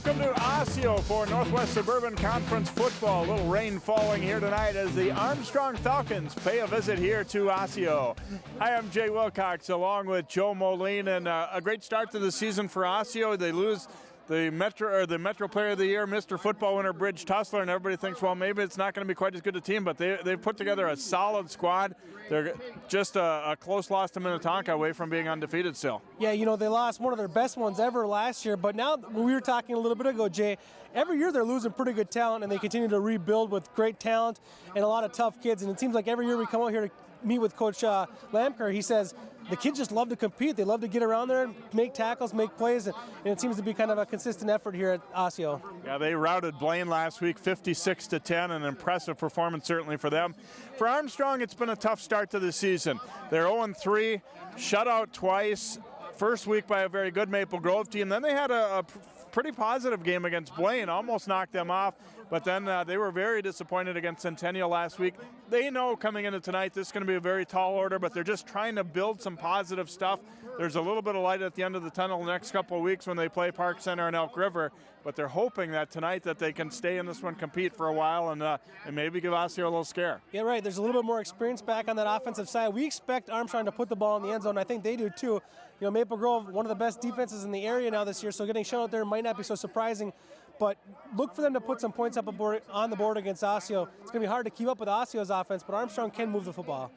Welcome to Osseo for Northwest Suburban Conference football. A little rain falling here tonight as the Armstrong Falcons pay a visit here to Osseo. Hi, I'm Jay Wilcox along with Joe Moline, and a great start to the season for Osseo. They lose the Metro Player of the Year, Mr. Football winner Bridge Tussler, and everybody thinks, well, maybe it's not going to be quite as good a team, but they've put together a solid squad. They're just a close loss to Minnetonka away from being undefeated still. Yeah, you know, they lost one of their best ones ever last year, but now we were talking a little bit ago, Jay, every year they're losing pretty good talent, and they continue to rebuild with great talent and a lot of tough kids, and it seems like every year we come out here to meet with Coach Lamker, he says the kids just love to compete. They love to get around there and make tackles, make plays, and it seems to be kind of a consistent effort here at Osseo. Yeah, they routed Blaine last week 56-10, an impressive performance certainly for them. For Armstrong, it's been a tough start to the season. They're 0-3, shut out twice, first week by a very good Maple Grove team. Then they had a pretty positive game against Blaine, almost knocked them off, but then they were very disappointed against Centennial last week. They know coming into tonight this is going to be a very tall order, but they're just trying to build some positive stuff. There's a little bit of light at the end of the tunnel the next couple of weeks when they play Park Center and Elk River, but they're hoping that tonight that they can stay in this one, compete for a while, and maybe give Osseo a little scare. Yeah, right. There's a little bit more experience back on that offensive side. We expect Armstrong to put the ball in the end zone. I think they do too. You know, Maple Grove, one of the best defenses in the area now this year, so getting shut out there might not be so surprising. But look for them to put some points up on the board against Osseo. It's going to be hard to keep up with Osseo's offense, but Armstrong can move the football.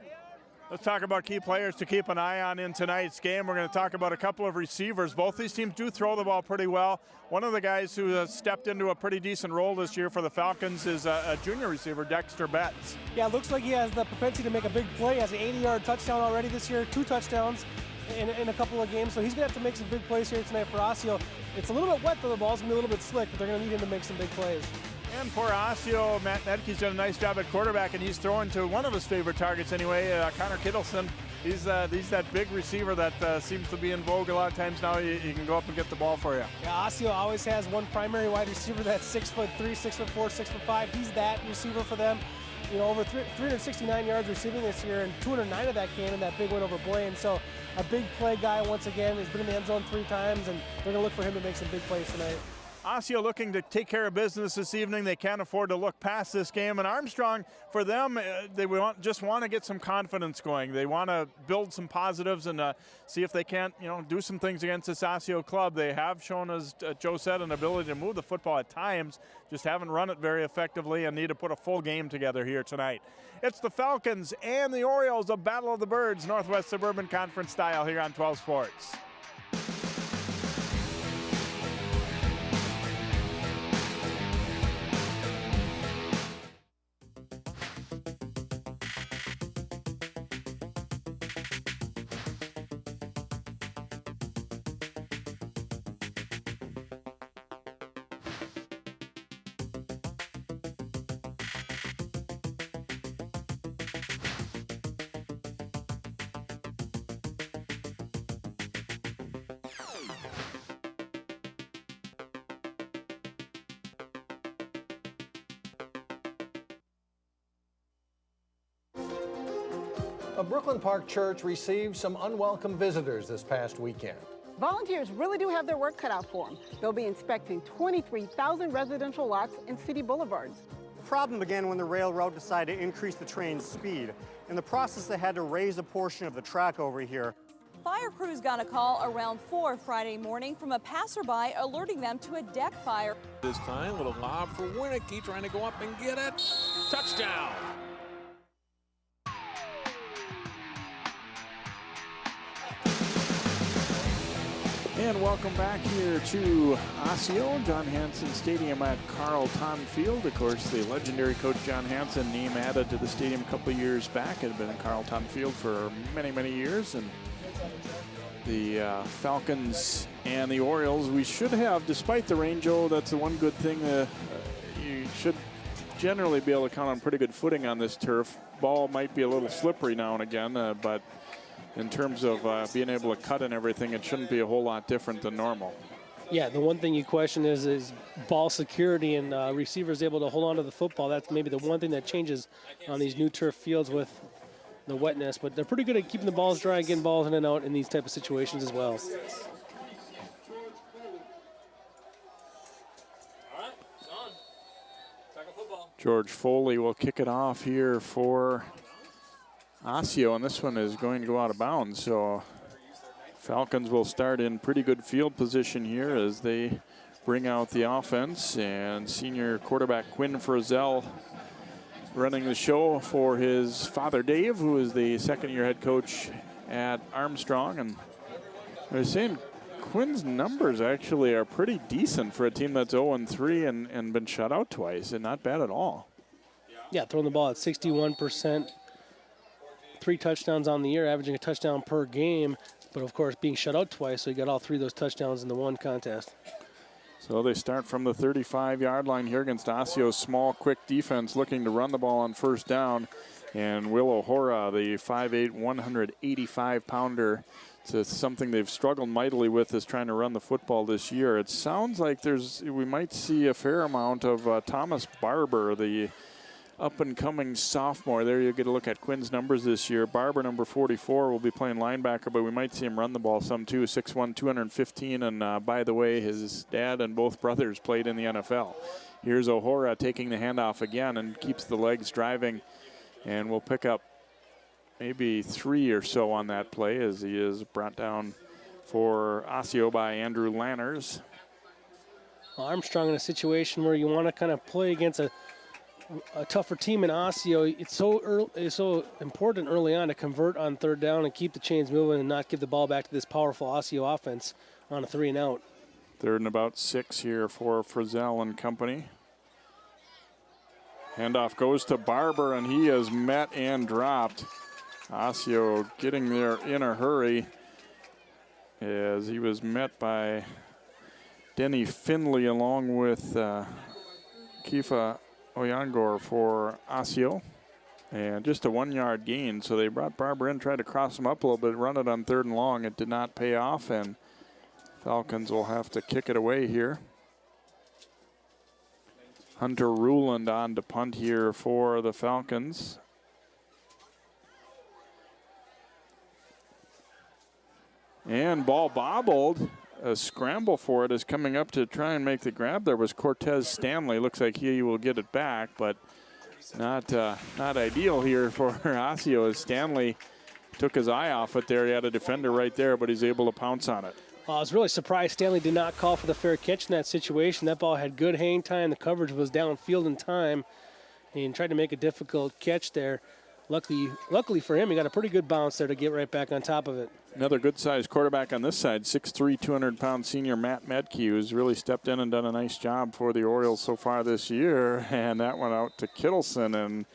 Let's talk about key players to keep an eye on in tonight's game. We're going to talk about a couple of receivers. Both these teams do throw the ball pretty well. One of the guys who has stepped into a pretty decent role this year for the Falcons is a junior receiver, Dexter Betts. Yeah, it looks like he has the propensity to make a big play. He has an 80-yard touchdown already this year, 2 touchdowns in a couple of games. So he's going to have to make some big plays here tonight for Osseo. It's a little bit wet, though. The ball's going to be a little bit slick, but they're going to need him to make some big plays. And for Osseo, Matt Nedke's done a nice job at quarterback, and he's throwing to one of his favorite targets anyway, Connor Kittleson. He's that big receiver that seems to be in vogue a lot of times now. He can go up and get the ball for you. Yeah, Osseo always has one primary wide receiver that's 6'3", 6'4", 6'5". He's that receiver for them. You know, over 369 yards receiving this year, and 209 of that came in that big win over Blaine. So a big play guy once again. He's been in the end zone 3 times, and they're going to look for him to make some big plays tonight. Osseo looking to take care of business this evening. They can't afford to look past this game. And Armstrong, for them, they just want to get some confidence going. They want to build some positives and see if they can't, do some things against this Osseo club. They have shown, as Joe said, an ability to move the football at times, just haven't run it very effectively and need to put a full game together here tonight. It's the Falcons and the Orioles, a battle of the birds, Northwest Suburban Conference style here on 12 Sports. A Brooklyn Park church received some unwelcome visitors this past weekend. Volunteers really do have their work cut out for them. They'll be inspecting 23,000 residential lots and city boulevards. The problem began when the railroad decided to increase the train's speed. In the process, they had to raise a portion of the track over here. Fire crews got a call around 4 Friday morning from a passerby alerting them to a deck fire. This time, little lob for Winnicky, trying to go up and get it. Touchdown! And welcome back here to Osseo, John Hanson Stadium at Carlton Field. Of course, the legendary coach John Hanson, name added to the stadium a couple of years back. It had been in Carlton Field for many, many years. And the Falcons and the Orioles, we should have, despite the rain, Joe, that's the one good thing. You should generally be able to count on pretty good footing on this turf. Ball might be a little slippery now and again, but in terms of being able to cut and everything, it shouldn't be a whole lot different than normal. Yeah, the one thing you question is ball security and receivers able to hold on to the football. That's maybe the one thing that changes on these new turf fields with the wetness. But they're pretty good at keeping the balls dry, getting balls in and out in these type of situations as well. George Foley will kick it off here for Osseo, and this one is going to go out of bounds. So Falcons will start in pretty good field position here as they bring out the offense, and senior quarterback Quinn Frizzell running the show for his father Dave, who is the second-year head coach at Armstrong. And I was saying Quinn's numbers actually are pretty decent for a team that's 0-3 and been shut out twice, and not bad at all. Yeah, throwing the ball at 61%, 3 touchdowns on the year, averaging a touchdown per game, but of course being shut out twice, so you got all 3 of those touchdowns in the one contest. So they start from the 35-yard line here against Osseo's small, quick defense, looking to run the ball on first down. And Will O'Hora, the 5'8", 185-pounder, it's something they've struggled mightily with, is trying to run the football this year. It sounds like we might see a fair amount of Thomas Barber, the up-and-coming sophomore. There you get a look at Quinn's numbers this year. Barber, number 44, will be playing linebacker, but we might see him run the ball some too. 6'1", 215, and by the way, his dad and both brothers played in the NFL. Here's O'Hora taking the handoff again and keeps the legs driving, and will pick up maybe 3 or so on that play as he is brought down for Osseo by Andrew Lanners. Armstrong in a situation where you want to kind of play against a tougher team in Osseo. It's so important early on to convert on third down and keep the chains moving and not give the ball back to this powerful Osseo offense on a 3-and-out. 3rd and about 6 here for Frizzell and company. Handoff goes to Barber, and he is met and dropped. Osseo getting there in a hurry as he was met by Denny Finley along with Kifa Oyangor for Osseo, and just a 1-yard gain. So they brought Barber in, tried to cross him up a little bit, run it on 3rd and long. It did not pay off, and Falcons will have to kick it away here. Hunter Ruland on to punt here for the Falcons. And ball bobbled. A scramble for it is coming up to try and make the grab. There was Cortez Stanley. Looks like he will get it back, but not ideal here for Osseo as Stanley took his eye off it there. He had a defender right there, but he's able to pounce on it. I was really surprised Stanley did not call for the fair catch in that situation. That ball had good hang time. The coverage was downfield in time, and he tried to make a difficult catch there. Luckily for him, he got a pretty good bounce there to get right back on top of it. Another good-sized quarterback on this side, 6'3", 200-pound senior Matt Medke, who's really stepped in and done a nice job for the Orioles so far this year. And that went out to Kittleson, and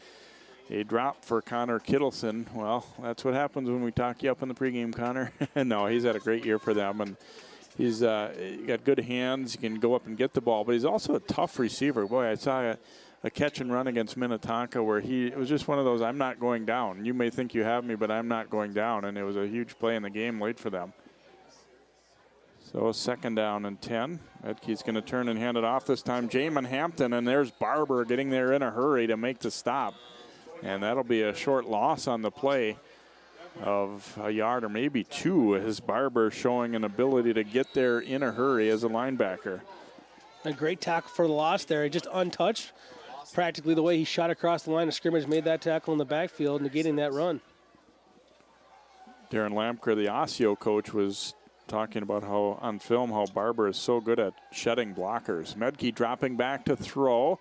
a drop for Connor Kittleson. Well, that's what happens when we talk you up in the pregame, Connor. No, he's had a great year for them, and he's got good hands. He can go up and get the ball, but he's also a tough receiver. Boy, I saw a catch and run against Minnetonka where it was just one of those, I'm not going down. You may think you have me, but I'm not going down. And it was a huge play in the game late for them. So 2nd down and 10. Edke's going to turn and hand it off this time. Jamin Hampton, and there's Barber getting there in a hurry to make the stop. And that'll be a short loss on the play of a yard or maybe 2, as Barber showing an ability to get there in a hurry as a linebacker. A great tackle for the loss there. Just untouched. Practically the way he shot across the line of scrimmage, made that tackle in the backfield, negating that run. Darren Lampker, the Osseo coach, was talking about how on film how Barber is so good at shedding blockers. Medke dropping back to throw.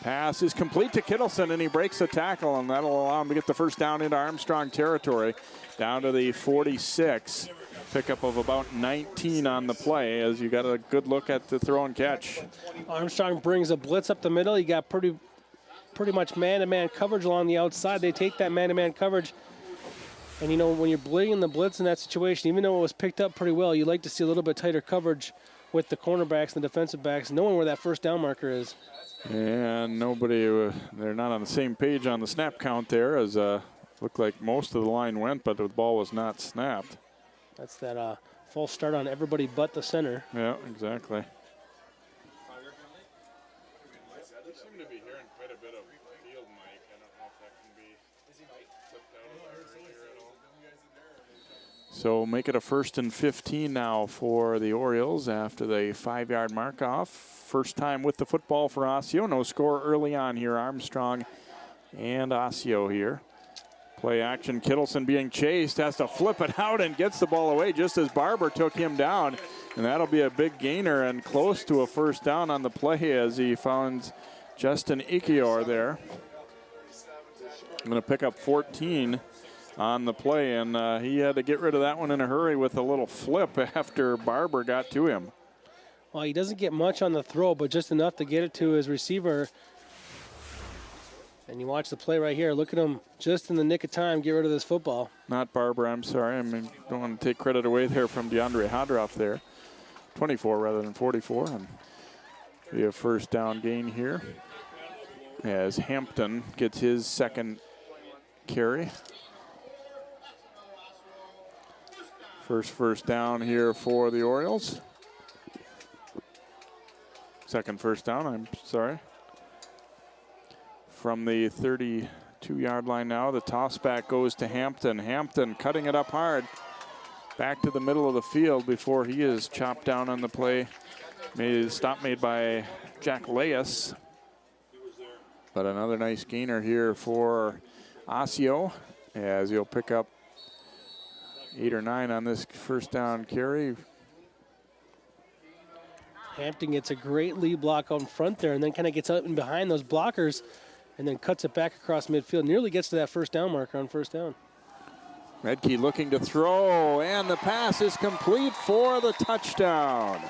Pass is complete to Kittleson, and he breaks the tackle, and that'll allow him to get the first down into Armstrong territory, down to the 46. Pickup of about 19 on the play as you got a good look at the throw and catch. Armstrong brings a blitz up the middle. He got pretty much man-to-man coverage along the outside. They take that man-to-man coverage. And, you know, when you're bleeding the blitz in that situation, even though it was picked up pretty well, you like to see a little bit tighter coverage with the cornerbacks and the defensive backs, knowing where that first down marker is. And they're not on the same page on the snap count there, as looked like most of the line went, but the ball was not snapped. That's that false start on everybody but the center. Yeah, exactly. So make it a 1st and 15 now for the Orioles after the 5-yard mark off. First time with the football for Osseo. No score early on here. Armstrong and Osseo here. Play action. Kittleson being chased. Has to flip it out and gets the ball away just as Barber took him down. And that'll be a big gainer and close to a first down on the play as he found Justin Ikior there. I'm going to pick up 14 on the play, and he had to get rid of that one in a hurry with a little flip after Barber got to him. Well, he doesn't get much on the throw, but just enough to get it to his receiver. And you watch the play right here. Look at him just in the nick of time get rid of this football. Not Barber, I'm sorry. I mean, don't want to take credit away there from DeAndre Hodroff there. 24 rather than 44. And be a first down gain here as Hampton gets his second carry. First down here for the Orioles. Second first down, I'm sorry. From the 32-yard line now, the toss back goes to Hampton. Hampton cutting it up hard. Back to the middle of the field before he is chopped down on the play. Stop made by Jack Leas. But another nice gainer here for Osseo as he'll pick up 8 or 9 on this first down carry. Hampton gets a great lead block out in front there and then kind of gets up and behind those blockers and then cuts it back across midfield. Nearly gets to that first down marker on first down. Medke looking to throw, and the pass is complete for the touchdown.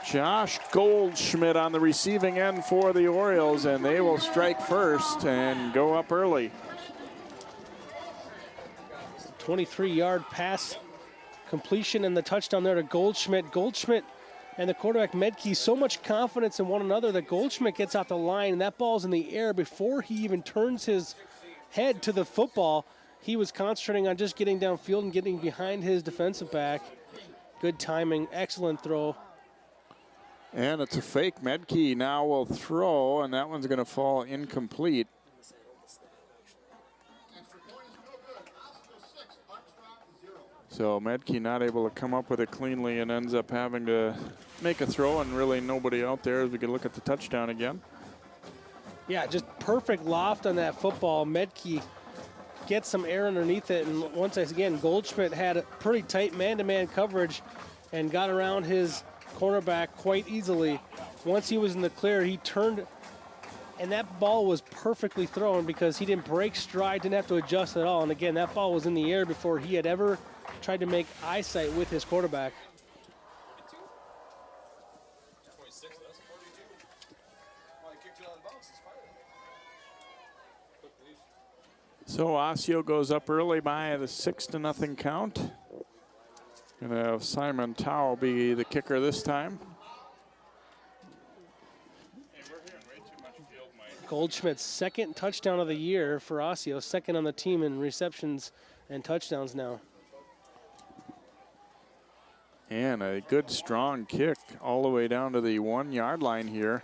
Josh Goldschmidt on the receiving end for the Orioles, and they will strike first and go up early. 23-yard pass completion and the touchdown there to Goldschmidt. Goldschmidt and the quarterback Medke, so much confidence in one another that Goldschmidt gets off the line and that ball's in the air before he even turns his head to the football. He was concentrating on just getting downfield and getting behind his defensive back. Good timing, excellent throw. And it's a fake. Medke now will throw, and that one's going to fall incomplete. So Medke not able to come up with it cleanly and ends up having to make a throw, and really nobody out there as we can look at the touchdown again. Yeah, just perfect loft on that football. Medke gets some air underneath it, and once again, Goldschmidt had a pretty tight man-to-man coverage and got around his cornerback quite easily. Once he was in the clear, he turned, and that ball was perfectly thrown because he didn't break stride, didn't have to adjust at all. And again, that ball was in the air before he had ever tried to make eyesight with his quarterback. So Osseo goes up early by the 6-0 count. Gonna have Simon Tao be the kicker this time. Goldschmidt's second touchdown of the year for Osseo, second on the team in receptions and touchdowns now. And a good strong kick all the way down to the 1-yard line here.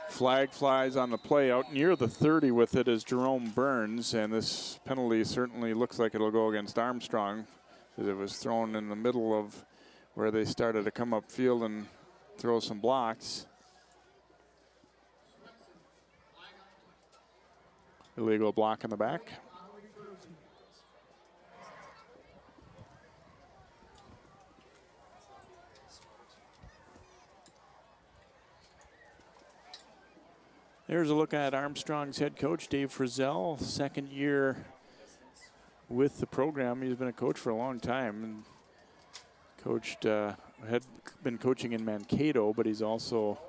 Flag flies on the play out near the 30 with it is Jerome Burns, and this penalty certainly looks like it'll go against Armstrong because it was thrown in the middle of where they started to come up field and throw some blocks. Illegal block in the back. There's a look at Armstrong's head coach, Dave Frizzell, second year with the program. He's been a coach for a long time and had been coaching in Mankato, but he's also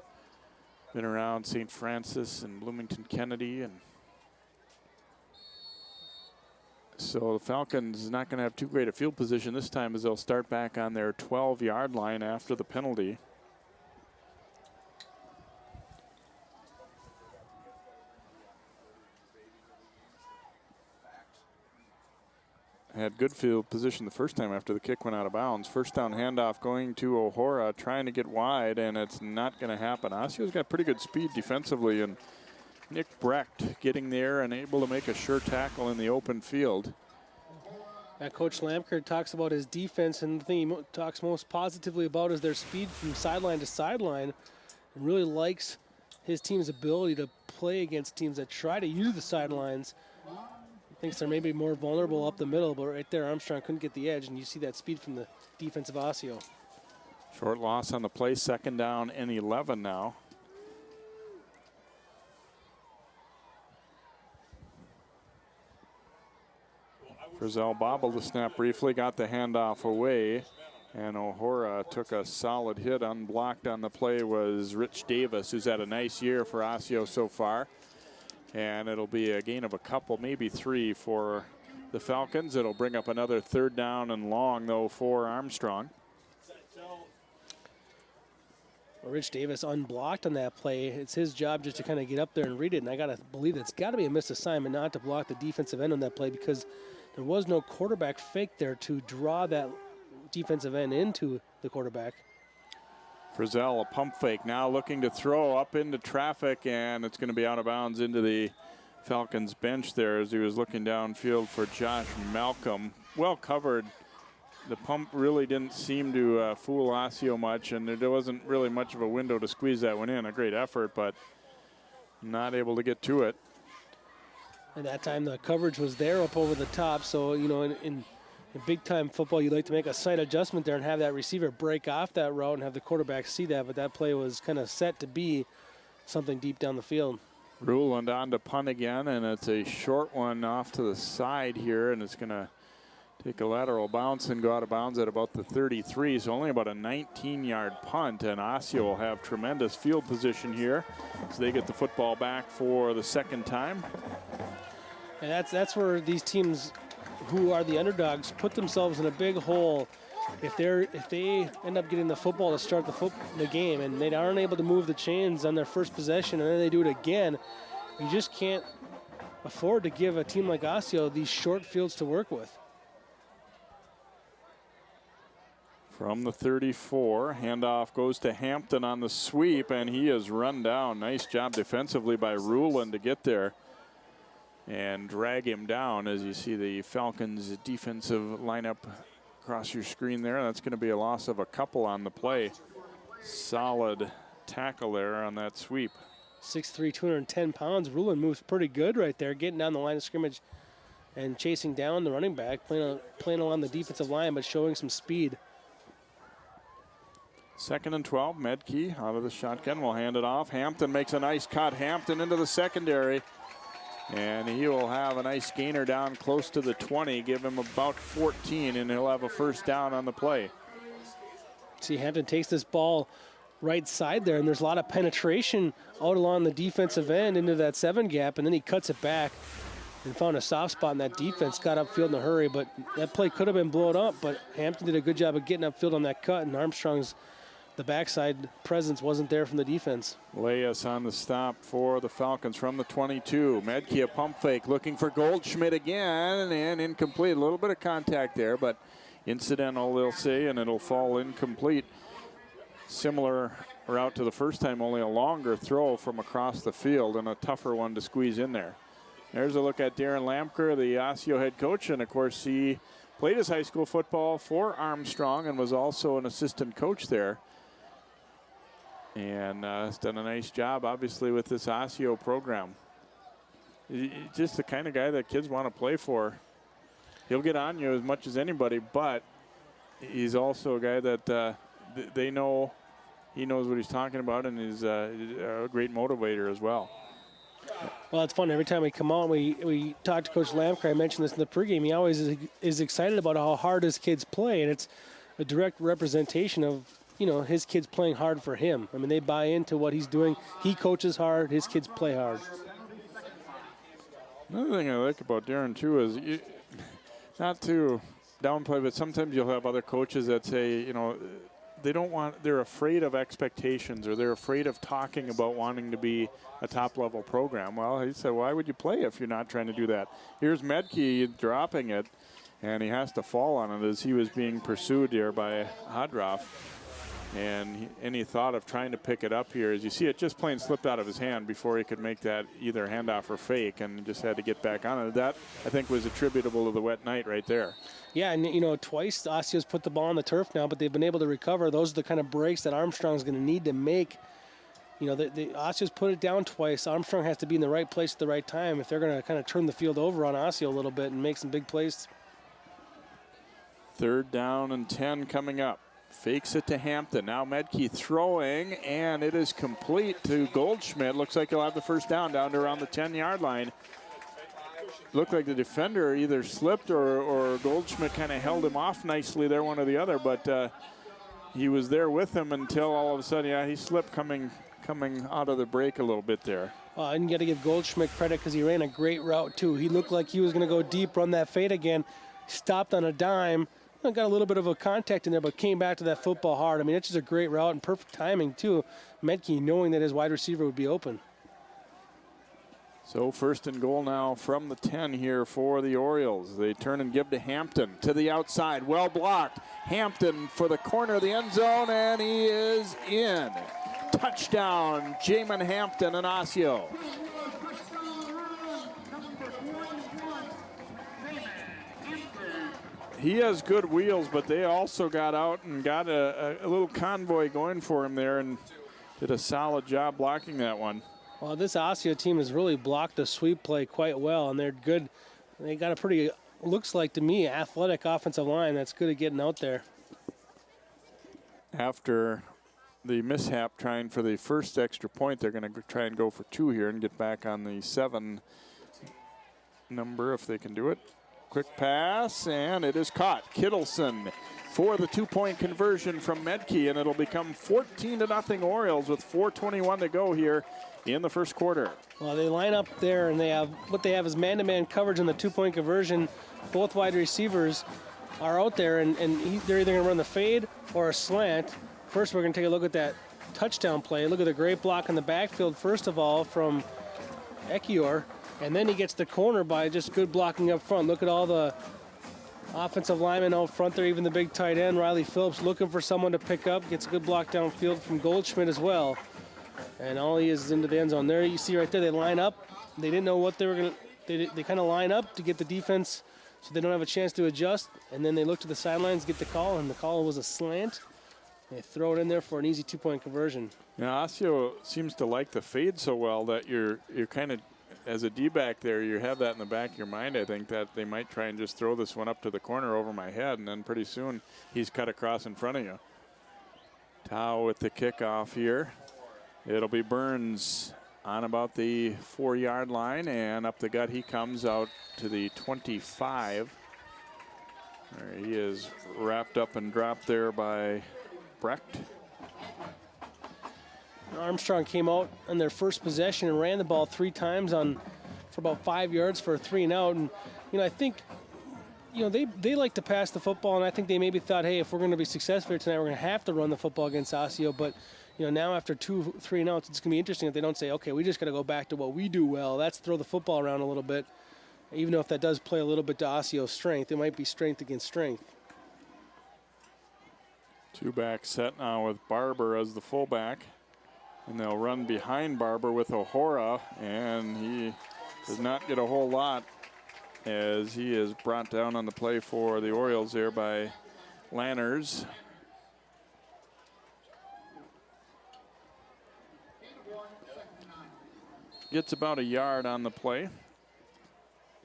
been around St. Francis and Bloomington Kennedy. And so the Falcons not going to have too great a field position this time as they'll start back on their 12-yard line after the penalty. Had good field position the first time after the kick went out of bounds. First down handoff going to O'Hora, trying to get wide, and it's not going to happen. Osseo's got pretty good speed defensively, and Nick Brecht getting there and able to make a sure tackle in the open field. Coach Lamker talks about his defense, and the thing he talks most positively about is their speed from sideline to sideline, and really likes his team's ability to play against teams that try to use the sidelines. He thinks they're maybe more vulnerable up the middle, but right there Armstrong couldn't get the edge, and you see that speed from the defensive Osseo. Short loss on the play, 2nd down and 11 now. Frizzell bobbled the snap briefly, got the handoff away, and O'Hora took a solid hit. Unblocked on the play was Rich Davis, who's had a nice year for Osseo so far. And it'll be a gain of a couple, maybe 3 for the Falcons. It'll bring up another 3rd down and long, though, for Armstrong. Well, Rich Davis unblocked on that play. It's his job just to kind of get up there and read it, and I got to believe it's got to be a missed assignment not to block the defensive end on that play, because there was no quarterback fake there to draw that defensive end into the quarterback. Frizzell, a pump fake, now looking to throw up into traffic, and it's going to be out of bounds into the Falcons bench there as he was looking downfield for Josh Malcolm. Well covered. The pump really didn't seem to fool Osseo much, and there wasn't really much of a window to squeeze that one in. A great effort, but not able to get to it. And that time the coverage was there up over the top, so, you know, in big-time football, you'd like to make a slight adjustment there and have that receiver break off that route and have the quarterback see that, but that play was kind of set to be something deep down the field. Ruland on to punt again, and it's a short one off to the side here, and it's going to take a lateral bounce and go out of bounds at about the 33, so only about a 19-yard punt, and Osseo will have tremendous field position here as they get the football back for the 2nd time. And that's where these teams who are the underdogs put themselves in a big hole. If they end up getting the football to start the game and they aren't able to move the chains on their first possession and then they do it again, you just can't afford to give a team like Osseo these short fields to work with. From the 34, handoff goes to Hampton on the sweep, and he is run down. Nice job defensively by Ruland to get there and drag him down as you see the Falcons defensive lineup across your screen there. That's going to be a loss of a couple on the play. Solid tackle there on that sweep. 6'3", 210 pounds. Ruland moves pretty good right there, getting down the line of scrimmage and chasing down the running back, playing along the defensive line, but showing some speed. 2nd and 12, Medkey out of the shotgun will hand it off. Hampton makes a nice cut. Hampton into the secondary. And he will have a nice gainer down close to the 20, give him about 14, and he'll have a 1st down on the play. See, Hampton takes this ball right side there, and there's a lot of penetration out along the defensive end into that 7 gap, and then he cuts it back and found a soft spot in that defense, got upfield in a hurry, but that play could have been blown up, but Hampton did a good job of getting upfield on that cut, and Armstrong's the backside presence wasn't there from the defense. Layas on the stop for the Falcons from the 22. Medkey a pump fake looking for Goldschmidt again, and incomplete. A little bit of contact there, but incidental they'll say, and it'll fall incomplete. Similar route to the first time, only a longer throw from across the field and a tougher one to squeeze in there. There's a look at Darren Lamker, the Osseo head coach, and of course he played his high school football for Armstrong and was also an assistant coach there. And has done a nice job, obviously, with this Osseo program. He's just the kind of guy that kids want to play for. He'll get on you as much as anybody, but he's also a guy that they know he knows what he's talking about, and is a great motivator as well. Well, it's fun. Every time we come on, we talk to Coach Lamker. I mentioned this in the pregame. He always is excited about how hard his kids play, and it's a direct representation of, you know, his kids playing hard for him. I mean, they buy into what he's doing. He coaches hard. His kids play hard. Another thing I like about Darren, too, is not to downplay, but sometimes you'll have other coaches that say, you know, they're afraid of expectations, or they're afraid of talking about wanting to be a top-level program. Well, he said, why would you play if you're not trying to do that? Here's Medkey dropping it, and he has to fall on it as he was being pursued here by Hodroff. And any thought of trying to pick it up here, as you see it just plain slipped out of his hand before he could make that either handoff or fake, and just had to get back on it. That, I think, was attributable to the wet night right there. Yeah, and you know, twice Osseo's put the ball on the turf now, but they've been able to recover. Those are the kind of breaks that Armstrong's going to need to make. You know, the Osseo's put it down twice. Armstrong has to be in the right place at the right time if they're going to kind of turn the field over on Osseo a little bit and make some big plays. 3rd down and 10 coming up. Fakes it to Hampton. Now Medke throwing, and it is complete to Goldschmidt. Looks like he'll have the first down to around the 10-yard line. Looked like the defender either slipped or Goldschmidt kind of held him off nicely there, one or the other, but he was there with him until all of a sudden, yeah, he slipped coming out of the break a little bit there. And you got to give Goldschmidt credit because he ran a great route too. He looked like he was going to go deep, run that fade again, stopped on a dime, got a little bit of a contact in there, but came back to that football hard. I mean, it's just a great route and perfect timing too. Medke knowing that his wide receiver would be open. So 1st and goal now from the 10 here for the Orioles. They turn and give to Hampton to the outside. Well blocked. Hampton for the corner of the end zone, and he is in. Touchdown, Jamin Hampton and Osseo. He has good wheels, but they also got out and got a little convoy going for him there and did a solid job blocking that one. Well, this Osseo team has really blocked the sweep play quite well, and they're good. They got a pretty, looks like to me, athletic offensive line that's good at getting out there. After the mishap trying for the first extra point, they're going to try and go for 2 here and get back on the 7 number if they can do it. Quick pass, and it is caught. Kittleson for the 2-point conversion from Medke, and it'll become 14-0 Orioles with 4:21 to go here in the first quarter. Well, they line up there, and they have what they have is man-to-man coverage in the 2-point conversion. Both wide receivers are out there, and they're either going to run the fade or a slant. First, we're going to take a look at that touchdown play. Look at the great block in the backfield, first of all, from Ekior. And then he gets the corner by just good blocking up front. Look at all the offensive linemen out front there, even the big tight end, Riley Phillips, looking for someone to pick up. Gets a good block downfield from Goldschmidt as well. And all he is into the end zone. There you see right there, they line up. They didn't know what they were going to, they kind of line up to get the defense so they don't have a chance to adjust. And then they look to the sidelines, get the call, and the call was a slant. They throw it in there for an easy 2-point conversion. Now, Osseo seems to like the fade so well that you're kind of, as a D-back there, you have that in the back of your mind, I think, that they might try and just throw this one up to the corner over my head, and then pretty soon he's cut across in front of you. Tao with the kickoff here. It'll be Burns on about the 4-yard line, and up the gut he comes out to the 25. There he is, wrapped up and dropped there by Brecht. Armstrong came out on their first possession and ran the ball 3 times for about 5 yards for a 3-and-out. And, you know, I think, you know, they like to pass the football, and I think they maybe thought, hey, if we're going to be successful here tonight, we're going to have to run the football against Osseo. But, you know, now after 2 3-and-outs, it's going to be interesting if they don't say, okay, we just got to go back to what we do well. That's throw the football around a little bit. Even though if that does play a little bit to Osseo's strength, it might be strength against strength. 2-back set now with Barber as the fullback. And they'll run behind Barber with O'Hora, and he does not get a whole lot as he is brought down on the play for the Orioles there by Lanners. Gets about a yard on the play.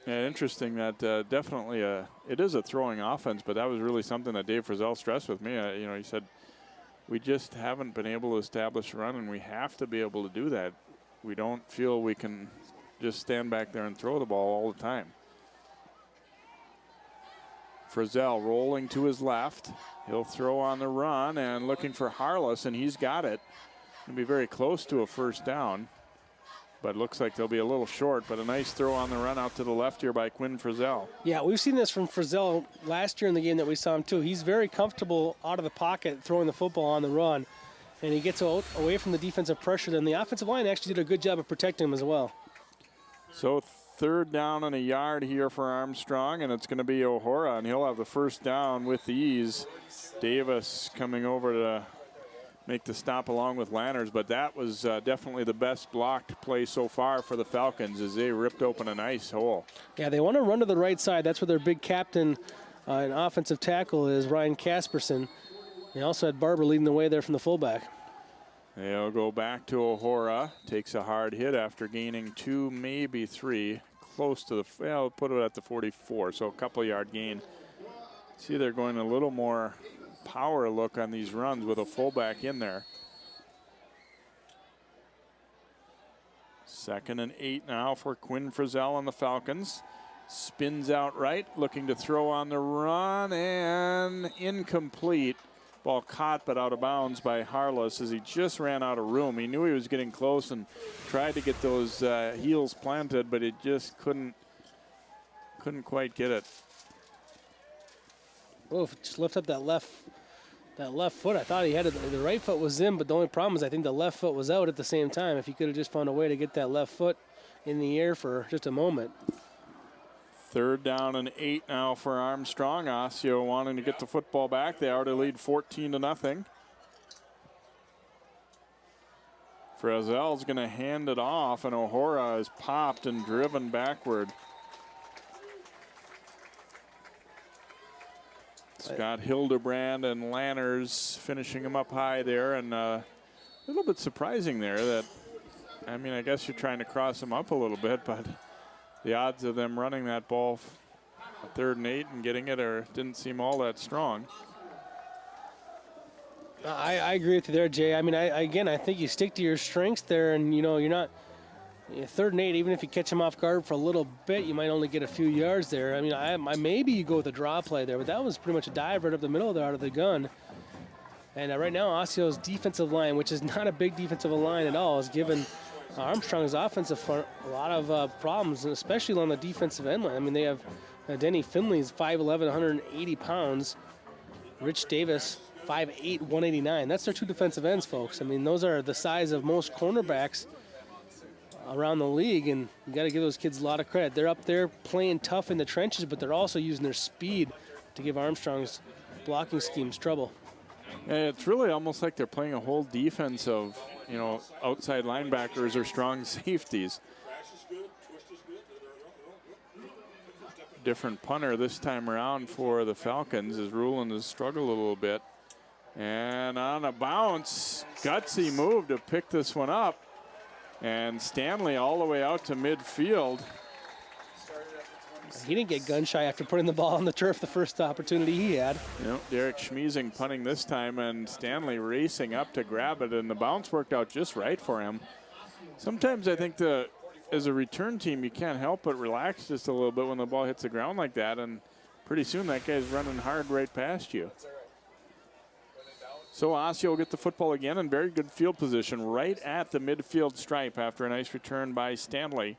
Yeah, interesting that definitely it is a throwing offense, but that was really something that Dave Frizzell stressed with me. You know, he said, we just haven't been able to establish a run, and we have to be able to do that. We don't feel we can just stand back there and throw the ball all the time. Frizzell rolling to his left. He'll throw on the run and looking for Harless, and he's got it. Going to be very close to a first down, but looks like they'll be a little short, but a nice throw on the run out to the left here by Quinn Frizzell. Yeah, we've seen this from Frizzell last year in the game that we saw him too. He's very comfortable out of the pocket throwing the football on the run, and he gets away from the defensive pressure. Then the offensive line actually did a good job of protecting him as well. So 3rd down and a yard here for Armstrong, and it's going to be O'Hora, and he'll have the first down with ease. Davis coming over to make the stop along with Lanners, but that was definitely the best blocked play so far for the Falcons as they ripped open a nice hole. Yeah, they want to run to the right side. That's where their big captain and offensive tackle is, Ryan Casperson. They also had Barber leading the way there from the fullback. They'll go back to O'Hora. Takes a hard hit after gaining 2, maybe 3. Close to the, well, put it at the 44, so a couple yard gain. See, they're going a little more power look on these runs with a fullback in there. 2nd and 8 now for Quinn Frizzell and the Falcons. Spins out right, looking to throw on the run, and incomplete. Ball caught but out of bounds by Harless as he just ran out of room. He knew he was getting close and tried to get those heels planted, but it just couldn't quite get it. Oh, just lift up that left foot. I thought he had it, the right foot was in, but the only problem is I think the left foot was out at the same time. If he could have just found a way to get that left foot in the air for just a moment. 3rd down and 8 now for Armstrong. Osseo wanting to get the football back. They already lead 14-0. Frizzell's going to hand it off, and O'Hora is popped and driven backward. Scott Hildebrand and Lanners finishing him up high there, and a little bit surprising there that, I mean, I guess you're trying to cross him up a little bit, but the odds of them running that ball 3rd and 8 and getting it didn't seem all that strong. I agree with you there, Jay. I mean, I think you stick to your strengths there, and you know you're not 3rd and 8. Even if you catch him off guard for a little bit, you might only get a few yards there. I mean, maybe you go with a draw play there, but that was pretty much a dive right up the middle there out of the gun. And right now, Osseo's defensive line, which is not a big defensive line at all, is given Armstrong's offensive front a lot of problems, and especially along the defensive end line. I mean, they have Denny Finley's 5'11", 180 pounds. Rich Davis, 5'8", 189. That's their 2 defensive ends, folks. I mean, those are the size of most cornerbacks around the league, and you got to give those kids a lot of credit. They're up there playing tough in the trenches, but they're also using their speed to give Armstrong's blocking schemes trouble. And it's really almost like they're playing a whole defense of, you know, outside linebackers or strong safeties. Different punter this time around for the Falcons as Ruland has struggled a little bit. And on a bounce, gutsy move to pick this one up. And Stanley all the way out to midfield. He didn't get gun shy after putting the ball on the turf the first opportunity he had. You know, Derek Schmiesing punting this time, and Stanley racing up to grab it, and the bounce worked out just right for him. Sometimes I think as a return team, you can't help but relax just a little bit when the ball hits the ground like that, and pretty soon that guy's running hard right past you. So Osseo will get the football again in very good field position right at the midfield stripe after a nice return by Stanley.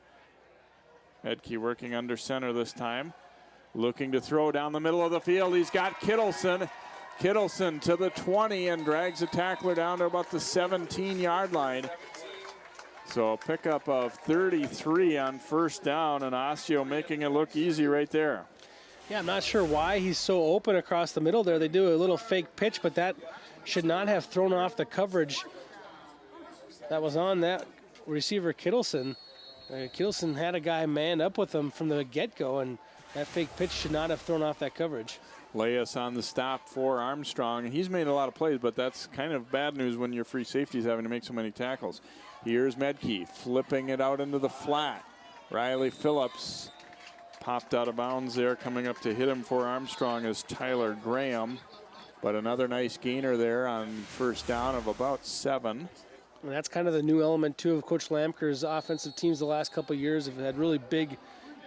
Edke working under center this time. Looking to throw down the middle of the field. He's got Kittleson. Kittleson to the 20 and drags a tackler down to about the 17-yard line. So a pickup of 33 on 1st down, and Osseo making it look easy right there. Yeah, I'm not sure why he's so open across the middle there. They do a little fake pitch, but that should not have thrown off the coverage that was on that receiver, Kittleson. Kittleson had a guy manned up with him from the get-go, and that fake pitch should not have thrown off that coverage. Laius on the stop for Armstrong. He's made a lot of plays, but that's kind of bad news when your free safety is having to make so many tackles. Here's Medke flipping it out into the flat. Riley Phillips popped out of bounds there. Coming up to hit him for Armstrong is Tyler Graham. But another nice gainer there on 1st down of about 7. And that's kind of the new element, too, of Coach Lamker's offensive teams the last couple of years have had really big,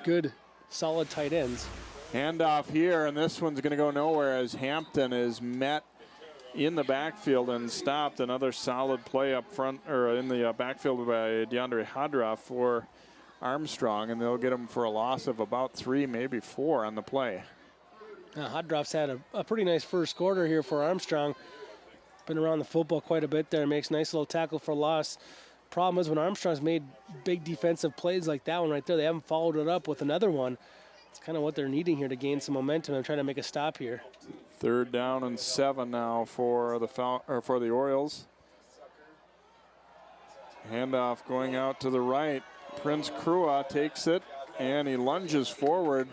good, solid tight ends. Handoff here, and this one's going to go nowhere as Hampton is met in the backfield and stopped. Another solid play up front, or in the backfield by DeAndre Hadra for Armstrong, and they'll get him for a loss of about 3, maybe 4 on the play. Hadroff's had a pretty nice first quarter here for Armstrong. Been around the football quite a bit there. Makes a nice little tackle for loss. Problem is when Armstrong's made big defensive plays like that one right there, they haven't followed it up with another one. It's kind of what they're needing here to gain some momentum and trying to make a stop here. 3rd down and 7 now for the Orioles. Handoff going out to the right. Prince Krua takes it, and he lunges forward.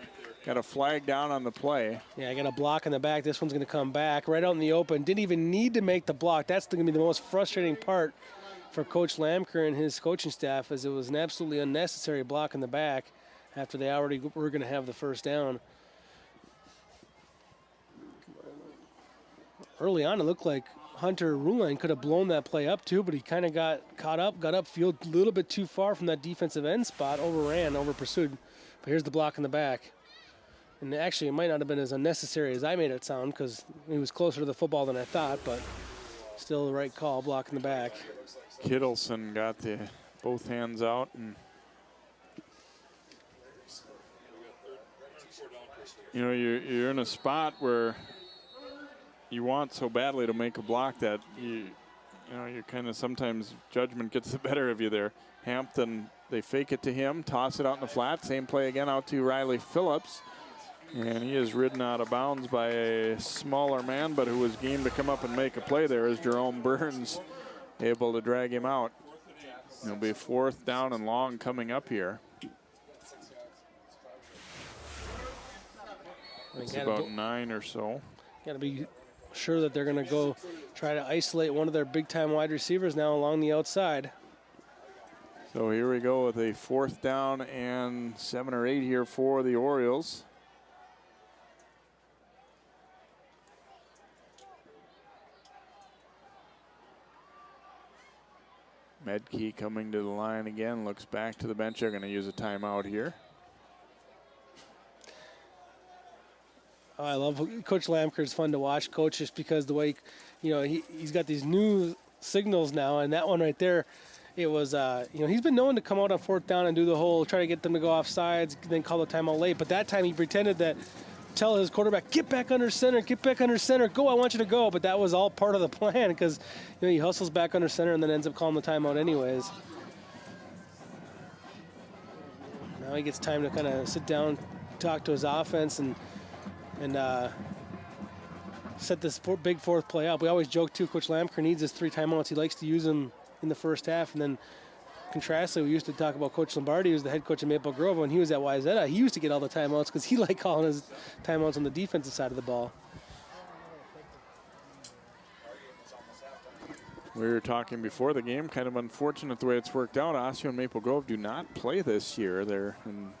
Got a flag down on the play. Yeah, I got a block in the back. This one's going to come back right out in the open. Didn't even need to make the block. That's going to be the most frustrating part for Coach Lamker and his coaching staff, as it was an absolutely unnecessary block in the back after they already were going to have the first down. Early on, it looked like Hunter Ruline could have blown that play up too, but he kind of got caught up, got upfield a little bit too far from that defensive end spot, overran, over-pursued. But here's the block in the back. And actually, it might not have been as unnecessary as I made it sound, because he was closer to the football than I thought, but still the right call, block in the back. Kittleson got the both hands out, and you know, you're in a spot where you want so badly to make a block that you know, you kind of sometimes judgment gets the better of you there. Hampton, they fake it to him, toss it out in the flat, same play again out to Riley Phillips. And he is ridden out of bounds by a smaller man, but who was game to come up and make a play there, is Jerome Burns able to drag him out. It'll be 4th down and long coming up here. It's about 9 or so. Got to be sure that they're going to go try to isolate one of their big-time wide receivers now along the outside. So here we go with a 4th down and 7 or 8 here for the Orioles. Medkey coming to the line again, looks back to the bench. They're going to use a timeout here. Oh, I love Coach Lamker. It's fun to watch Coach, just because the way, you know, he's got these new signals now, and that one right there, it was, you know, he's been known to come out on 4th down and do the whole, try to get them to go off sides, then call the timeout late. But that time he pretended that, tell his quarterback, get back under center, go, I want you to go. But that was all part of the plan, because, you know, he hustles back under center and then ends up calling the timeout anyways. Now he gets time to kind of sit down, talk to his offense, and set this big 4th play up. We always joke too, Coach Lamker needs his 3 timeouts. He likes to use them in the first half, and then contrastly, we used to talk about Coach Lombardi, who's the head coach of Maple Grove. When he was at Wayzata, he used to get all the timeouts because he liked calling his timeouts on the defensive side of the ball. We were talking before the game, kind of unfortunate the way it's worked out. Osseo and Maple Grove do not play this year. They're in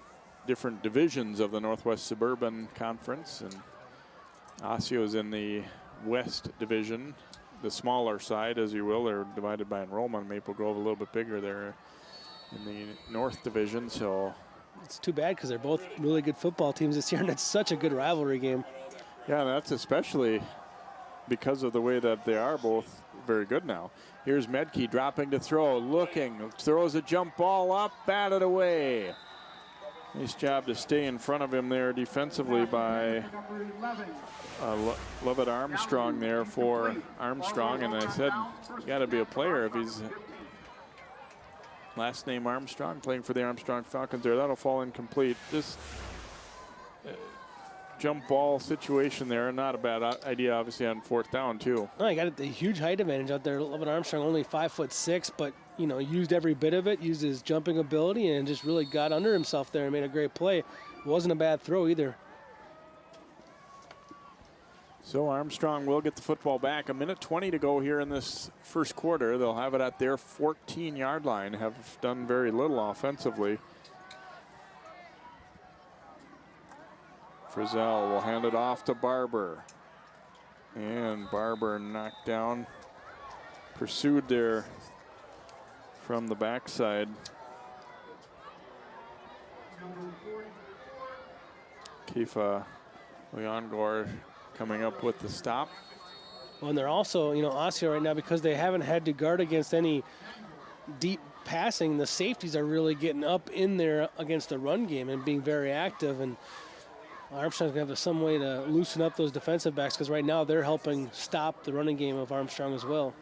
different divisions of the Northwest Suburban Conference, and Osseo is in the West Division, the smaller side, as you will. They're divided by enrollment. Maple Grove a little bit bigger there in the North Division. So it's too bad, because they're both really good football teams this year, and it's such a good rivalry game. Yeah, that's especially because of the way that they are both very good now. Here's Medkey dropping to throw, looking, throws a jump ball up, batted away. Nice job to stay in front of him there defensively by Lovett Armstrong there for Armstrong. And I said, got to be a player if he's last name Armstrong, playing for the Armstrong Falcons there. That'll fall incomplete. This jump ball situation there, not a bad idea, obviously, on 4th down, too. No, he got a huge height advantage out there. Lovett Armstrong, only 5'6", but, you know, used every bit of it, used his jumping ability, and just really got under himself there and made a great play. It wasn't a bad throw either. So Armstrong will get the football back. 1:20 to go here in this first quarter. They'll have it at their 14-yard line, have done very little offensively. Frizzell will hand it off to Barber. And Barber knocked down, pursued there from the backside. Kifa Leongor coming up with the stop. Well, and they're also, you know, Osseo right now, because they haven't had to guard against any deep passing, the safeties are really getting up in there against the run game and being very active. And Armstrong's going to have some way to loosen up those defensive backs, because right now they're helping stop the running game of Armstrong as well.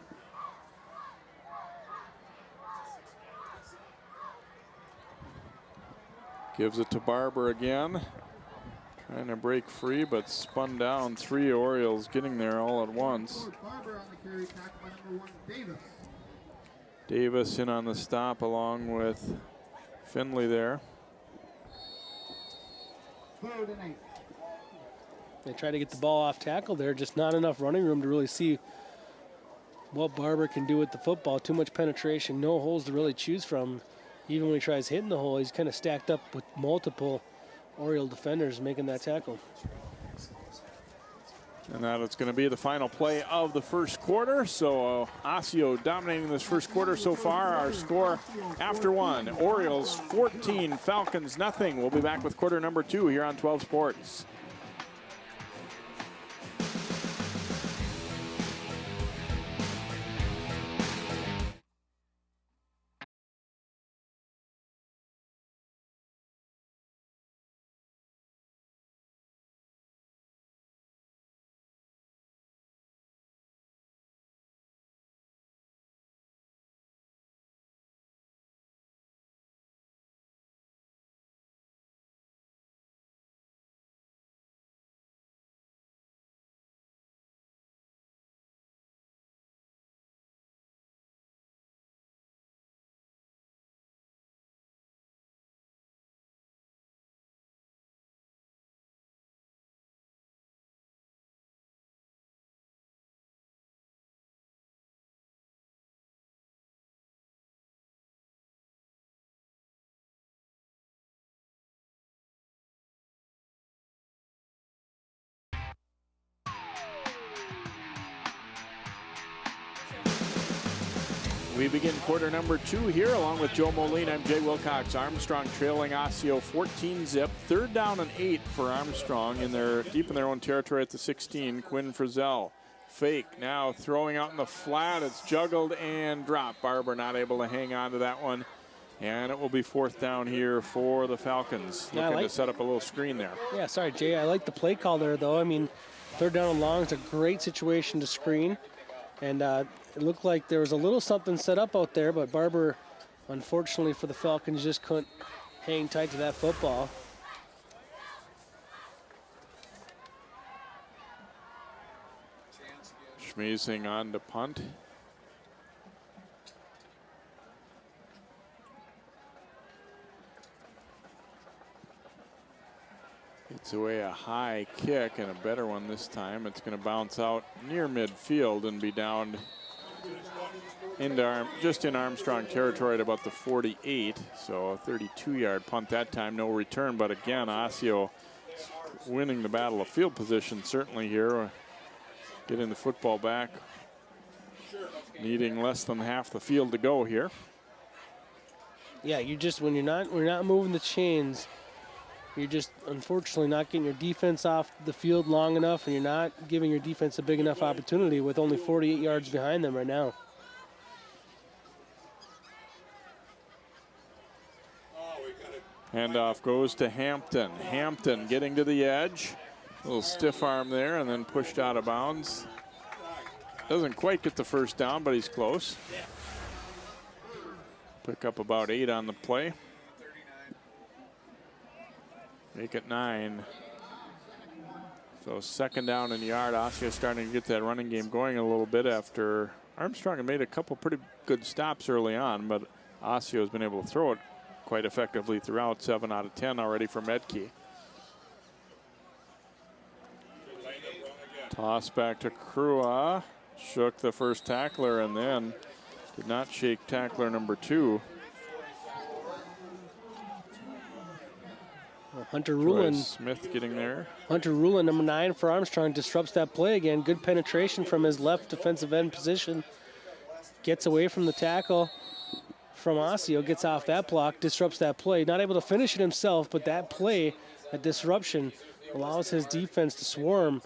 Gives it to Barber again. Trying to break free, but spun down. 3 Orioles getting there all at once. Davis in on the stop along with Finley there. They try to get the ball off tackle there, just not enough running room to really see what Barber can do with the football. Too much penetration, no holes to really choose from. Even when he tries hitting the hole, he's kind of stacked up with multiple Oriole defenders making that tackle. And that is going to be the final play of the first quarter. So Osseo dominating this first quarter so far. Our score after one, Orioles 14, Falcons nothing. We'll be back with quarter number 2 here on 12 Sports. We begin quarter number 2 here along with Joe Moline. I'm Jay Wilcox. Armstrong trailing Osseo 14-zip. 3rd down and 8 for Armstrong deep in their own territory at the 16. Quinn Frizzell. Fake now throwing out in the flat. It's juggled and dropped. Barber not able to hang on to that one. And it will be 4th down here for the Falcons. Looking to set up a little screen there. Yeah, sorry, Jay. I like the play call there, though. I mean, 3rd down and long is a great situation to screen. And it looked like there was a little something set up out there, but Barber, unfortunately for the Falcons, just couldn't hang tight to that football. Schmeezing on to punt. It's away a high kick and a better one this time. It's going to bounce out near midfield and be down just in Armstrong territory at about the 48. So a 32-yard punt that time, no return. But again, Osseo winning the battle of field position certainly here. Getting the football back, needing less than half the field to go here. Yeah, when you're not moving the chains, you're just unfortunately not getting your defense off the field long enough, and you're not giving your defense a big enough opportunity with only 48 yards behind them right now. Handoff goes to Hampton. Hampton getting to the edge. A little stiff arm there and then pushed out of bounds. Doesn't quite get the first down, but he's close. Pick up about 8 on the play. Make it 9. So 2nd down and yard. Osseo starting to get that running game going a little bit after Armstrong had made a couple pretty good stops early on, but Osseo has been able to throw it quite effectively throughout. 7 out of 10 already for Medke. Toss back to Krua. Shook the first tackler and then did not shake tackler number 2. Hunter Rulin. Smith getting there. Hunter Rulin, number 9 for Armstrong, disrupts that play again. Good penetration from his left defensive end position. Gets away from the tackle from Osseo, gets off that block, disrupts that play. Not able to finish it himself, but that play, that disruption, allows his defense to swarm,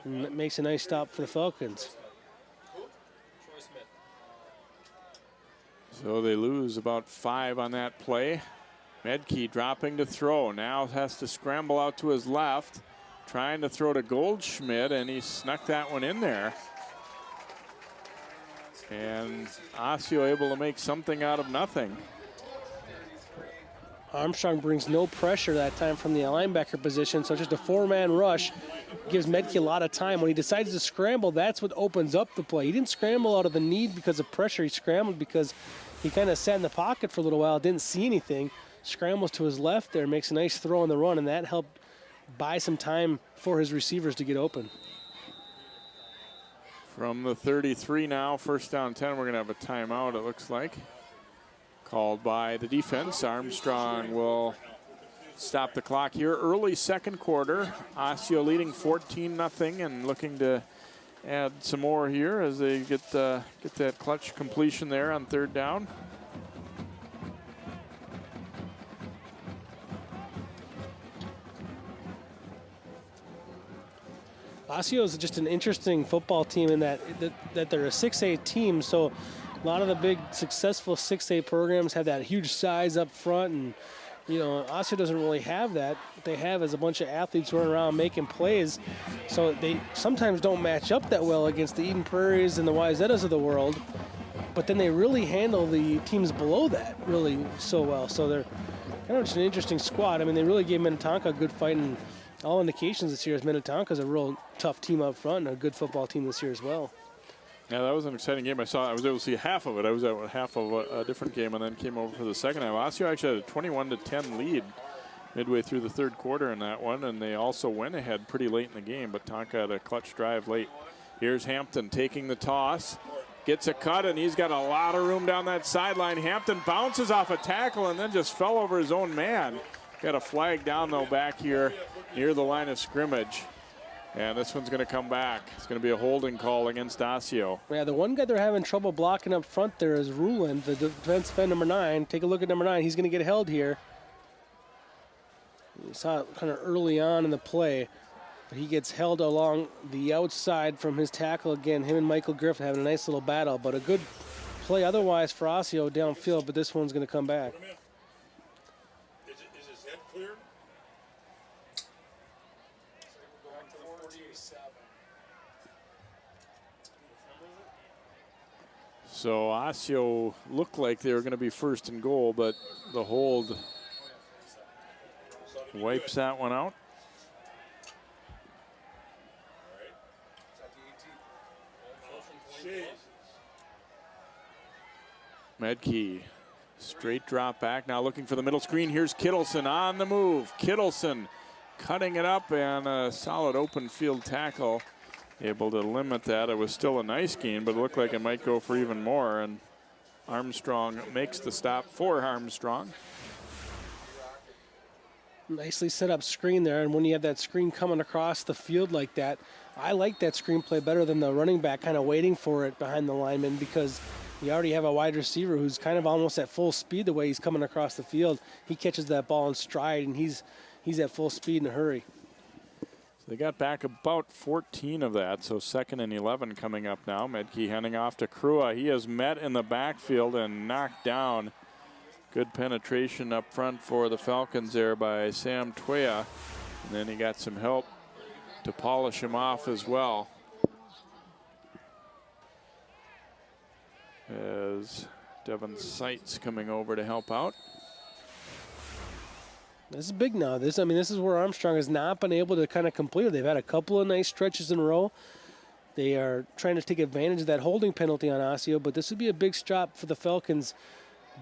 and it makes a nice stop for the Falcons. So they lose about 5 on that play. Medke dropping to throw. Now has to scramble out to his left. Trying to throw to Goldschmidt, and he snuck that one in there. And Osseo able to make something out of nothing. Armstrong brings no pressure that time from the linebacker position, so just a 4-man rush gives Medke a lot of time. When he decides to scramble, that's what opens up the play. He didn't scramble out of the need because of pressure. He scrambled because he kind of sat in the pocket for a little while, didn't see anything, scrambles to his left there, makes a nice throw on the run, and that helped buy some time for his receivers to get open. From the 33 now, first down 10, we're going to have a timeout, it looks like. Called by the defense. Armstrong will stop the clock here. Early second quarter. Osseo leading 14-0 and looking to add some more here as they get that clutch completion there on third down. Osseo is just an interesting football team in that they're a 6A team, so a lot of the big successful 6A programs have that huge size up front, and you know, Osseo doesn't really have that. What they have is a bunch of athletes running around making plays, so they sometimes don't match up that well against the Eden Prairies and the Wyzettas of the world, but then they really handle the teams below that really so well. So they're kind of just an interesting squad. I mean, they really gave Minnetonka a good fight, and all indications this year is Minnetonka's a real tough team up front and a good football team this year as well. Yeah, that was an exciting game. I was able to see half of it. I was at half of a different game and then came over for the second half. Osseo actually had a 21-10 lead midway through the third quarter in that one, and they also went ahead pretty late in the game, but Tonka had a clutch drive late. Here's Hampton taking the toss, gets a cut, and he's got a lot of room down that sideline. Hampton bounces off a tackle and then just fell over his own man. Got a flag down, though, back here near the line of scrimmage. And this one's going to come back. It's going to be a holding call against Osseo. Yeah, the one guy they're having trouble blocking up front there is Ruland, the defensive end number 9. Take a look at number 9. He's going to get held here. You saw it kind of early on in the play. But he gets held along the outside from his tackle again. Him and Michael Griffin having a nice little battle. But a good play otherwise for Osseo downfield, but this one's going to come back. Is his head cleared? So Osseo looked like they were going to be first and goal, but the hold wipes that one out. Medke, straight drop back, now looking for the middle screen. Here's Kittleson on the move. Kittleson cutting it up, and a solid open field tackle. Able to limit that. It was still a nice gain, but it looked like it might go for even more, and Armstrong makes the stop for Armstrong. Nicely set up screen there, and when you have that screen coming across the field like that, I like that screenplay better than the running back kind of waiting for it behind the lineman, because you already have a wide receiver who's kind of almost at full speed the way he's coming across the field. He catches that ball in stride, and he's at full speed in a hurry. So they got back about 14 of that, so 2nd and 11 coming up now. Medke handing off to Krua. He is met in the backfield and knocked down. Good penetration up front for the Falcons there by Sam Twea. And then he got some help to polish him off as well. As Devin Seitz coming over to help out. This is big now. This is where Armstrong has not been able to kind of complete it. They've had a couple of nice stretches in a row. They are trying to take advantage of that holding penalty on Osseo, but this would be a big stop for the Falcons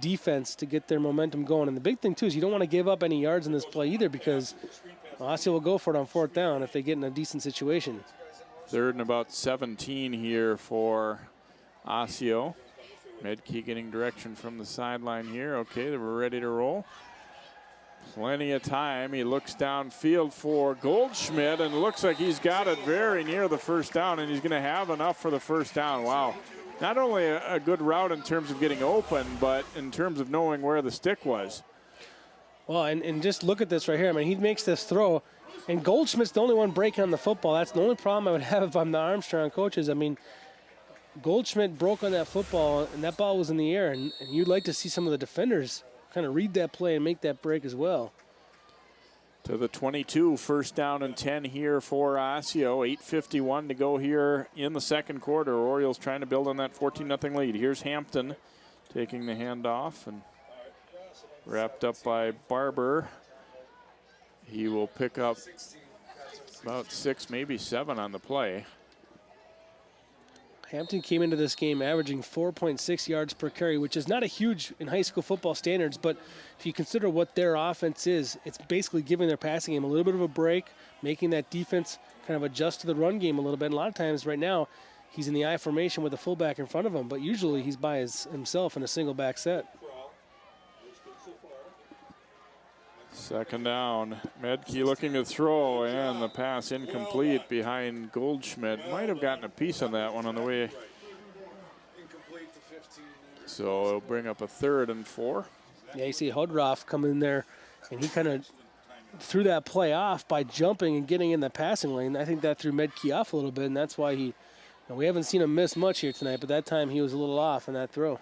defense to get their momentum going. And the big thing, too, is you don't want to give up any yards in this play either, because Osseo will go for it on 4th down if they get in a decent situation. 3rd and about 17 here for Osseo. Medke getting direction from the sideline here. Okay, they were ready to roll. Plenty of time. He looks downfield for Goldschmidt, and looks like he's got it very near the first down, and he's going to have enough for the first down. Wow. Not only a good route in terms of getting open, but in terms of knowing where the stick was. Well, and just look at this right here. I mean, he makes this throw, and Goldschmidt's the only one breaking on the football. That's the only problem I would have if I'm the Armstrong coaches. I mean, Goldschmidt broke on that football, and that ball was in the air, and you'd like to see some of the defenders kind of read that play and make that break as well. To the 22, 1st down and 10 here for Osseo. 8:51 to go here in the second quarter. Orioles trying to build on that 14-0 lead. Here's Hampton taking the handoff, and Wrapped up by Barber. He will pick up about 6, maybe 7 on the play. Hampton came into this game averaging 4.6 yards per carry, which is not a huge in high school football standards, but if you consider what their offense is, it's basically giving their passing game a little bit of a break, making that defense kind of adjust to the run game a little bit. And a lot of times right now, he's in the I formation with a fullback in front of him, but usually he's by himself in a single back set. Second down. Medke looking to throw, and the pass incomplete behind Goldschmidt. Might have gotten a piece on that one on the way. So it'll bring up a 3rd and 4. Yeah, you see Hudroff come in there, and he kind of threw that play off by jumping and getting in the passing lane. I think that threw Medke off a little bit, and that's why he, we haven't seen him miss much here tonight, but that time he was a little off in that throw.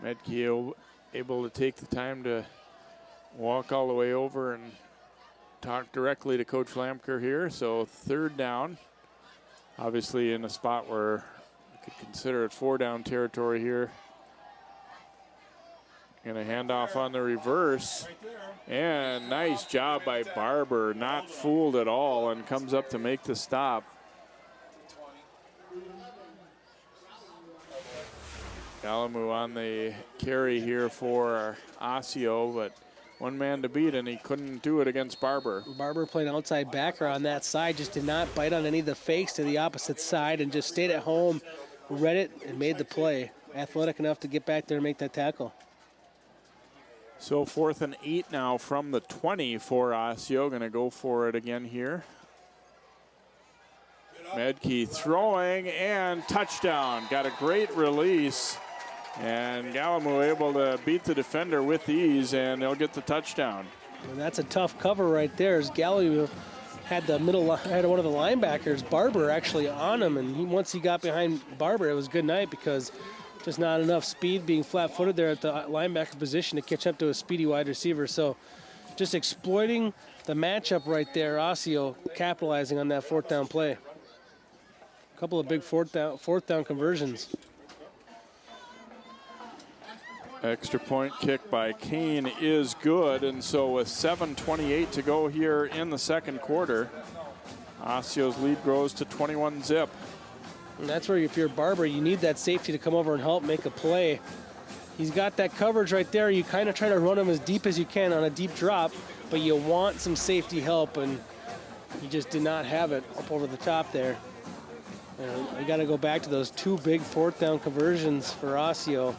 Medke able to take the time to walk all the way over and talk directly to Coach Lamker here. So 3rd down, obviously in a spot where you could consider it 4-down territory here. Gonna hand off on the reverse, and nice job by Barber, not fooled at all, and comes up to make the stop. Alamu on the carry here for Osseo, but one man to beat, and he couldn't do it against Barber. Barber playing outside backer on that side, just did not bite on any of the fakes to the opposite side and just stayed at home, read it, and made the play. Athletic enough to get back there and make that tackle. So 4th and 8 now from the 20 for Osseo. Going to go for it again here. Medke throwing, and touchdown. Got a great release. And Galamu able to beat the defender with ease, and they'll get the touchdown. And that's a tough cover right there. As Galamu had the had one of the linebackers, Barber, actually on him, and once he got behind Barber, it was good night because just not enough speed, being flat-footed there at the linebacker position to catch up to a speedy wide receiver. So just exploiting the matchup right there. Osseo capitalizing on that 4th down play. A couple of big fourth down conversions. Extra point kick by Kane is good, and so with 7:28 to go here in the second quarter, Osseo's lead grows to 21-zip. And that's where if you're Barber, you need that safety to come over and help make a play. He's got that coverage right there. You kind of try to run him as deep as you can on a deep drop, but you want some safety help, and he just did not have it up over the top there. And we got to go back to those 2 big 4th down conversions for Osseo.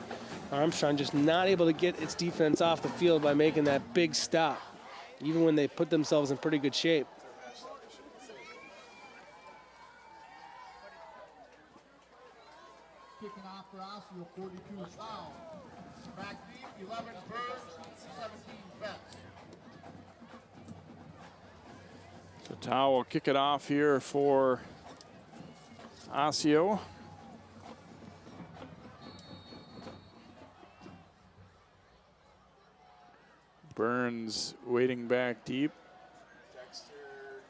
Armstrong just not able to get its defense off the field by making that big stop, even when they put themselves in pretty good shape. Kicking off for Osseo, 42 foul. Back deep, 11 Birds, 17 Vets. So Tao will kick it off here for Osseo. Burns waiting back deep.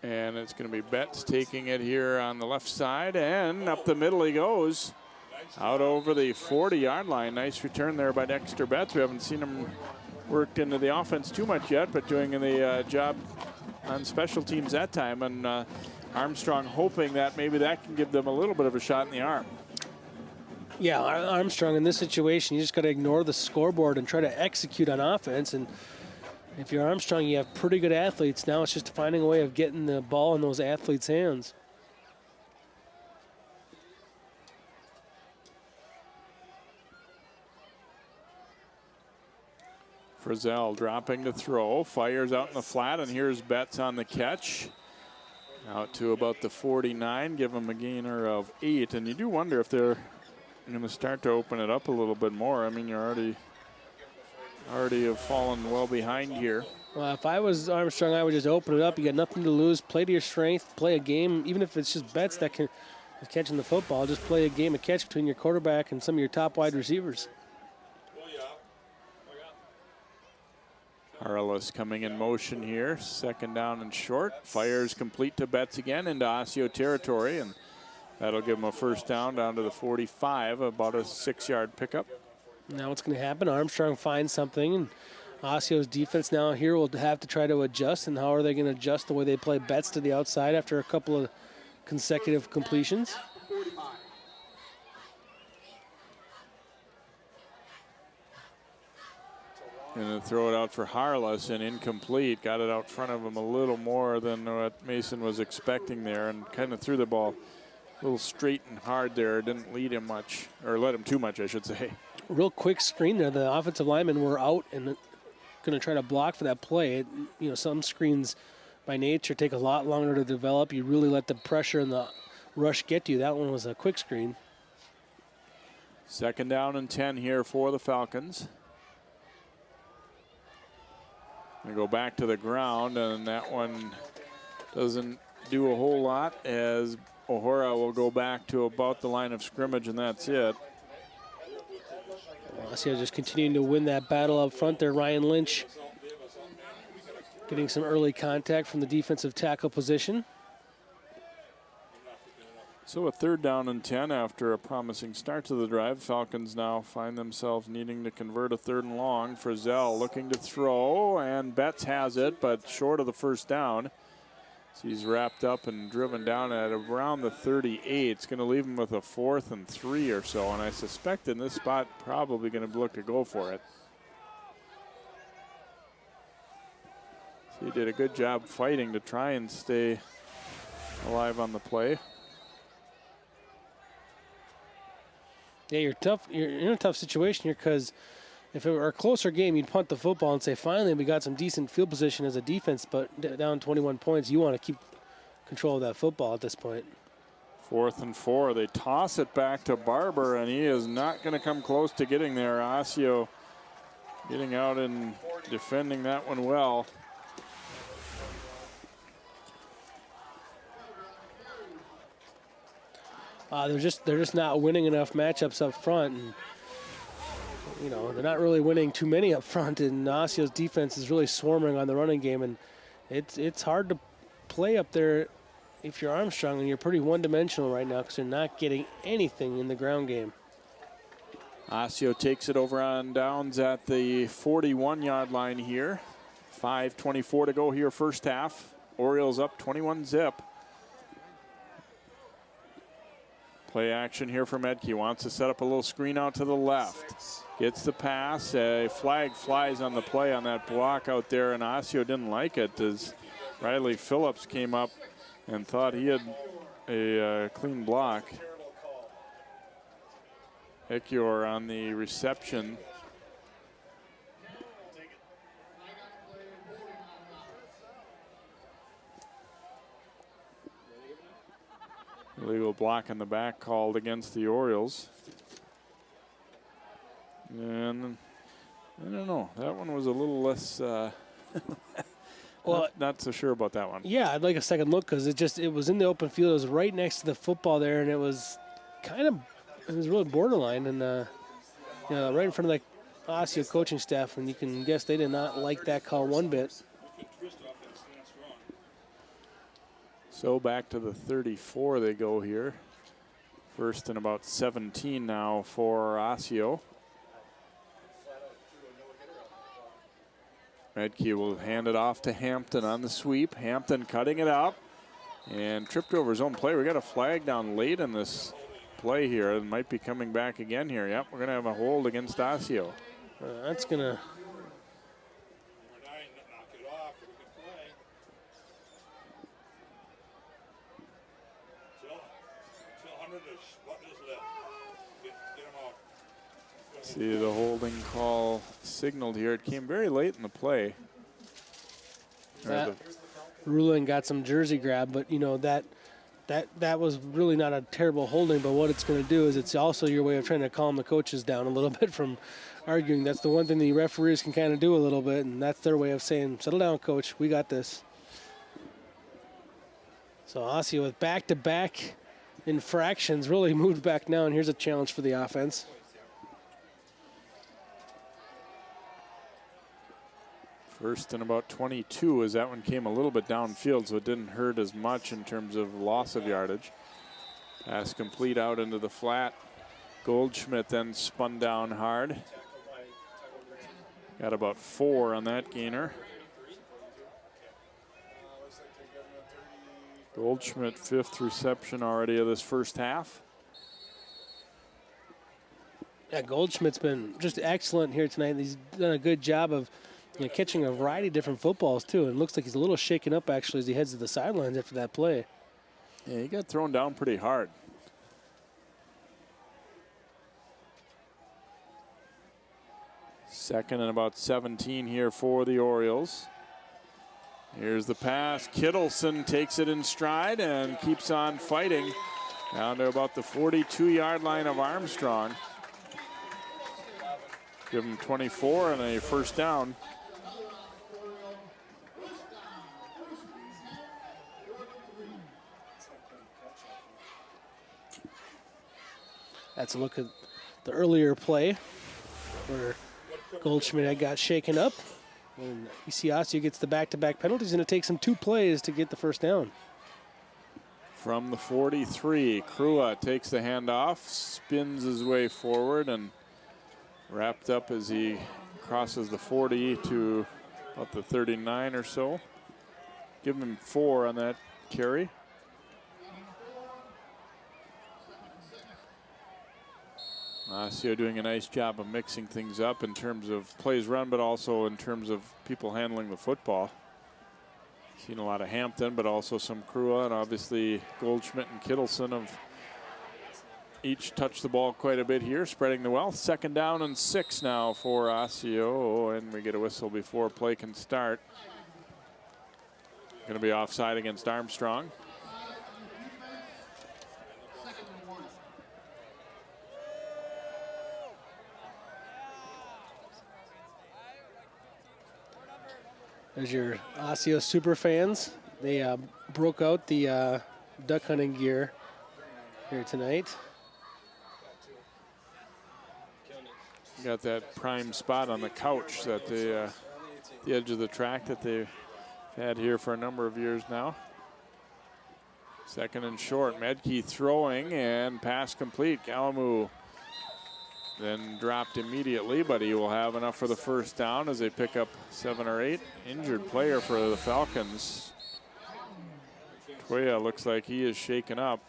And it's going to be Betts taking it here on the left side, and up the middle he goes. Out over the 40-yard line. Nice return there by Dexter Betts. We haven't seen him worked into the offense too much yet, but doing the job on special teams that time. And Armstrong hoping that maybe that can give them a little bit of a shot in the arm. Yeah, Armstrong in this situation, you just got to ignore the scoreboard and try to execute on offense. And if you're Armstrong, you have pretty good athletes. Now it's just finding a way of getting the ball in those athletes' hands. Frizzell dropping to throw, fires out in the flat, and here's Betts on the catch. Out to about the 49, give him a gainer of 8. And you do wonder if they're going to start to open it up a little bit more. I mean, you're already have fallen well behind here. Well, if I was Armstrong, I would just open it up. You got nothing to lose. Play to your strength. Play a game, even if it's just Betts that is catching the football. Just play a game of catch between your quarterback and some of your top wide receivers. Harless coming in motion here. 2nd down and short. Fires complete to Betts again into Osseo territory. And That'll give them a first down to the 45, about a 6-yard pickup. Now what's going to happen? Armstrong finds something, and Osseo's defense now here will have to try to adjust. And how are they going to adjust the way they play bets to the outside after a couple of consecutive completions? Going to throw it out for Harless and incomplete. Got it out front of him a little more than what Mason was expecting there, and kind of threw the ball a little straight and hard there. Didn't lead him much, or let him too much, I should say. Real quick screen there. The offensive linemen were out and going to try to block for that play. Some screens by nature take a lot longer to develop. You really let the pressure and the rush get to you. That one was a quick screen. 2nd down and 10 here for the Falcons. They go back to the ground, and that one doesn't do a whole lot, as O'Hara will go back to about the line of scrimmage, and that's it. Osseo just continuing to win that battle up front there. Ryan Lynch getting some early contact from the defensive tackle position. So a 3rd down and 10 after a promising start to the drive. Falcons now find themselves needing to convert a 3rd and long. Frizzell looking to throw, and Betts has it, but short of the first down. So he's wrapped up and driven down at around the 38. It's going to leave him with a 4th and 3 or so, and I suspect in this spot probably going to look to go for it. So he did a good job fighting to try and stay alive on the play. Yeah, you're tough. You're in a tough situation here because if it were a closer game, you'd punt the football and say, finally, we got some decent field position as a defense, but down 21 points, you want to keep control of that football at this point. 4th and 4. They toss it back to Barber, and he is not going to come close to getting there. Osseo getting out and defending that one well. They're just not winning enough matchups up front, and they're not really winning too many up front. And Osseo's defense is really swarming on the running game, and it's hard to play up there if you're Armstrong, and you're pretty one-dimensional right now because you're not getting anything in the ground game. Osseo takes it over on downs at the 41-yard line here. 5:24 to go here, first half. Orioles up 21-zip. Play action here from Edke. Wants to set up a little screen out to the left. Gets the pass. A flag flies on the play on that block out there, and Osseo didn't like it as Riley Phillips came up and thought he had a clean block. Ekior on the reception. Illegal block in the back called against the Orioles. And I don't know, that one was a little less, well, not so sure about that one. Yeah, I'd like a second look because it was in the open field. It was right next to the football there, and it was really borderline, and right in front of the Osseo coaching staff, and you can guess they did not like that call one bit. So back to the 34 they go here. 1st and about 17 now for Osseo. Edke will hand it off to Hampton on the sweep. Hampton cutting it up and tripped over his own play. We got a flag down late in this play here. It might be coming back again here. Yep, we're going to have a hold against Osseo. That's going to... See the holding call signaled here. It came very late in the play. Rulin got some jersey grab, but that was really not a terrible holding. But what it's going to do is it's also your way of trying to calm the coaches down a little bit from arguing. That's the one thing the referees can kind of do a little bit, and that's their way of saying, settle down, coach, we got this. So Osseo with back-to-back infractions really moved back now, and here's a challenge for the offense. First and about 22 as that one came a little bit downfield, so it didn't hurt as much in terms of loss of yardage. Pass complete out into the flat. Goldschmidt then spun down hard. Got about 4 on that gainer. Goldschmidt, 5th reception already of this first half. Yeah, Goldschmidt's been just excellent here tonight. He's done a good job of catching a variety of different footballs, too. And it looks like he's a little shaken up, actually, as he heads to the sidelines after that play. Yeah, he got thrown down pretty hard. Second and about 17 here for the Orioles. Here's the pass. Kittleson takes it in stride and keeps on fighting down to about the 42-yard line of Armstrong. Give him 24 and a first down. That's a look at the earlier play where Goldschmidt got shaken up. And you see Osseo gets the back-to-back penalties, and it takes him 2 plays to get the first down. From the 43, Krua takes the handoff, spins his way forward, and wrapped up as he crosses the 40 to about the 39 or so. Give him 4 on that carry. Osseo doing a nice job of mixing things up in terms of plays run, but also in terms of people handling the football. Seen a lot of Hampton, but also some Krua, and obviously Goldschmidt and Kittleson have each touched the ball quite a bit here, spreading the wealth. 2nd down and 6 now for Osseo, and we get a whistle before play can start. Going to be offside against Armstrong. There's your Osseo super fans. They broke out the duck hunting gear here tonight. Got that prime spot on the couch that the edge of the track that they've had here for a number of years now. 2nd and short. Medke throwing and pass complete. Galamu then dropped immediately, but he will have enough for the first down as they pick up 7 or 8. Injured player for the Falcons. Tuea looks like he is shaken up.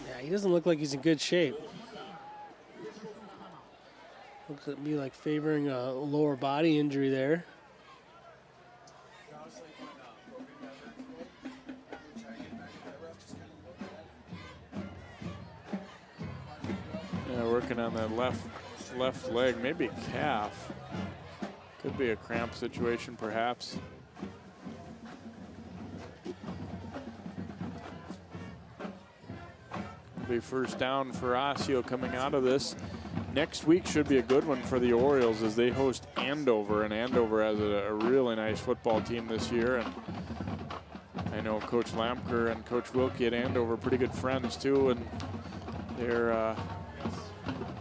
Yeah, he doesn't look like he's in good shape. Looks to me like favoring a lower body injury there. Yeah, working on that left leg, maybe calf. Could be a cramp situation, perhaps. Be first down for Osseo coming out of this. Next week should be a good one for the Orioles as they host Andover, and Andover has a really nice football team this year. And I know Coach Lamker and Coach Wilkie at Andover are pretty good friends too, and they're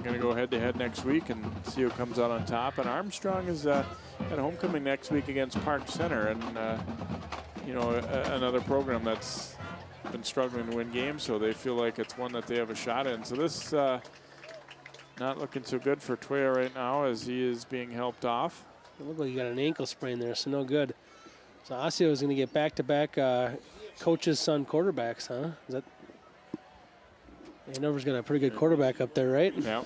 going to go head-to-head next week and see who comes out on top. And Armstrong is at homecoming next week against Park Center, and another program that's been struggling to win games, so they feel like it's one that they have a shot in. So this not looking so good for Tuea right now as he is being helped off. It looked like he got an ankle sprain there, so no good. So Osseo is going to get back-to-back coach's son quarterbacks, huh? Is that? Andover's got a pretty good quarterback up there, right? Yeah,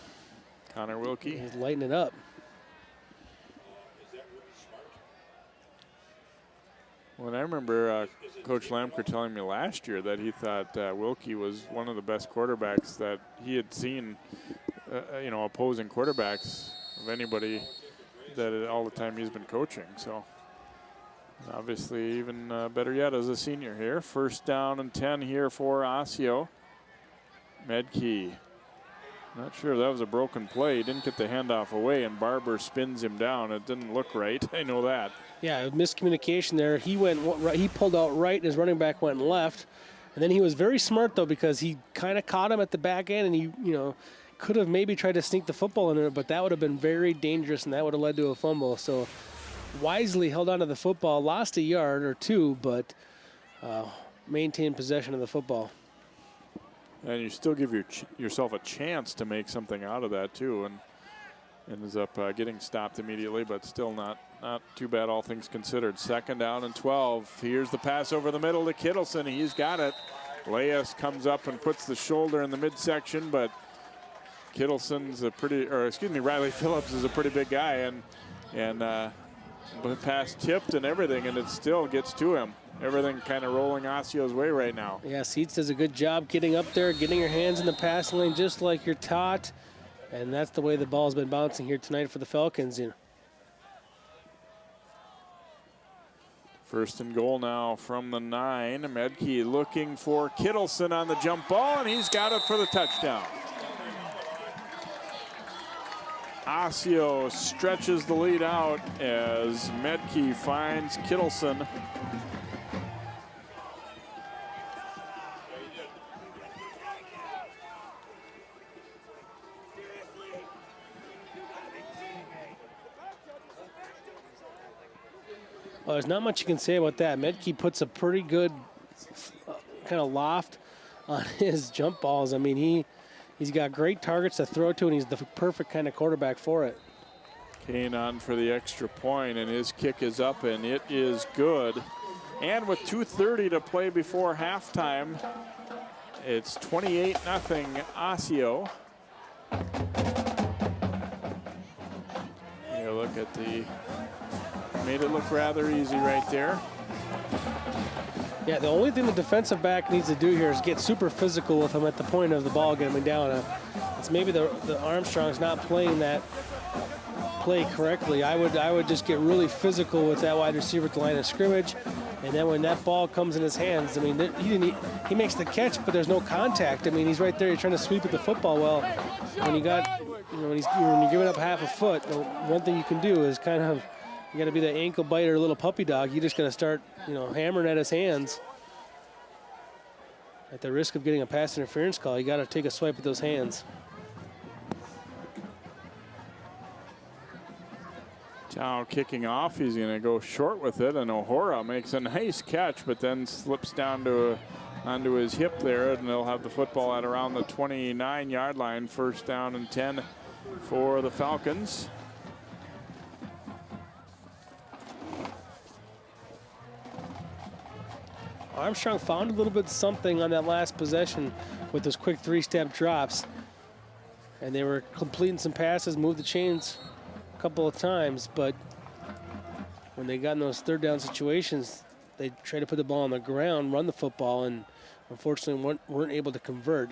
Connor Wilkie. He's lighting it up. Well, I remember Coach Lamker telling me last year that he thought Wilkie was one of the best quarterbacks that he had seen, opposing quarterbacks of anybody that all the time he's been coaching. So obviously even better yet as a senior here. 1st down and 10 here for Osseo. Medke. Not sure if that was a broken play. He didn't get the handoff away, and Barber spins him down. It didn't look right. I know that. Yeah, miscommunication there. He went right, he pulled out right, and his running back went left. And then he was very smart, though, because he kind of caught him at the back end, and he, could have maybe tried to sneak the football in there, but that would have been very dangerous, and that would have led to a fumble. So wisely held onto the football, lost a yard or two, but maintained possession of the football. And you still give yourself a chance to make something out of that too, and ends up getting stopped immediately, but still not too bad, all things considered. 2nd down and 12. Here's the pass over the middle to Kittleson. He's got it. Leias comes up and puts the shoulder in the midsection, but Riley Phillips is a pretty big guy, and the pass tipped and everything, and it still gets to him. Everything kind of rolling Osseo's way right now. Yeah, Seats does a good job getting up there, getting your hands in the passing lane just like you're taught. And that's the way the ball's been bouncing here tonight for the Falcons. 1st and goal now from the 9. Medke looking for Kittleson on the jump ball, and he's got it for the touchdown. Osseo stretches the lead out as Medke finds Kittleson. Well, there's not much you can say about that. Medke puts a pretty good kind of loft on his jump balls. I mean, he's got great targets to throw to, and he's the perfect kind of quarterback for it. Kane on for the extra point, and his kick is up, and it is good. And with 2:30 to play before halftime, it's 28-0 Osseo. You look at made it look rather easy right there. Yeah, the only thing the defensive back needs to do here is get super physical with him at the point of the ball getting down. It's maybe the Armstrong's not playing that play correctly. I would just get really physical with that wide receiver at the line of scrimmage, and then when that ball comes in his hands, I mean, he makes the catch, but there's no contact. I mean, he's right there. You're trying to sweep at the football. Well, when when you're giving up half a foot, the one thing you can do is kind of, you got to be the ankle biter, little puppy dog. You just got to start, hammering at his hands. At the risk of getting a pass interference call, you got to take a swipe at those hands. Now kicking off, he's going to go short with it, and O'Hora makes a nice catch, but then slips down onto his hip there, and they'll have the football at around the 29-yard line. 1st down and 10 for the Falcons. Armstrong found a little bit something on that last possession with those quick 3-step drops. And they were completing some passes, moved the chains a couple of times, but when they got in those 3rd down situations, they tried to put the ball on the ground, run the football, and unfortunately weren't able to convert.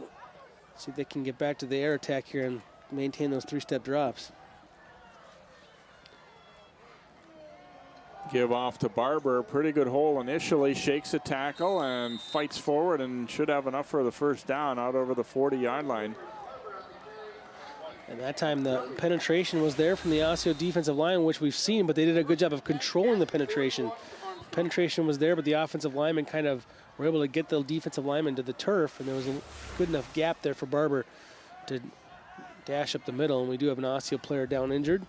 See if they can get back to the air attack here and maintain those 3-step drops. Give off to Barber. Pretty good hole initially. Shakes a tackle and fights forward and should have enough for the 1st down out over the 40-yard line. And that time the penetration was there from the Osseo defensive line, which we've seen, but they did a good job of controlling the penetration. Penetration was there, but the offensive linemen kind of were able to get the defensive lineman to the turf, and there was a good enough gap there for Barber to dash up the middle, and we do have an Osseo player down injured.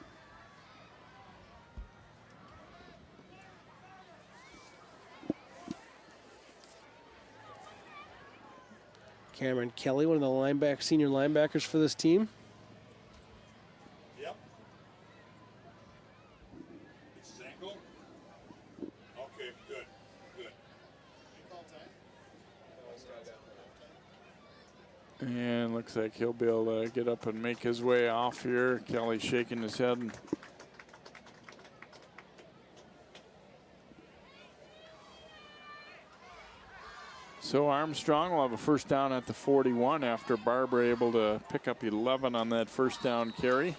Cameron Kelly, one of the senior linebackers for this team. Yep. It's his ankle? Okay, good. And looks like he'll be able to get up and make his way off here. Kelly shaking his head. So Armstrong will have a 1st down at the 41 after Barber able to pick up 11 on that 1st down carry.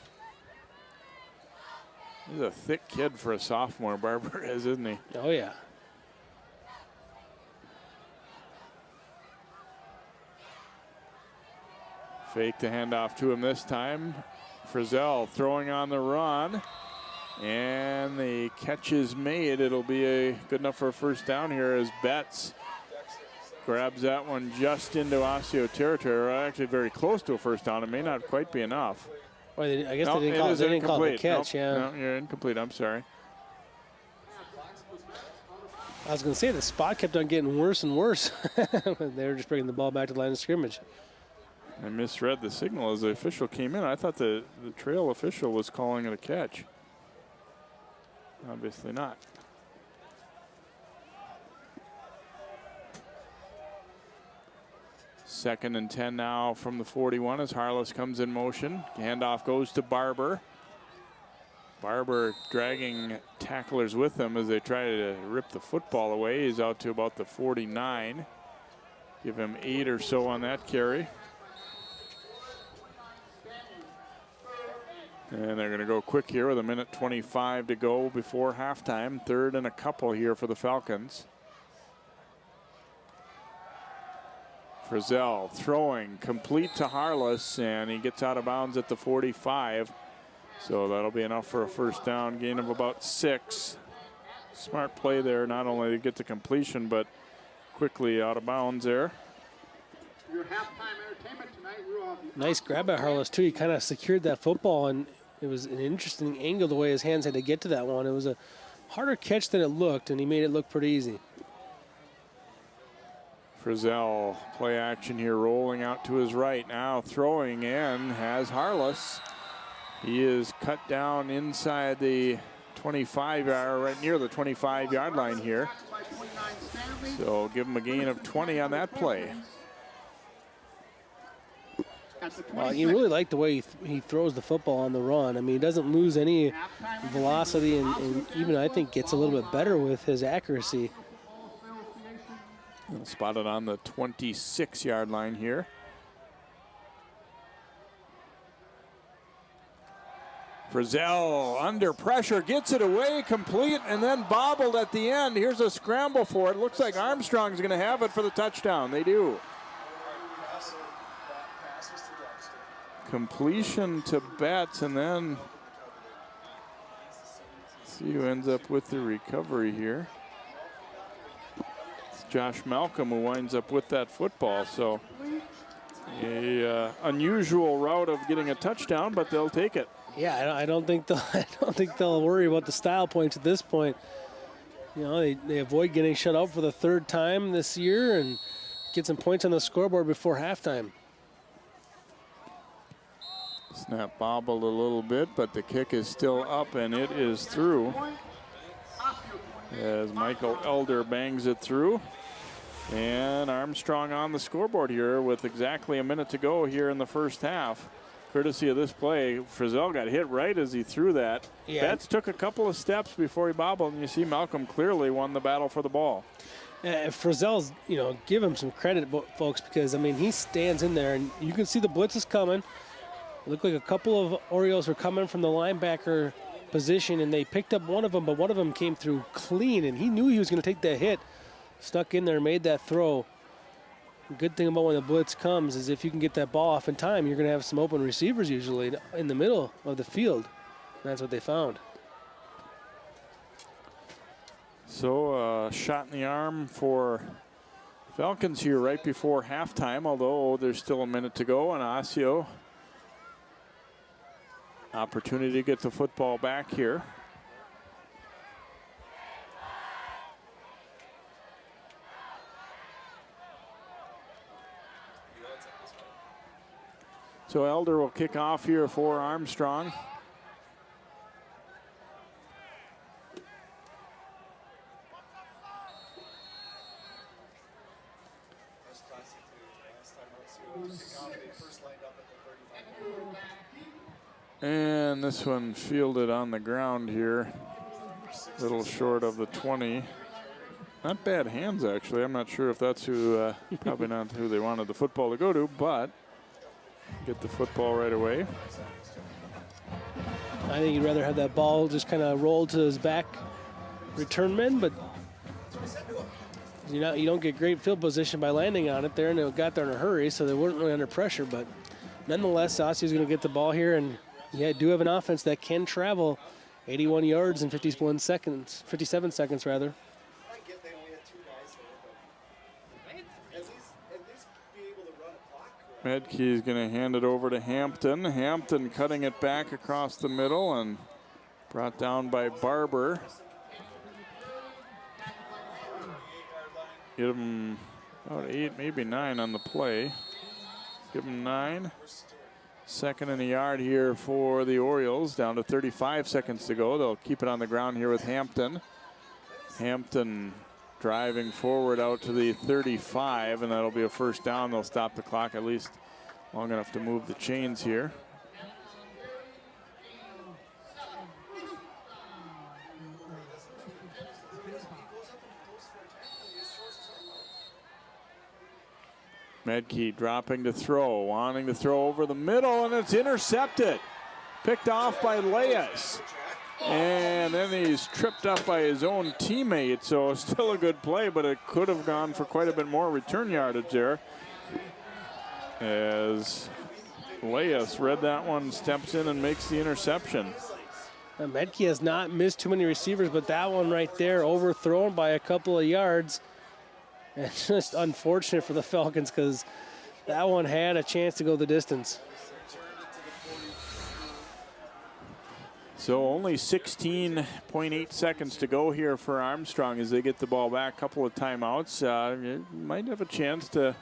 He's a thick kid for a sophomore, Barber is, isn't he? Oh, yeah. Fake the handoff to him this time. Frizzell throwing on the run. And the catch is made. It'll be good enough for a 1st down here as Betts grabs that one just into Osseo territory, actually very close to a 1st down. It may not quite be enough. Well, I guess they didn't call it a catch, nope, yeah. No, you're incomplete, I'm sorry. I was going to say, the spot kept on getting worse and worse. They were just bringing the ball back to the line of scrimmage. I misread the signal as the official came in. I thought the trail official was calling it a catch. Obviously not. Second and 10 now from the 41 as Harless comes in motion. Handoff goes to Barber. Barber dragging tacklers with him as they try to rip the football away. He's out to about the 49. Give him 8 or so on that carry. And they're going to go quick here with 1:25 to go before halftime. 3rd and a couple here for the Falcons. Frizzell throwing complete to Harless, and he gets out of bounds at the 45. So that'll be enough for a first down, gain of about 6. Smart play there, not only to get the completion, but quickly out of bounds there. Your halftime entertainment tonight. Nice grab by Harless, too. He kind of secured that football, and it was an interesting angle the way his hands had to get to that one. It was a harder catch than it looked, and he made it look pretty easy. Frizzell, play action here, rolling out to his right. Now throwing in has Harless. He is cut down inside the 25-yard, right near the 25-yard line here. So give him a gain of 20 on that play. You really like the way he throws the football on the run. I mean, he doesn't lose any velocity, and even I think gets a little bit better with his accuracy. Spotted on the 26-yard line here. Frizzell under pressure, gets it away, complete, and then bobbled at the end. Here's a scramble for it. Looks like Armstrong's going to have it for the touchdown. They do. Completion to Betts, and then see who ends up with the recovery here. It's Josh Malcolm who winds up with that football. So a unusual route of getting a touchdown, but they'll take it. Yeah, I don't think they'll worry about the style points at this point. You know, they avoid getting shut out for the 3rd time this year and get some points on the scoreboard before halftime. Snap bobbled a little bit, but the kick is still up and it is through. As Michael Elder bangs it through. And Armstrong on the scoreboard here with exactly a minute to go here in the first half. Courtesy of this play, Frizzell got hit right as he threw that. Yeah. Betts took a couple of steps before he bobbled, and you see Malcolm clearly won the battle for the ball. Frizzell's, give him some credit, folks, because, I mean, he stands in there, and you can see the blitz is coming. It looked like a couple of Orioles were coming from the linebacker position, and they picked up one of them, but one of them came through clean, and he knew he was going to take that hit. Stuck in there, made that throw. The good thing about when the blitz comes is if you can get that ball off in time, you're going to have some open receivers usually in the middle of the field. And that's what they found. So shot in the arm for Falcons here right before halftime, although there's still a minute to go, and Osseo opportunity to get the football back here. So Elder will kick off here for Armstrong. And this one fielded on the ground here, a little short of the 20. Not bad hands, actually. I'm not sure if that's who, probably not who they wanted the football to go to, but get the football right away. I think you'd rather have that ball just kind of roll to his back return man, but you don't get great field position by landing on it there, and it got there in a hurry, so they weren't really under pressure. But nonetheless, Osseo's going to get the ball here, and yeah, do have an offense that can travel 81 yards in 57 seconds rather. Medkey is going to hand it over to Hampton. Hampton cutting it back across the middle and brought down by Barber. Get him about 8, maybe 9 on the play. Give him 9. Second in the yard here for the Orioles. Down to 35 seconds to go. They'll keep it on the ground here with Hampton. Hampton driving forward out to the 35, and that'll be a first down. They'll stop the clock at least long enough to move the chains here. Medke dropping to throw, wanting to throw over the middle, and it's intercepted. Picked off by Leas. And then he's tripped up by his own teammate, so still a good play, but it could have gone for quite a bit more return yardage there. As Leas read that one, steps in and makes the interception. Medke has not missed too many receivers, but that one right there, overthrown by a couple of yards. And it's just unfortunate for the Falcons because that one had a chance to go the distance. So only 16.8 seconds to go here for Armstrong as they get the ball back. Couple of timeouts. Might have a chance to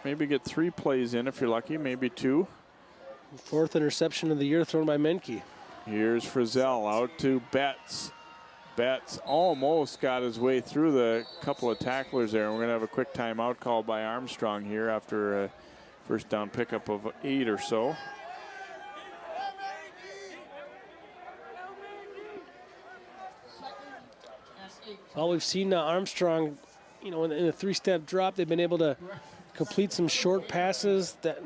maybe get 3 plays in if you're lucky, maybe 2. 4th interception of the year thrown by Menke. Here's Frizzell out to Betts. Betts almost got his way through the couple of tacklers there. We're going to have a quick timeout called by Armstrong here after a first down pickup of 8 or so. Well, we've seen Armstrong, in a 3-step drop, they've been able to complete some short passes that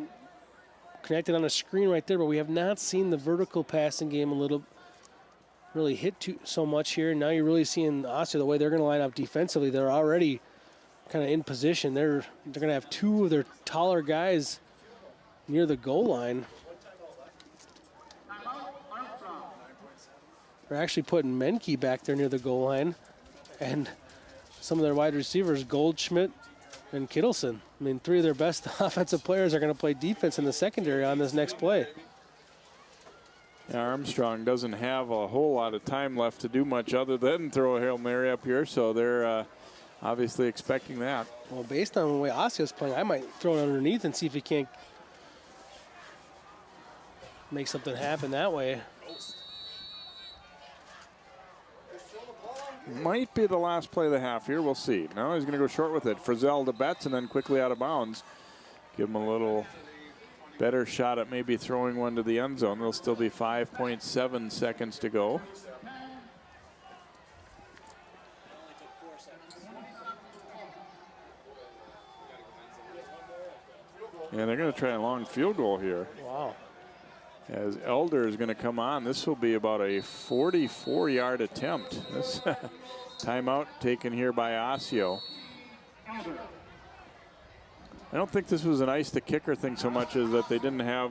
connected on a screen right there, but we have not seen the vertical passing game really hit so much here. Now you're really seeing Osseo, the way they're going to line up defensively. They're already kind of in position. They're going to have 2 of their taller guys near the goal line. They're actually putting Menke back there near the goal line. And some of their wide receivers, Goldschmidt and Kittleson. I mean, 3 of their best offensive players are going to play defense in the secondary on this next play. Armstrong doesn't have a whole lot of time left to do much other than throw a Hail Mary up here, so they're obviously expecting that. Well, based on the way Osseo's playing, I might throw it underneath and see if he can't make something happen that way. Might be the last play of the half here. We'll see. Now he's going to go short with it. Frizzell to Betts and then quickly out of bounds. Give him a little better shot at maybe throwing one to the end zone. There'll still be 5.7 seconds to go. And they're going to try a long field goal here. Wow. As Elder is going to come on. This will be about a 44-yard attempt. This timeout taken here by Osseo. I don't think this was an ice the kicker thing so much as that they didn't have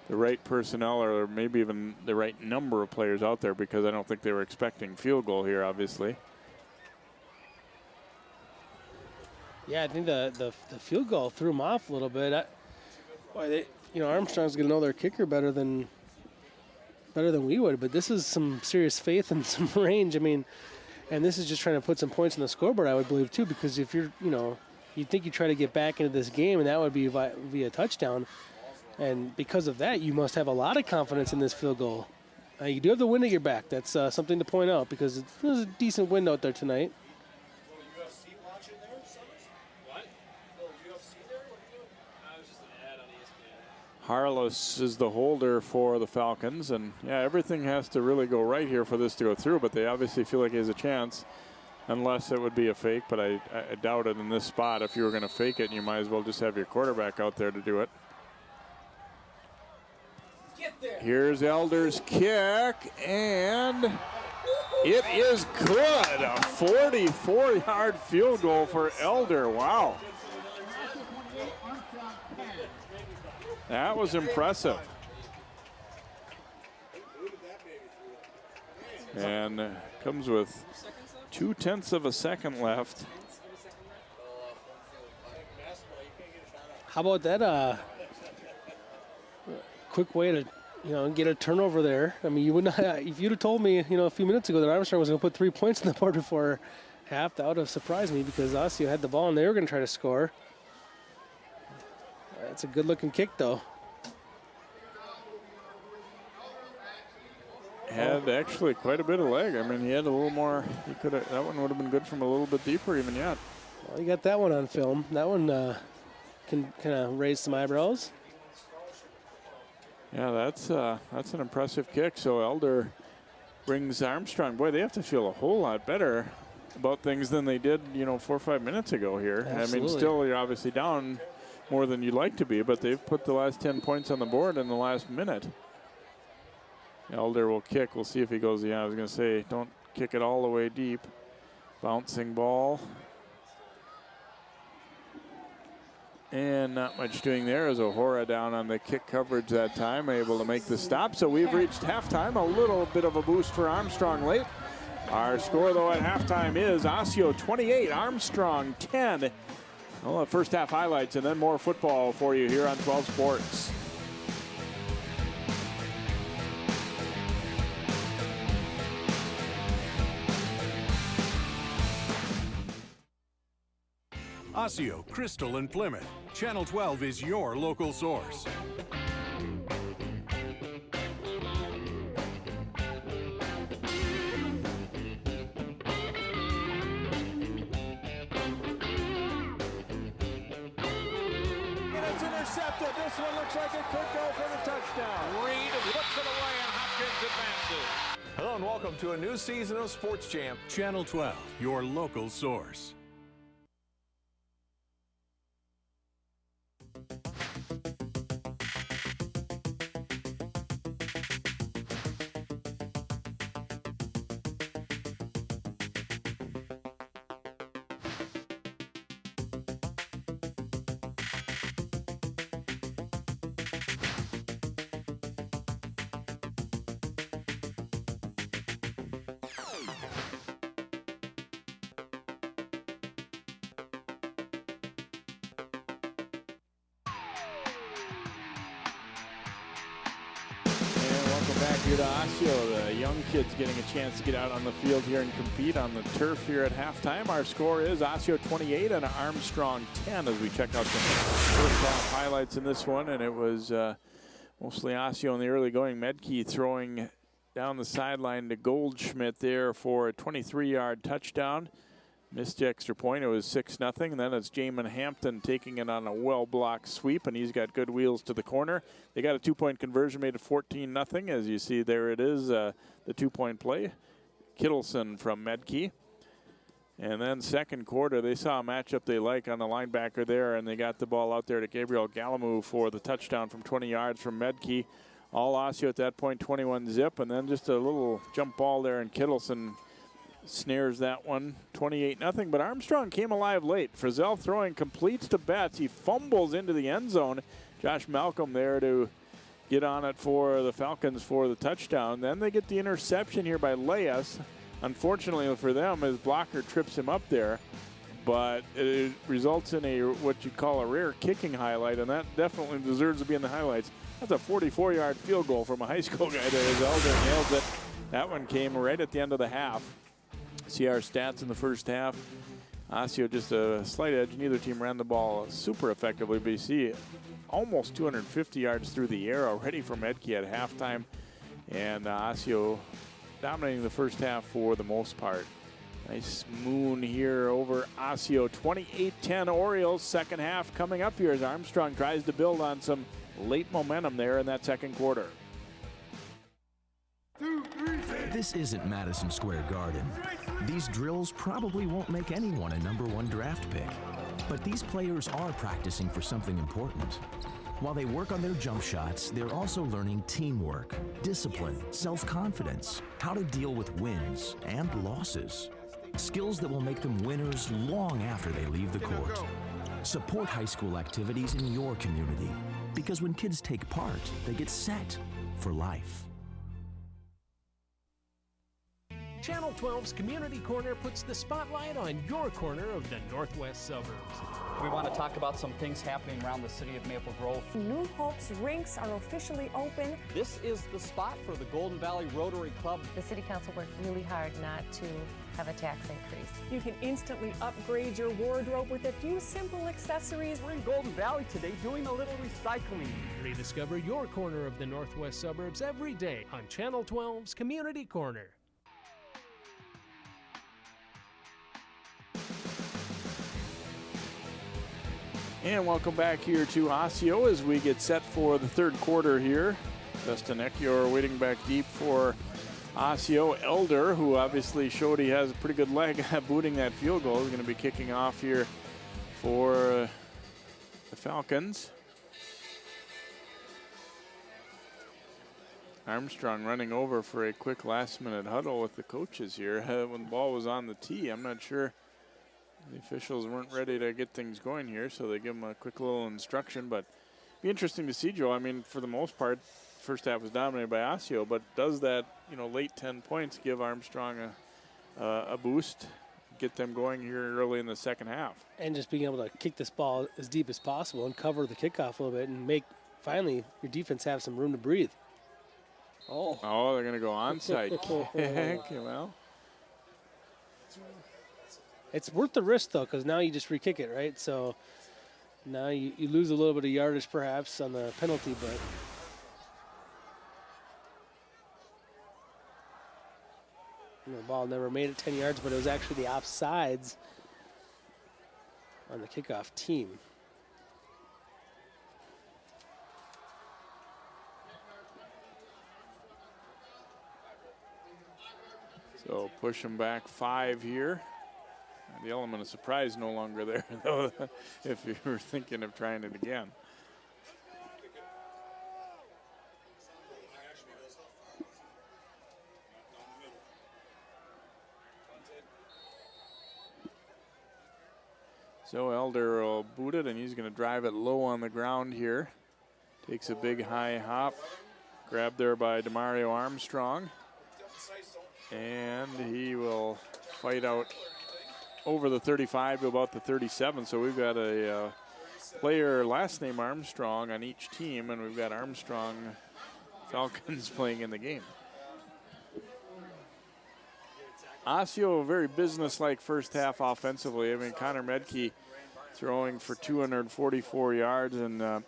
the right personnel or maybe even the right number of players out there, because I don't think they were expecting field goal here, obviously. Yeah, I think the field goal threw them off a little bit. Armstrong's going to know their kicker better than we would, but this is some serious faith and some range. I mean, and this is just trying to put some points on the scoreboard, I would believe, too, because if you'd think you try to get back into this game, and that would be via touchdown. And because of that, you must have a lot of confidence in this field goal. You do have the wind at your back. That's something to point out, because there's a decent wind out there tonight. Harless is the holder for the Falcons, and yeah, everything has to really go right here for this to go through, but they obviously feel like he has a chance, unless it would be a fake, but I doubt it in this spot. If you were going to fake it, you might as well just have your quarterback out there to do it. Here's Elder's kick, and it is good. A 44-yard field goal for Elder. Wow. That was impressive. And comes with 0.2 of a second left. How about that quick way to get a turnover there? I mean, you would not, if you'd have told me, a few minutes ago that Armstrong was going to put 3 points on the board before half, that would have surprised me because Osseo had the ball and they were going to try to score. That's a good-looking kick, though. Had actually quite a bit of leg. I mean, he had a little more. He could have. That one would have been good from a little bit deeper even yet. Well, you got that one on film. That one can kind of raise some eyebrows. Yeah, that's an impressive kick. So Elder brings Armstrong. Boy, they have to feel a whole lot better about things than they did, 4 or 5 minutes ago here. Absolutely. I mean, still you're obviously down more than you'd like to be, but they've put the last 10 points on the board in the last minute. Elder will kick. We'll see if he goes. Yeah, I was going to say, don't kick it all the way deep. Bouncing ball. And not much doing there as O'Hora down on the kick coverage that time, able to make the stop. So we've reached halftime. A little bit of a boost for Armstrong late. Our score, though, at halftime is Osseo 28, Armstrong 10. Well, the first half highlights and then more football for you here on 12 Sports. Osseo, Crystal, and Plymouth. Channel 12 is your local source. Intercepted. This one looks like it could go for the touchdown. Reed puts it away and Hopkins advances. Hello and welcome to a new season of Sports Jam. Channel 12, your local source. Here to Osseo, the young kids getting a chance to get out on the field here and compete on the turf here at halftime. Our score is Osseo 28 and Armstrong 10 as we check out the first half highlights in this one. And it was mostly Osseo in the early going. Medkey throwing down the sideline to Goldschmidt there for a 23-yard touchdown. Missed the extra point. It was 6-0. And then it's Jamin Hampton taking it on a well-blocked sweep, and he's got good wheels to the corner. They got a 2-point conversion made it 14-0. As you see, there it is, the 2-point play. Kittleson from Medkey. And then second quarter, they saw a matchup they like on the linebacker there, and they got the ball out there to Gabriel Galamou for the touchdown from 20 yards from Medkey. All Osseo at that point, 21-zip, and then just a little jump ball there, and Kittleson snares that one, 28-0. But Armstrong came alive late. Frizzell throwing completes to Betts. He fumbles into the end zone. Josh Malcolm there to get on it for the Falcons for the touchdown. Then they get the interception here by Leas. Unfortunately for them, his blocker trips him up there. But it results in a what you call a rare kicking highlight, and that definitely deserves to be in the highlights. That's a 44-yard field goal from a high school guy there as Elder nails it. That one came right at the end of the half. See our stats in the first half. Osseo just a slight edge. Neither team ran the ball super effectively, but you see almost 250 yards through the air already from Medkey at halftime. And Osseo dominating the first half for the most part. Nice moon here over Osseo. 28-10 Orioles. Second half coming up here as Armstrong tries to build on some late momentum there in that second quarter. This isn't Madison Square Garden. These drills probably won't make anyone a #1 draft pick. But these players are practicing for something important. While they work on their jump shots, they're also learning teamwork, discipline, self-confidence, how to deal with wins and losses. Skills that will make them winners long after they leave the court. Support high school activities in your community, because when kids take part, they get set for life. Channel 12's Community Corner puts the spotlight on your corner of the northwest suburbs. We want to talk about some things happening around the city of Maple Grove. New Hope's rinks are officially open. This is the spot for the Golden Valley Rotary Club. The City Council worked really hard not to have a tax increase. You can instantly upgrade your wardrobe with a few simple accessories. We're in Golden Valley today doing a little recycling. Rediscover your corner of the northwest suburbs every day on Channel 12's Community Corner. And welcome back here to Osseo as we get set for the third quarter here. Dustin Ekior waiting back deep for Osseo. Elder, who obviously showed he has a pretty good leg at booting that field goal, is going to be kicking off here for the Falcons. Armstrong running over for a quick last-minute huddle with the coaches here. When the ball was on the tee, I'm not sure. The officials weren't ready to get things going here, so they give them a quick little instruction. But it'd be interesting to see, Joe. I mean, for the most part, first half was dominated by Osseo, but does that, late 10 points give Armstrong a boost, get them going here early in the second half? And just being able to kick this ball as deep as possible and cover the kickoff a little bit and make, finally, your defense have some room to breathe. Oh, they're going to go onside kick. Well, it's worth the risk, though, because now you just re-kick it, right? So now you lose a little bit of yardage, perhaps, on the penalty, but the ball never made it 10 yards, but it was actually the offsides on the kickoff team. So push them back 5 here. The element of surprise no longer there, though, if you were thinking of trying it again. So Elder will boot it, and he's going to drive it low on the ground here. Takes a big high hop. Grabbed there by DeMario Armstrong. And he will fight out over the 35 to about the 37. So we've got a player last name Armstrong on each team, and we've got Armstrong Falcons playing in the game. Osseo, a very business-like first half offensively. I mean, Connor Medke throwing for 244 yards, and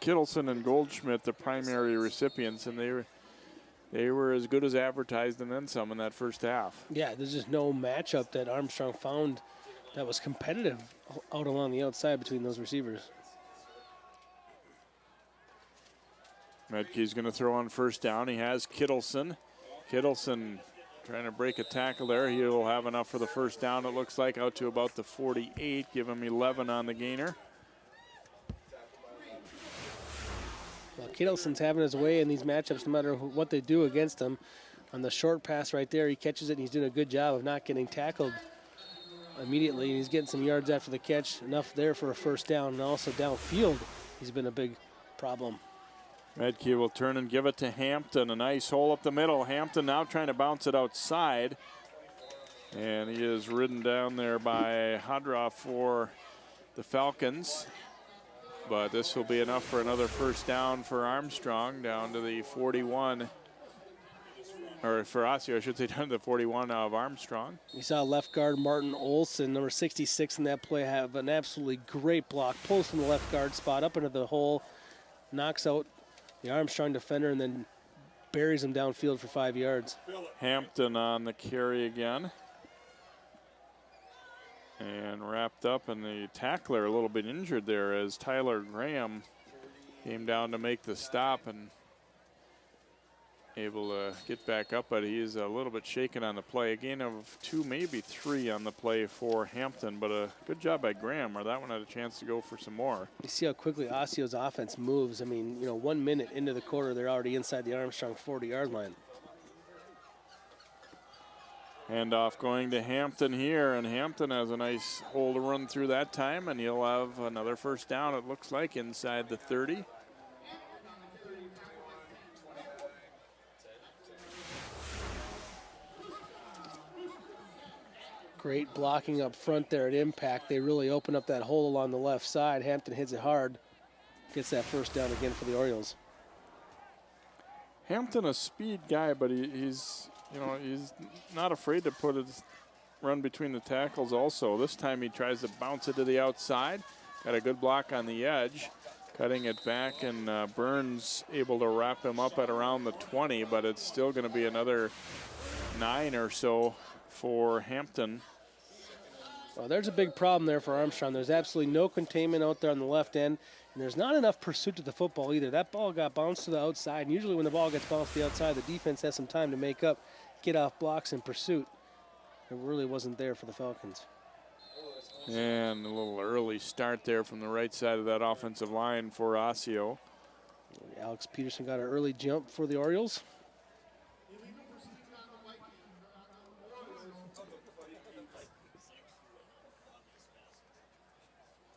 Kittleson and Goldschmidt the primary recipients, and they were as good as advertised and then some in that first half. Yeah, there's just no matchup that Armstrong found that was competitive out along the outside between those receivers. Medke's going to throw on first down. He has Kittleson. Kittleson trying to break a tackle there. He'll have enough for the first down, it looks like, out to about the 48. Give him 11 on the gainer. Well, Kittleson's having his way in these matchups no matter what they do against him. On the short pass right there, he catches it, and he's doing a good job of not getting tackled immediately. And he's getting some yards after the catch, enough there for a first down. And also downfield, he's been a big problem. Medke will turn and give it to Hampton. A nice hole up the middle. Hampton now trying to bounce it outside. And he is ridden down there by Hodroff for the Falcons. But this will be enough for another first down for Armstrong, down to the 41. Or for Osseo, I should say, down to the 41 of Armstrong. You saw left guard Martin Olson, number 66 in that play, have an absolutely great block. Pulls from the left guard spot up into the hole, knocks out the Armstrong defender, and then buries him downfield for 5 yards. Hampton on the carry again. And wrapped up, and the tackler a little bit injured there as Tyler Graham came down to make the stop and able to get back up, but he is a little bit shaken on the play. A gain of 2, maybe 3 on the play for Hampton, but a good job by Graham, or that one had a chance to go for some more. You see how quickly Osseo's offense moves. I mean, 1 minute into the quarter, they're already inside the Armstrong 40-yard line. Handoff going to Hampton here, and Hampton has a nice hole to run through that time, and he'll have another first down, it looks like, inside the 30. Great blocking up front there at impact. They really open up that hole along the left side. Hampton hits it hard. Gets that first down again for the Orioles. Hampton, a speed guy, but he's not afraid to put his run between the tackles also. This time he tries to bounce it to the outside. Got a good block on the edge. Cutting it back, and Burns able to wrap him up at around the 20, but it's still going to be another 9 or so for Hampton. Well, there's a big problem there for Armstrong. There's absolutely no containment out there on the left end, and there's not enough pursuit to the football either. That ball got bounced to the outside, and usually when the ball gets bounced to the outside, the defense has some time to make up, get off blocks in pursuit. It really wasn't there for the Falcons. And a little early start there from the right side of that offensive line for Osseo. Alex Peterson got an early jump for the Orioles.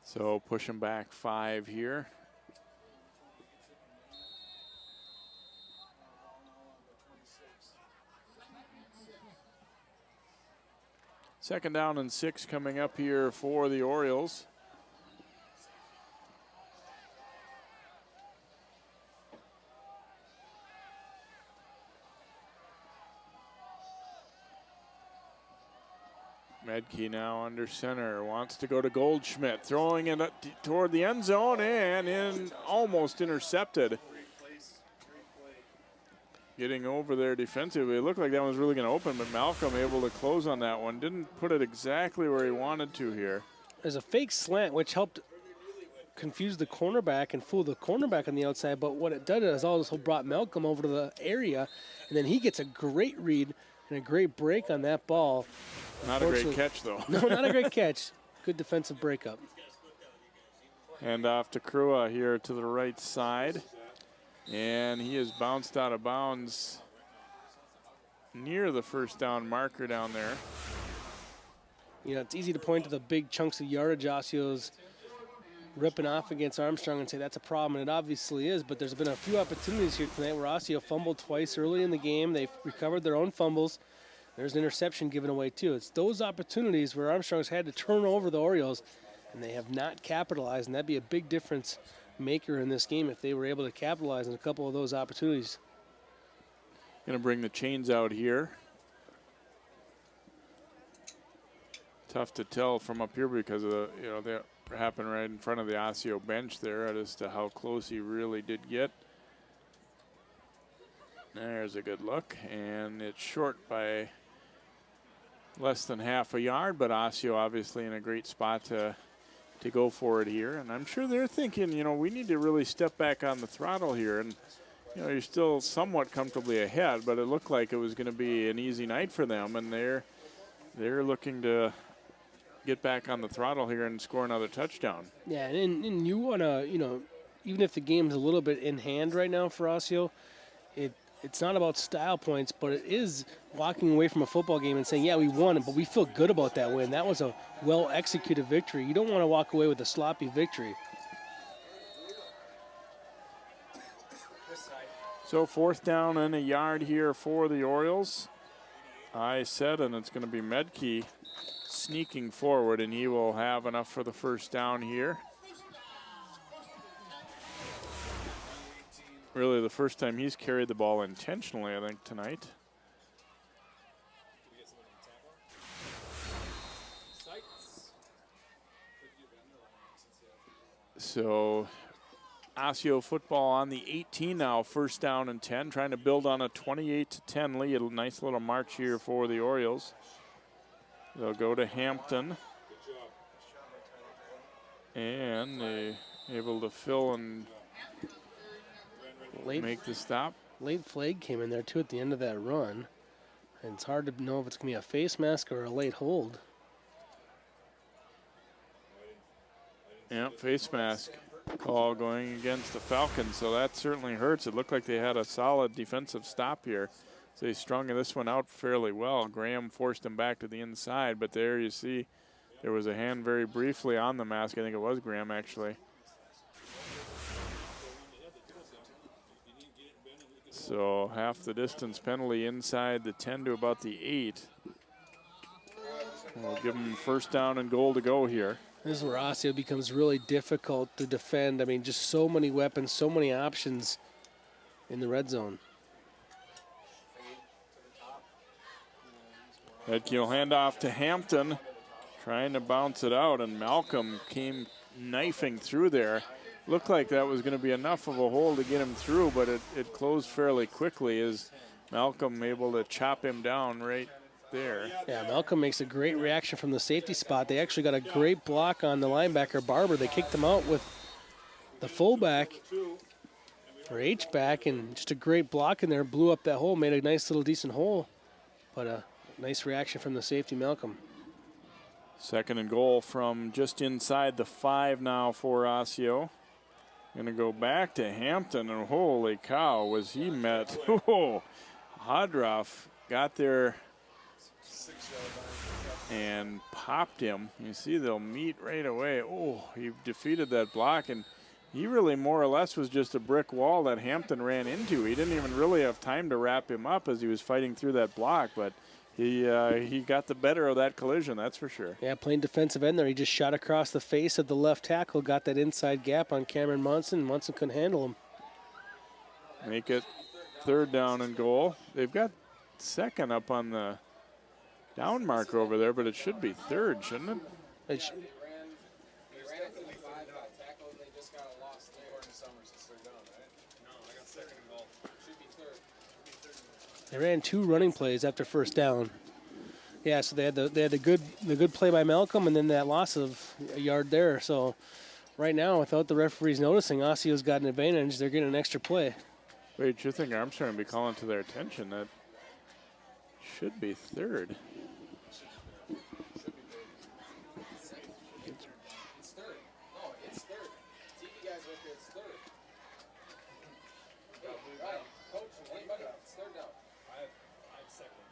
So pushing back 5 here. Second down and 6 coming up here for the Orioles. Medke now under center, wants to go to Goldschmidt, throwing it toward the end zone and almost intercepted. Getting over there defensively. It looked like that one was really going to open, but Malcolm able to close on that one. Didn't put it exactly where he wanted to here. There's a fake slant, which helped confuse the cornerback and fool the cornerback on the outside, but what it did is also brought Malcolm over to the area, and then he gets a great read and a great break on that ball. Not a great catch, though. No, not a great catch. Good defensive breakup. And off to Krua here to the right side. And he is bounced out of bounds near the first down marker down there. You know, it's easy to point to the big chunks of yardage Osseo's ripping off against Armstrong and say that's a problem, and it obviously is, but there's been a few opportunities here tonight where Osseo fumbled twice early in the game. They've recovered their own fumbles. There's an interception given away, too. It's those opportunities where Armstrong's had to turn over the Orioles, and they have not capitalized, and that'd be a big difference maker in this game if they were able to capitalize on a couple of those opportunities. Going to bring the chains out here. Tough to tell from up here because of the, they happen right in front of the Osseo bench there as to how close he really did get. There's a good look, and it's short by less than half a yard, but Osseo obviously in a great spot to go for it here. And I'm sure they're thinking, we need to really step back on the throttle here. And, you're still somewhat comfortably ahead, but it looked like it was going to be an easy night for them. And they're looking to get back on the throttle here and score another touchdown. Yeah, and you want to, even if the game's a little bit in hand right now for Osseo, it's not about style points, but it is walking away from a football game and saying, yeah, we won it, but we feel good about that win. That was a well-executed victory. You don't want to walk away with a sloppy victory. So 4th down and a yard here for the Orioles. I said, and it's going to be Medke sneaking forward, and he will have enough for the first down here. Really the first time he's carried the ball intentionally, I think, tonight. So Osseo football on the 18 now, 1st down and 10, trying to build on a 28-10 lead. A nice little march here for the Orioles. They'll go to Hampton. And they able to fill and make the stop. Late flag came in there, too, at the end of that run. And it's hard to know if it's going to be a face mask or a late hold. Yeah, face mask call going against the Falcons, so that certainly hurts. It looked like they had a solid defensive stop here. So they strung this one out fairly well. Graham forced him back to the inside, but there you see there was a hand very briefly on the mask. I think it was Graham, actually. So half the distance penalty inside the 10 to about the 8. We'll give them first down and goal to go here. This is where Osseo becomes really difficult to defend. I mean, just so many weapons, so many options in the red zone. Edkeel handoff to Hampton, trying to bounce it out, and Malcolm came knifing through there. Looked like that was going to be enough of a hole to get him through, but it closed fairly quickly as Malcolm able to chop him down right there. Yeah, Malcolm makes a great reaction from the safety spot. They actually got a great block on the linebacker, Barber. They kicked him out with the fullback, or H-back, and just a great block in there. Blew up that hole, made a nice little decent hole, but a nice reaction from the safety, Malcolm. Second and goal from just inside the 5 now for Osseo. Going to go back to Hampton, and holy cow, was he met. Oh, Hodroff got there and popped him. You see they'll meet right away. Oh, he defeated that block, and he really more or less was just a brick wall that Hampton ran into. He didn't even really have time to wrap him up as he was fighting through that block, but he got the better of that collision, that's for sure. Yeah, playing defensive end there. He just shot across the face of the left tackle, got that inside gap on Cameron Munson. Munson couldn't handle him. Make it third down and goal. They've got second up on the down marker over there, but it should be third, shouldn't it? They ran 2 running plays after first down. Yeah, so they had the good play by Malcolm, and then that loss of a yard there. So right now, without the referees noticing, Osseo's got an advantage. They're getting an extra play. Wait, you think Armstrong would be calling to their attention? That should be third. It's third. No, it's third. TV guys right there, it's third. Right, coach, anybody, it's third down. I've second.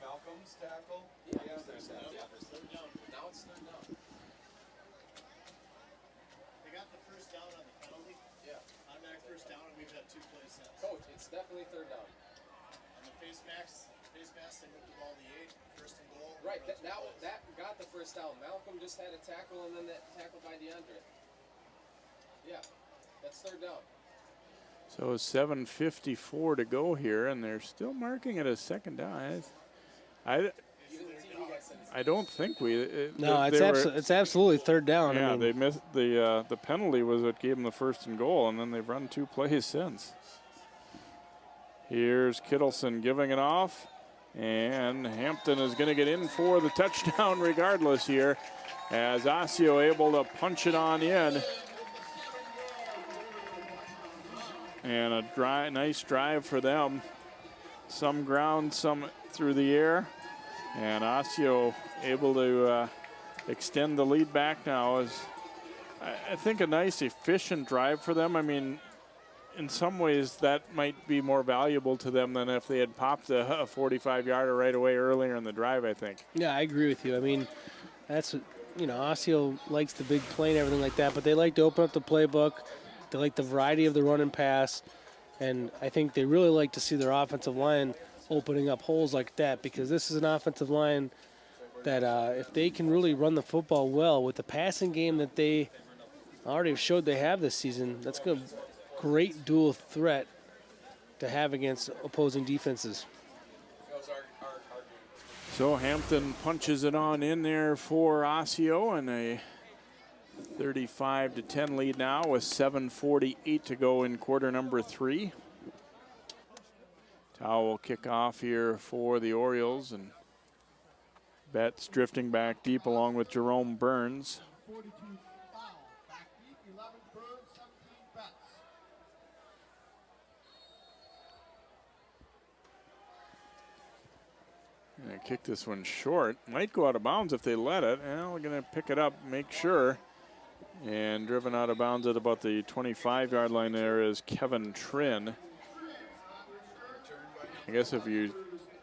Malcolm's tackle? Yeah, it's third down. Now it's third down. They got the first down on the penalty? Yeah. Automatic first down, and we've had 2 plays since. Coach, it's definitely third down. On the face mask, they moved the ball to the 8, first and goal. Right, that got the first down. Malcolm just had a tackle, and then that tackle by DeAndre. Yeah, that's third down. So 7:54 to go here, and they're still marking it as second down. I don't think no, it's absolutely third down. Yeah, I mean, they missed the penalty was what gave them the first and goal, and then they've run 2 plays since. Here's Kittleson giving it off, and Hampton is going to get in for the touchdown regardless here, as Osseo able to punch it on in. And a nice drive for them. Some ground, some through the air. And Osseo able to extend the lead back now. Is I think a nice, efficient drive for them. I mean, in some ways that might be more valuable to them than if they had popped a 45-yarder right away earlier in the drive, I think. Yeah, I agree with you. I mean, that's, Osseo likes the big play and everything like that, but they like to open up the playbook. They like the variety of the run and pass, and I think they really like to see their offensive line opening up holes like that, because this is an offensive line that if they can really run the football well with the passing game that they already showed they have this season, that's a great dual threat to have against opposing defenses. So Hampton punches it on in there for Osseo, and a 35-10 lead now with 7:48 to go in quarter number 3. Towel will kick off here for the Orioles, and Betts drifting back deep along with Jerome Burns. Gonna kick this one short. Might go out of bounds if they let it. Well, we're gonna pick it up, make sure. And driven out of bounds at about the 25-yard line there is Kevin Trin. I guess if you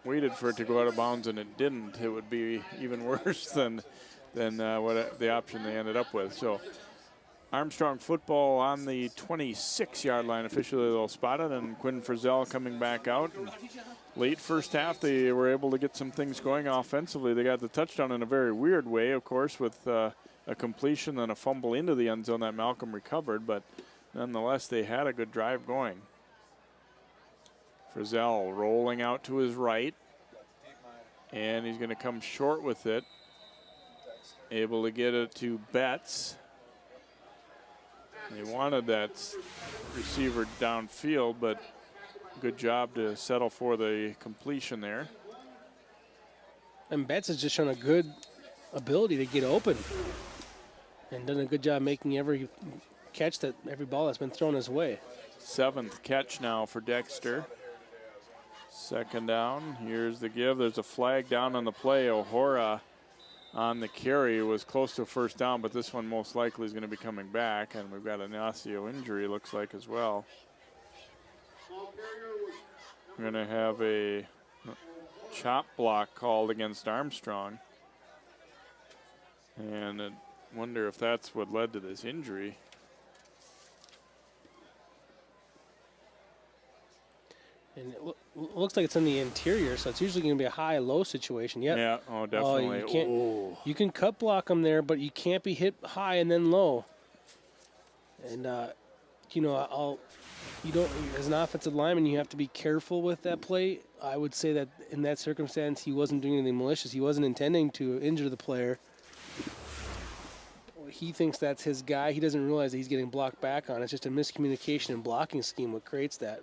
waited for it to go out of bounds and it didn't, it would be even worse than what the option they ended up with. So Armstrong football on the 26-yard line. Officially they'll spot it, and Quinn Frizzell coming back out. And late first half, they were able to get some things going offensively. They got the touchdown in a very weird way, of course, with a completion and a fumble into the end zone that Malcolm recovered, but nonetheless, they had a good drive going. Frizzell rolling out to his right, and he's going to come short with it. Able to get it to Betts. They wanted that receiver downfield, but good job to settle for the completion there. And Betts has just shown a good ability to get open and done a good job making every catch, that every ball that's been thrown his way. 7th catch now for Dexter. 2nd down. Here's the give. There's a flag down on the play. O'Hara on the carry was close to a first down, but this one most likely is going to be coming back, and we've got an Osseo injury, looks like, as well. We're going to have a chop block called against Armstrong, and I wonder if that's what led to this injury. And it looks like it's in the interior, so it's usually going to be a high-low situation. Yep. Yeah, oh, definitely. You can cut block them there, but you can't be hit high and then low. And, you know, as an offensive lineman, you have to be careful with that play. I would say that in that circumstance, he wasn't doing anything malicious. He wasn't intending to injure the player. He thinks that's his guy. He doesn't realize that he's getting blocked back on. It's just a miscommunication and blocking scheme what creates that.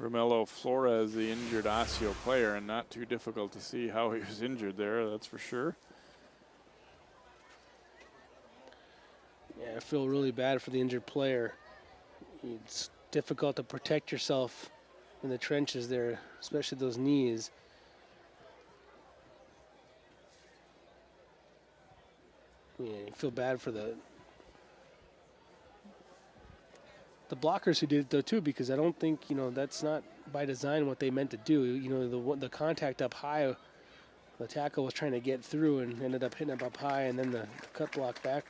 Romello Flores, the injured Osseo player, and not too difficult to see how he was injured there, that's for sure. Yeah, I feel really bad for the injured player. It's difficult to protect yourself in the trenches there, especially those knees. Yeah, you feel bad for the blockers who did it though too, because I don't think, you know, that's not by design what they meant to do. You know, the contact up high, the tackle was trying to get through and ended up hitting up high, and then the cut block back.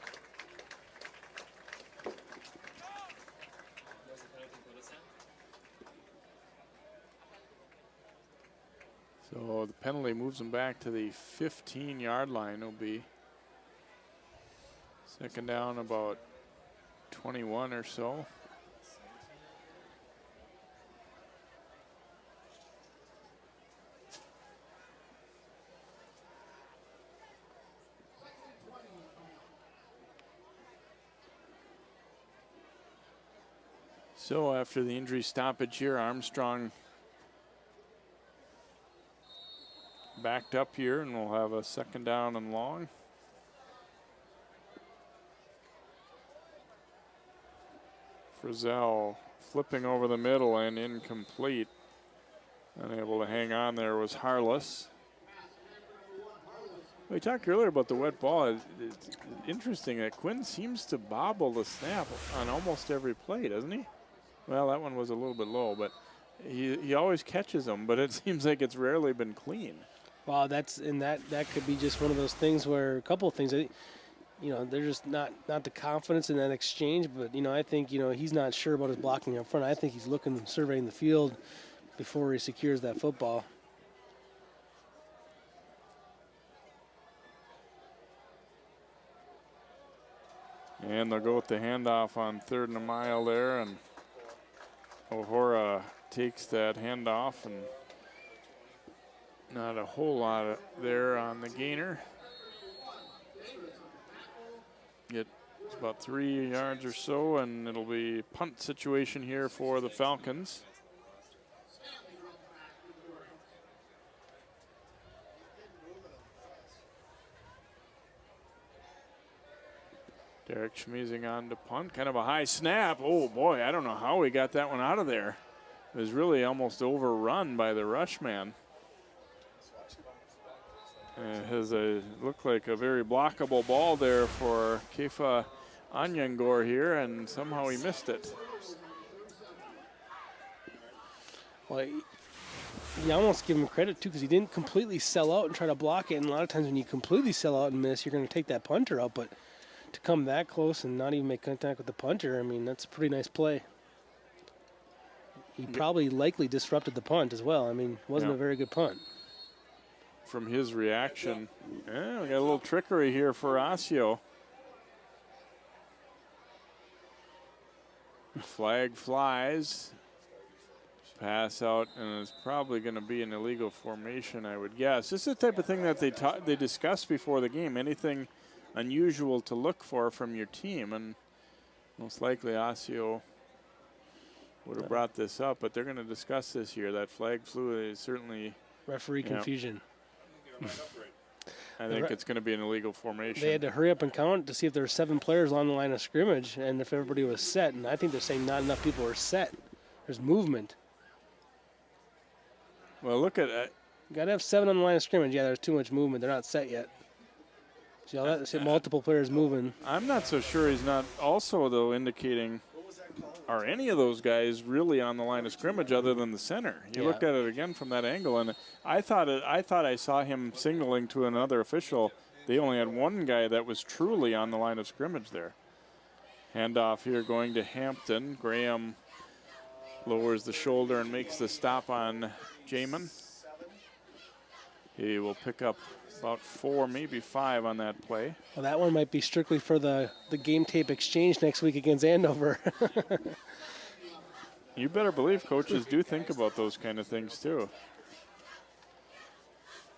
So the penalty moves them back to the 15-yard line. It'll be 2nd down, about 21 or so. So after the injury stoppage here, Armstrong backed up here, and we'll have a 2nd down and long. Frizzell flipping over the middle and incomplete. Unable to hang on there was Harless. We talked earlier about the wet ball. It's interesting that Quinn seems to bobble the snap on almost every play, doesn't he? Well, that one was a little bit low, but he always catches them, but it seems like it's rarely been clean. Well, that could be just one of those things where a couple of things, you know, they're just not the confidence in that exchange. But, you know, I think, you know, he's not sure about his blocking up front. I think he's looking, surveying the field before he secures that football. And they'll go with the handoff on 3rd and a mile there, and O'Hara takes that handoff, and not a whole lot there on the gainer. It's about 3 yards or so, and it'll be punt situation here for the Falcons. Derek Schmeezing on to punt. Kind of a high snap. Oh, boy, I don't know how he got that one out of there. It was really almost overrun by the rush man. It has looked like a very blockable ball there for Kefa Anyangor here, and somehow he missed it. Well, you almost give him credit, too, because he didn't completely sell out and try to block it. And a lot of times when you completely sell out and miss, you're going to take that punter out. But to come that close and not even make contact with the punter, I mean, that's a pretty nice play. he probably likely disrupted the punt as well. I mean, it wasn't a very good punt. From his reaction, we got a little trickery here for Osseo. Flag flies. Pass out, and it's probably going to be an illegal formation, I would guess. This is the type of thing that they discuss before the game. Anything unusual to look for from your team, and most likely Osseo would have brought this up, but they're going to discuss this here. That flag flew is certainly referee confusion. I think it's going to be an illegal formation. They had to hurry up and count to see if there were 7 players on the line of scrimmage and if everybody was set. And I think they're saying not enough people are set. There's movement. Well, look at it. You got to have 7 on the line of scrimmage. Yeah, there's too much movement. They're not set yet. See all that? See multiple players moving. I'm not so sure he's not also, though, indicating are any of those guys really on the line of scrimmage other than the center? You looked at it again from that angle, and I thought I saw him signaling to another official. They only had one guy that was truly on the line of scrimmage there. Handoff here going to Hampton. Graham lowers the shoulder and makes the stop on Jamin. He will pick up about 4, maybe 5 on that play. Well, that one might be strictly for the game tape exchange next week against Andover. You better believe coaches do think about those kind of things too.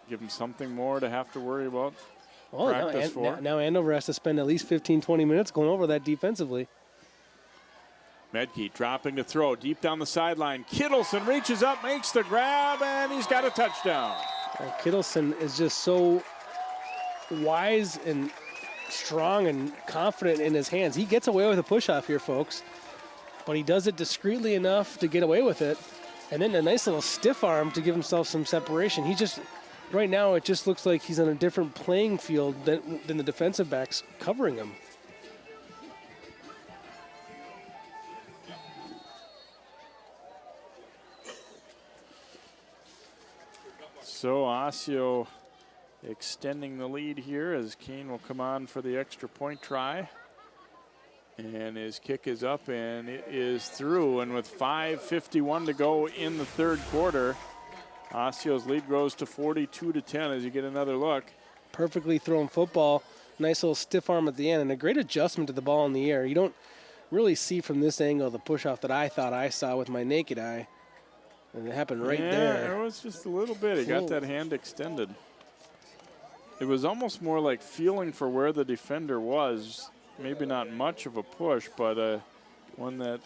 Give them something more to have to worry about. Practice for. Now Andover has to spend at least 15, 20 minutes going over that defensively. Medke dropping to throw deep down the sideline. Kittleson reaches up, makes the grab, and he's got a touchdown. Kittleson is just so wise and strong and confident in his hands. He gets away with a push-off here, folks, but he does it discreetly enough to get away with it, and then a nice little stiff arm to give himself some separation. He just, right now, it just looks like he's on a different playing field than the defensive backs covering him. So Osseo extending the lead here as Kane will come on for the extra point try. And his kick is up and it is through. And with 5:51 to go in the third quarter, Osseo's lead grows to 42-10 as you get another look. Perfectly thrown football. Nice little stiff arm at the end and a great adjustment to the ball in the air. You don't really see from this angle the push-off that I thought I saw with my naked eye. And it happened right there. Yeah, it was just a little bit. He got that hand extended. It was almost more like feeling for where the defender was. Maybe not much of a push, but one that,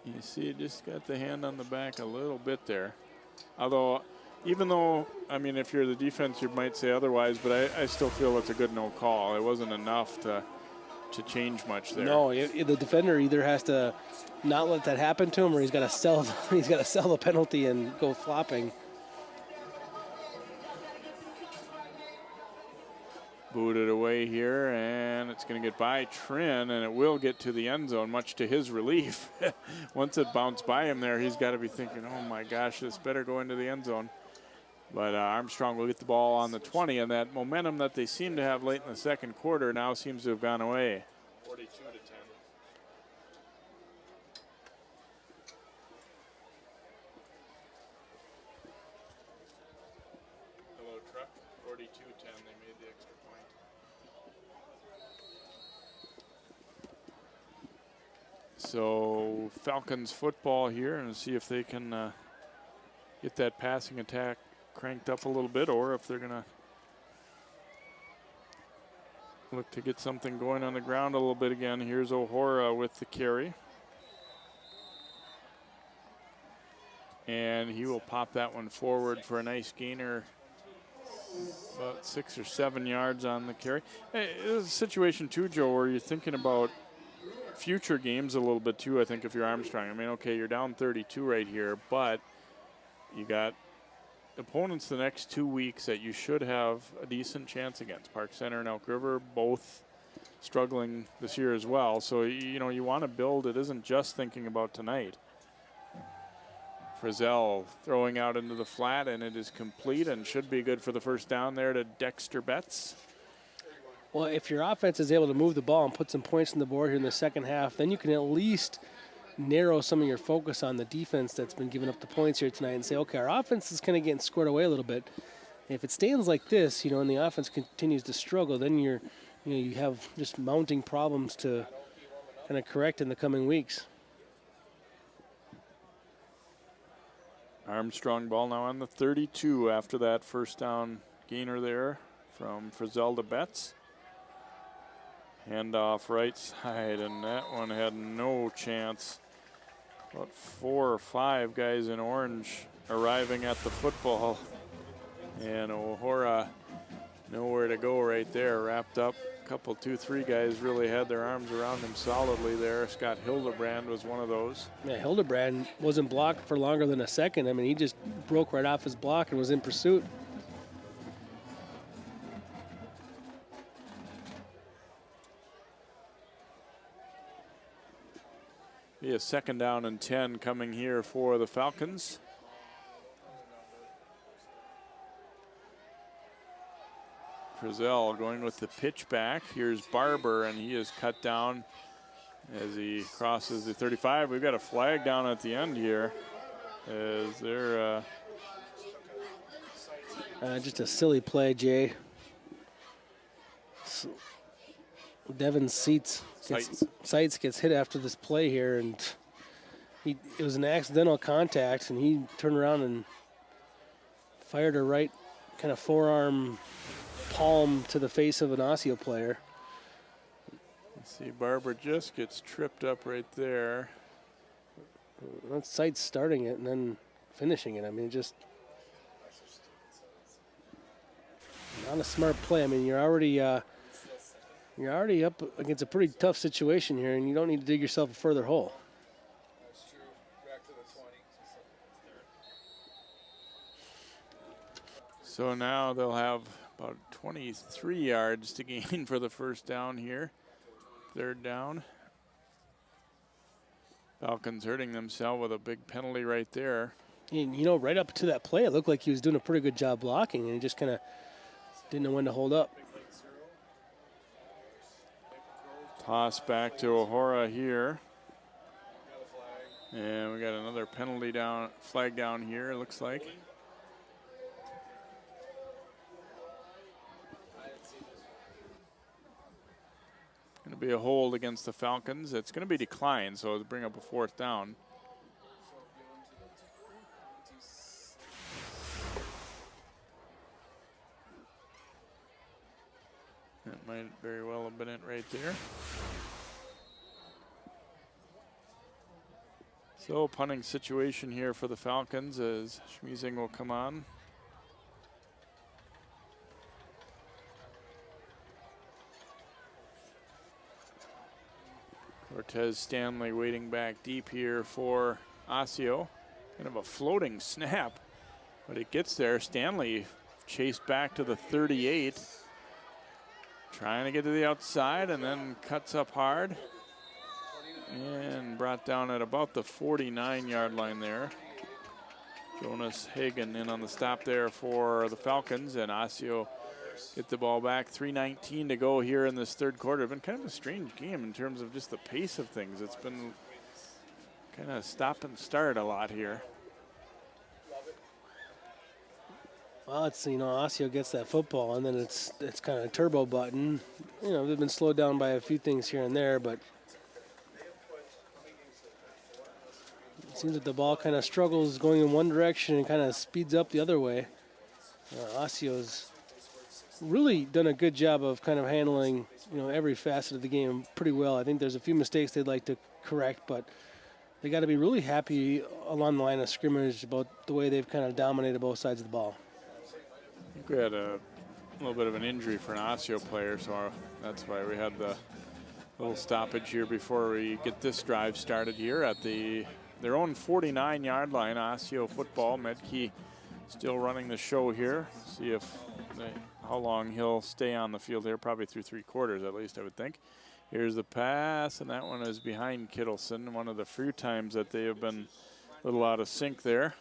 you see, just got the hand on the back a little bit there. Although, even though, I mean, if you're the defense, you might say otherwise, but I still feel it's a good no call. It wasn't enough to change much there. No, the defender either has to not let that happen to him, or he's got to sell the penalty and go flopping. Booted away here, and it's going to get by Trin, and it will get to the end zone, much to his relief. Once it bounced by him there, he's got to be thinking, oh my gosh, this better go into the end zone. But Armstrong will get the ball on the 20, and that momentum that they seem to have late in the second quarter now seems to have gone away. 42-10. Hello, truck. 42-10. They made the extra point. So Falcons football here, and see if they can get that passing attack cranked up a little bit, or if they're going to look to get something going on the ground a little bit again. Here's O'Hora with the carry. And he will pop that one forward for a nice gainer, about 6 or 7 yards on the carry. Hey, there's a situation too, Joe, where you're thinking about future games a little bit too, I think, if you're Armstrong. I mean, okay, you're down 32 right here, but you got opponents the next 2 weeks that you should have a decent chance against. Park Center and Elk River, both struggling this year as well. So, you know, you want to build. It isn't just thinking about tonight. Frizzell throwing out into the flat, and it is complete and should be good for the first down there to Dexter Betts. Well, if your offense is able to move the ball and put some points on the board here in the second half, then you can at least narrow some of your focus on the defense that's been giving up the points here tonight and say, okay, our offense is kind of getting squared away a little bit. If it stands like this, and the offense continues to struggle, then you have just mounting problems to kind of correct in the coming weeks. Armstrong ball now on the 32 after that first down gainer there from Frizzell to Betts. Handoff right side, and that one had no chance. About 4 or 5 guys in orange arriving at the football. And O'Hora nowhere to go right there, wrapped up. A couple, 2, 3 guys really had their arms around him solidly there. Scott Hildebrand was one of those. Yeah, Hildebrand wasn't blocked for longer than a second. I mean, he just broke right off his block and was in pursuit. Be a 2nd down and 10 coming here for the Falcons. Frizzell going with the pitch back. Here's Barber, and he is cut down as he crosses the 35. We've got a flag down at the end here. Is there just a silly play, Jay. Devin Seitz gets hit after this play here, and it was an accidental contact, and he turned around and fired a right kind of forearm palm to the face of an Osseo player. Let's see, Barber just gets tripped up right there. That's Seitz starting it and then finishing it. I mean, just not a smart play. I mean, you're already up against a pretty tough situation here, and you don't need to dig yourself a further hole. That's true. Back to the 20. So now they'll have about 23 yards to gain for the first down here. 3rd down. Falcons hurting themselves with a big penalty right there. And, right up to that play, it looked like he was doing a pretty good job blocking, and he just kind of didn't know when to hold up. Toss back to O'Hora here. And we got another penalty flag down here, it looks like. Going to be a hold against the Falcons. It's going to be declined, so it'll bring up a 4th down. That might very well have been it right there. So punting situation here for the Falcons as Schmiesing will come on. Cortez Stanley waiting back deep here for Osseo. Kind of a floating snap, but it gets there. Stanley chased back to the 38. Trying to get to the outside and then cuts up hard. And brought down at about the 49-yard line there. Jonas Hagen in on the stop there for the Falcons, and Osseo get the ball back. 3:19 to go here in this 3rd quarter. It's been kind of a strange game in terms of just the pace of things. It's been kind of stop and start a lot here. Well, it's, Osseo gets that football, and then it's kind of a turbo button. They've been slowed down by a few things here and there, but it seems that the ball kind of struggles going in one direction and kind of speeds up the other way. Osseo's really done a good job of kind of handling, every facet of the game pretty well. I think there's a few mistakes they'd like to correct, but they got to be really happy along the line of scrimmage about the way they've kind of dominated both sides of the ball. I think we had a little bit of an injury for an Osseo player, so that's why we had the little stoppage here before we get this drive started here at their own 49-yard line. Osseo football. Medke still running the show here. See how long he'll stay on the field here, probably through 3 quarters at least, I would think. Here's the pass, and that one is behind Kittleson. One of the few times that they have been a little out of sync there.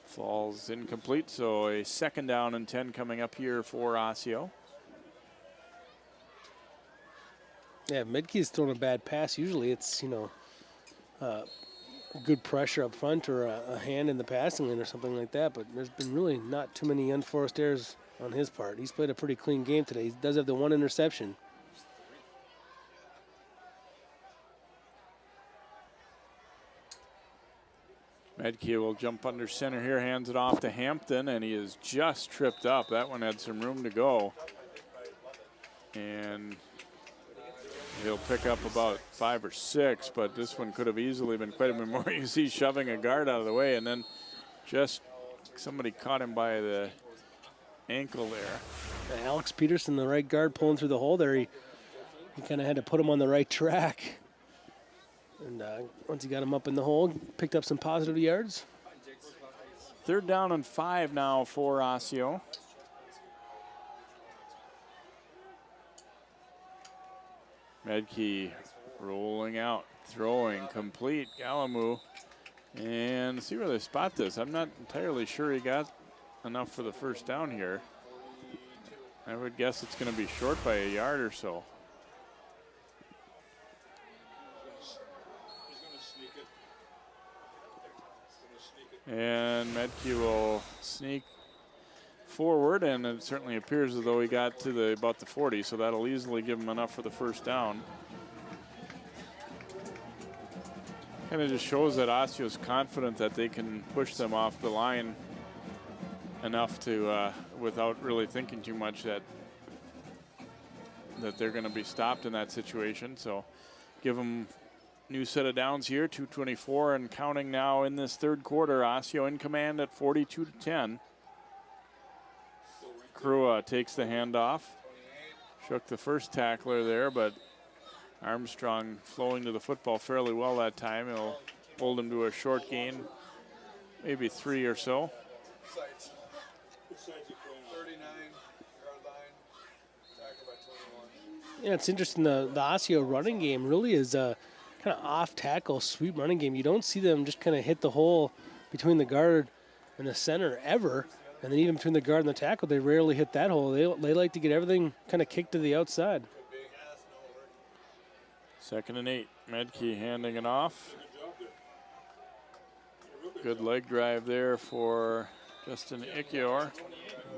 Falls incomplete, so a 2nd down and 10 coming up here for Osseo. Yeah, Medke's throwing a bad pass. Usually it's, good pressure up front or a hand in the passing lane or something like that, but there's been really not too many unforced errors on his part. He's played a pretty clean game today. He does have the one interception. Medke will jump under center here, hands it off to Hampton, and he is just tripped up. That one had some room to go. And he'll pick up about 5 or 6, but this one could have easily been quite a bit more. You see shoving a guard out of the way, and then just somebody caught him by the ankle there. Alex Peterson, the right guard, pulling through the hole there. He kind of had to put him on the right track. And once he got him up in the hole, picked up some positive yards. 3rd down and 5 now for Osseo. Medke rolling out, throwing, complete. Galamu. And see where they spot this. I'm not entirely sure he got enough for the first down here. I would guess it's going to be short by a yard or so. And Medke will sneak forward, and it certainly appears as though he got to about the 40, so that'll easily give him enough for the first down. Kind of just shows that Osseo's confident that they can push them off the line enough to, without really thinking too much, that they're going to be stopped in that situation. So give them new set of downs here, 2:24 and counting now in this 3rd quarter. Osseo in command at 42-10. Krua takes the handoff. Shook the first tackler there, but Armstrong flowing to the football fairly well that time. He'll hold him to a short gain, maybe 3 or so. 39, yard line, tackle by 21. Yeah, it's interesting. The Osseo running game really is a kind of off-tackle, sweep running game. You don't see them just kind of hit the hole between the guard and the center ever. And then even between the guard and the tackle, they rarely hit that hole. They like to get everything kind of kicked to the outside. 2nd and 8. Medke handing it off. Good leg drive there for Justin Ikior.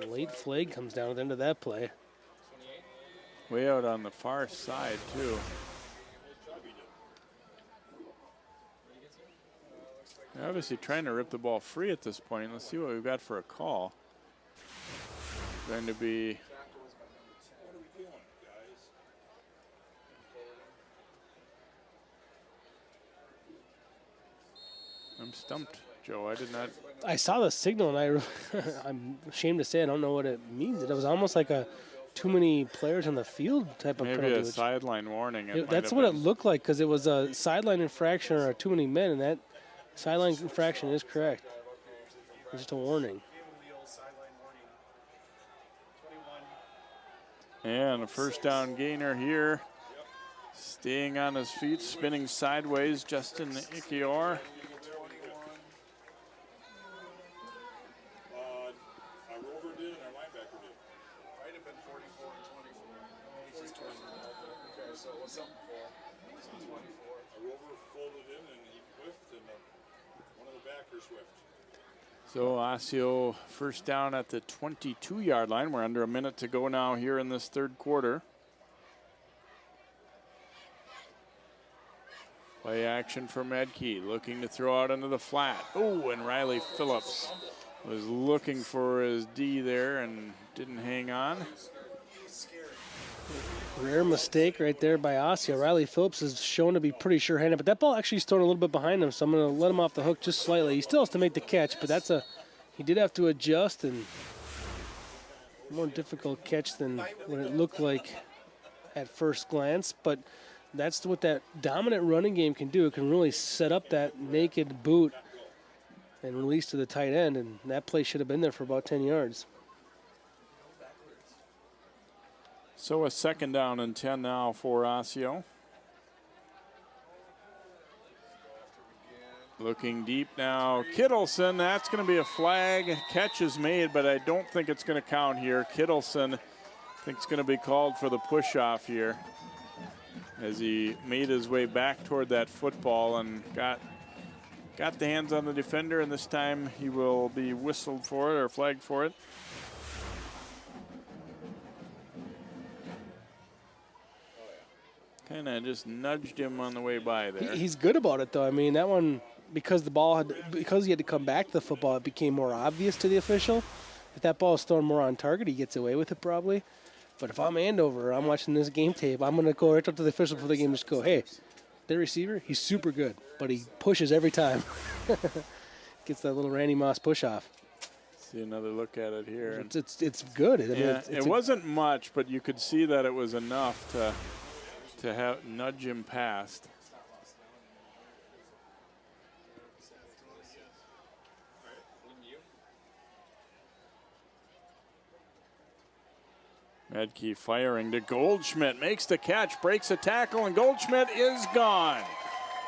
Late flag comes down at the end of that play. Way out on the far side, too. They're obviously trying to rip the ball free at this point. Let's see what we've got for a call. Going to be I'm stumped, Joe. I did not. I saw the signal, and I'm ashamed to say I don't know what it means. It was almost like a too many players on the field type of penalty. Maybe a sideline warning. That's what it looked like, because it was a sideline infraction or too many men, and that sideline infraction is correct. It's just a warning. And a first down gainer here. Staying on his feet, spinning sideways, Justin Ikior. Our rover did and our linebacker did. Might have been 44 and 24. Okay, so what's something for? 24. A rover folded in and he whiffed, and one of the backers whiffed. So Osseo first down at the 22-yard line. We're under a minute to go now here in this 3rd quarter. Play action for Medke, looking to throw out into the flat. Oh, and Riley Phillips was looking for his D there and didn't hang on. Rare mistake right there by Osseo. Riley Phillips is shown to be pretty sure-handed, but that ball actually is thrown a little bit behind him, so I'm going to let him off the hook just slightly. He still has to make the catch, but he did have to adjust, and a more difficult catch than what it looked like at first glance. But that's what that dominant running game can do. It can really set up that naked boot and release to the tight end, and that play should have been there for about 10 yards. So a 2nd down and 10 now for Osseo. Looking deep now. Kittleson, that's going to be a flag. Catch is made, but I don't think it's going to count here. Kittleson, I think it's going to be called for the push-off here. as he made his way back toward that football and got the hands on the defender, and this time he will be whistled for it or flagged for it. Kind of just nudged him on the way by there. He's good about it, though. I mean, that one, because he had to come back to the football, it became more obvious to the official. If that ball is thrown more on target, he gets away with it probably. But if I'm Andover, I'm watching this game tape, I'm going to go right up to the official before the game, just go, hey, their receiver, he's super good, but he pushes every time. Gets that little Randy Moss push off. See another look at it here. It's good. I mean, yeah, it wasn't much, but you could see that it was enough to have nudge him past. Medke firing to Goldschmidt, makes the catch, breaks a tackle, and Goldschmidt is gone.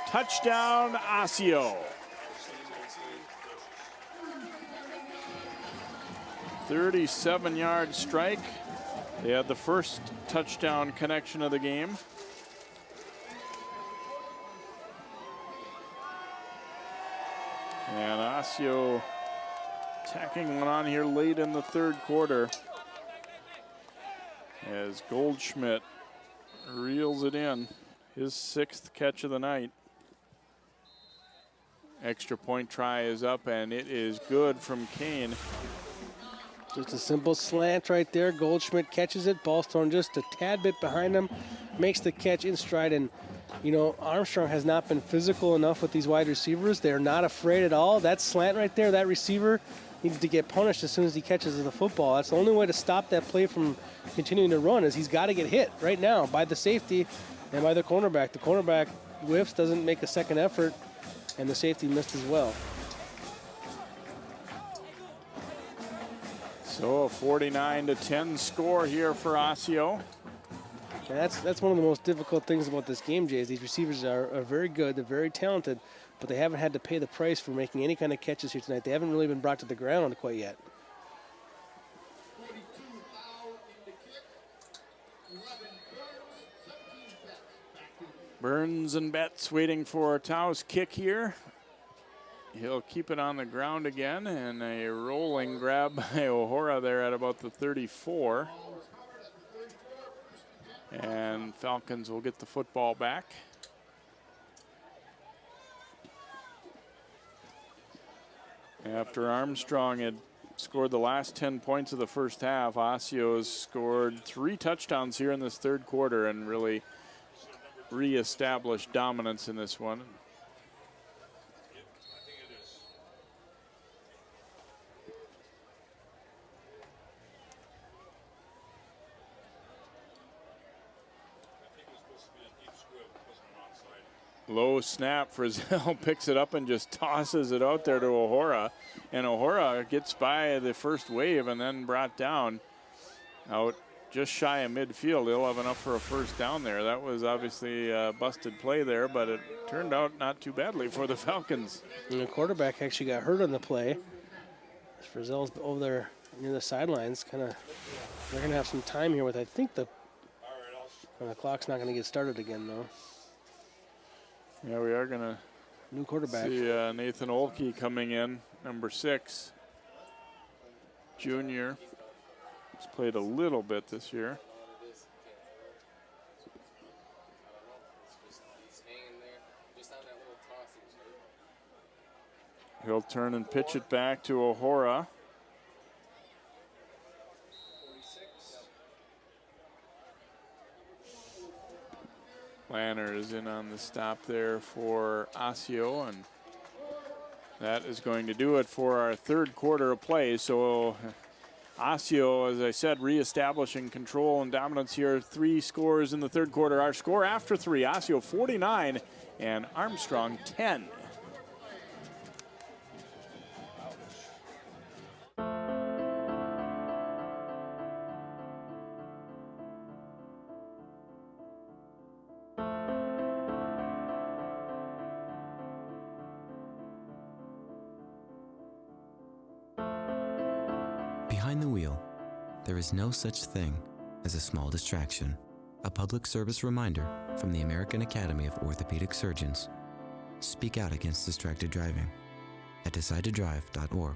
Touchdown, Osseo. 37-yard strike. They had the first touchdown connection of the game. And Osseo tacking one on here late in the third quarter as Goldschmidt reels it in. His 6th catch of the night. Extra point try is up, and it is good from Kane. Just a simple slant right there. Goldschmidt catches it. Ball's thrown just a tad bit behind him. Makes the catch in stride. And, you know, Armstrong has not been physical enough with these wide receivers. They're not afraid at all. That slant right there, that receiver needs to get punished as soon as he catches the football. That's the only way to stop that play from continuing to run, is he's got to get hit right now by the safety and by the cornerback. The cornerback whiffs, doesn't make a second effort, and the safety missed as well. So a 49-10 score here for Osseo. And that's one of the most difficult things about this game, Jay, is these receivers are very good, they're very talented, but they haven't had to pay the price for making any kind of catches here tonight. They haven't really been brought to the ground quite yet. Burns and Betts waiting for Tau's kick here. He'll keep it on the ground again, and a rolling grab by O'Hora there at about the 34. And Falcons will get the football back. After Armstrong had scored the last 10 points of the first half, Osseo has scored 3 touchdowns here in this third quarter and really reestablished dominance in this one. Low snap, Frizzell picks it up and just tosses it out there to O'Hora. And O'Hora gets by the first wave and then brought down out just shy of midfield. He'll have enough for a first down there. That was obviously a busted play there, but it turned out not too badly for the Falcons. And the quarterback actually got hurt on the play. Frizzell's over there near the sidelines. They're going to have some time here with, I think, the clock's not going to get started again, though. Yeah, we are going to new quarterback. See Nathan Olkey coming in, number 6, junior. He's played a little bit this year. He'll turn and pitch it back to O'Hora. Lanner is in on the stop there for Osseo, and that is going to do it for our third quarter of play. So Osseo, as I said, reestablishing control and dominance here. 3 scores in the third quarter. Our score after 3, Osseo 49 and Armstrong 10. Behind the wheel, there is no such thing as a small distraction. A public service reminder from the American Academy of Orthopedic Surgeons. Speak out against distracted driving at decidetodrive.org.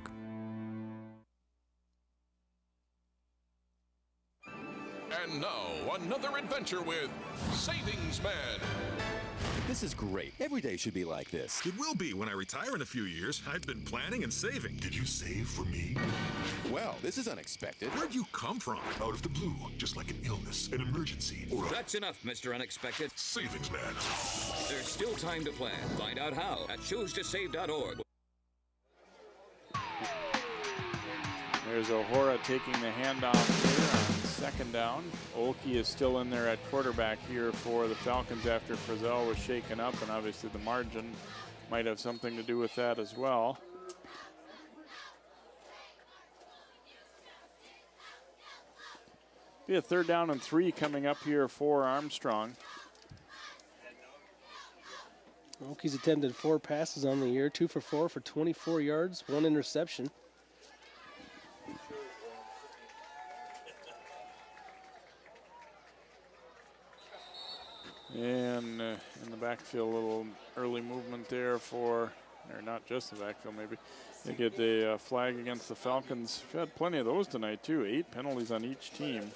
And now, another adventure with Savings Man. This is great. Every day should be like this. It will be when I retire in a few years. I've been planning and saving. Did you save for me? Well, this is unexpected. Where'd you come from? Out of the blue, just like an illness, an emergency, or a... That's enough, Mr. Unexpected. Savings Man. There's still time to plan. Find out how at choosetosave.org. There's O'Hara taking the handoff here on second down. Olkey is still in there at quarterback here for the Falcons after Frizzell was shaken up, and obviously the margin might have something to do with that as well. Be a 3rd down and 3 coming up here for Armstrong. Olkey's attempted 4 passes on the year, 2 for 4 for 24 yards, 1 interception. And in the backfield, a little early movement there for, or not just the backfield maybe. They get the flag against the Falcons. We've had plenty of those tonight too, 8 penalties on each team.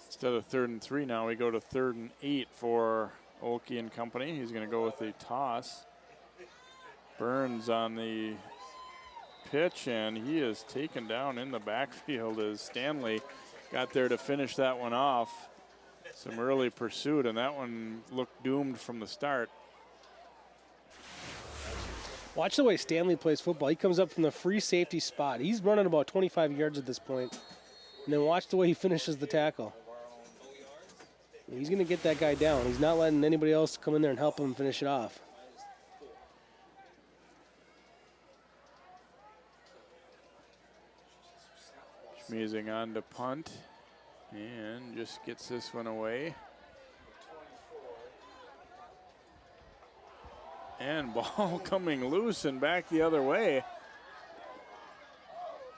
Instead of 3rd and 3 now, we go to 3rd and 8 for Olkey and company. He's going to go with a toss. Burns on the pitch, and he is taken down in the backfield as Stanley got there to finish that one off. Some early pursuit, and that one looked doomed from the start. Watch the way Stanley plays football. He comes up from the free safety spot. He's running about 25 yards at this point. And then watch the way he finishes the tackle. He's going to get that guy down. He's not letting anybody else come in there and help him finish it off. Schmeezing on to punt and just gets this one away. And ball coming loose and back the other way.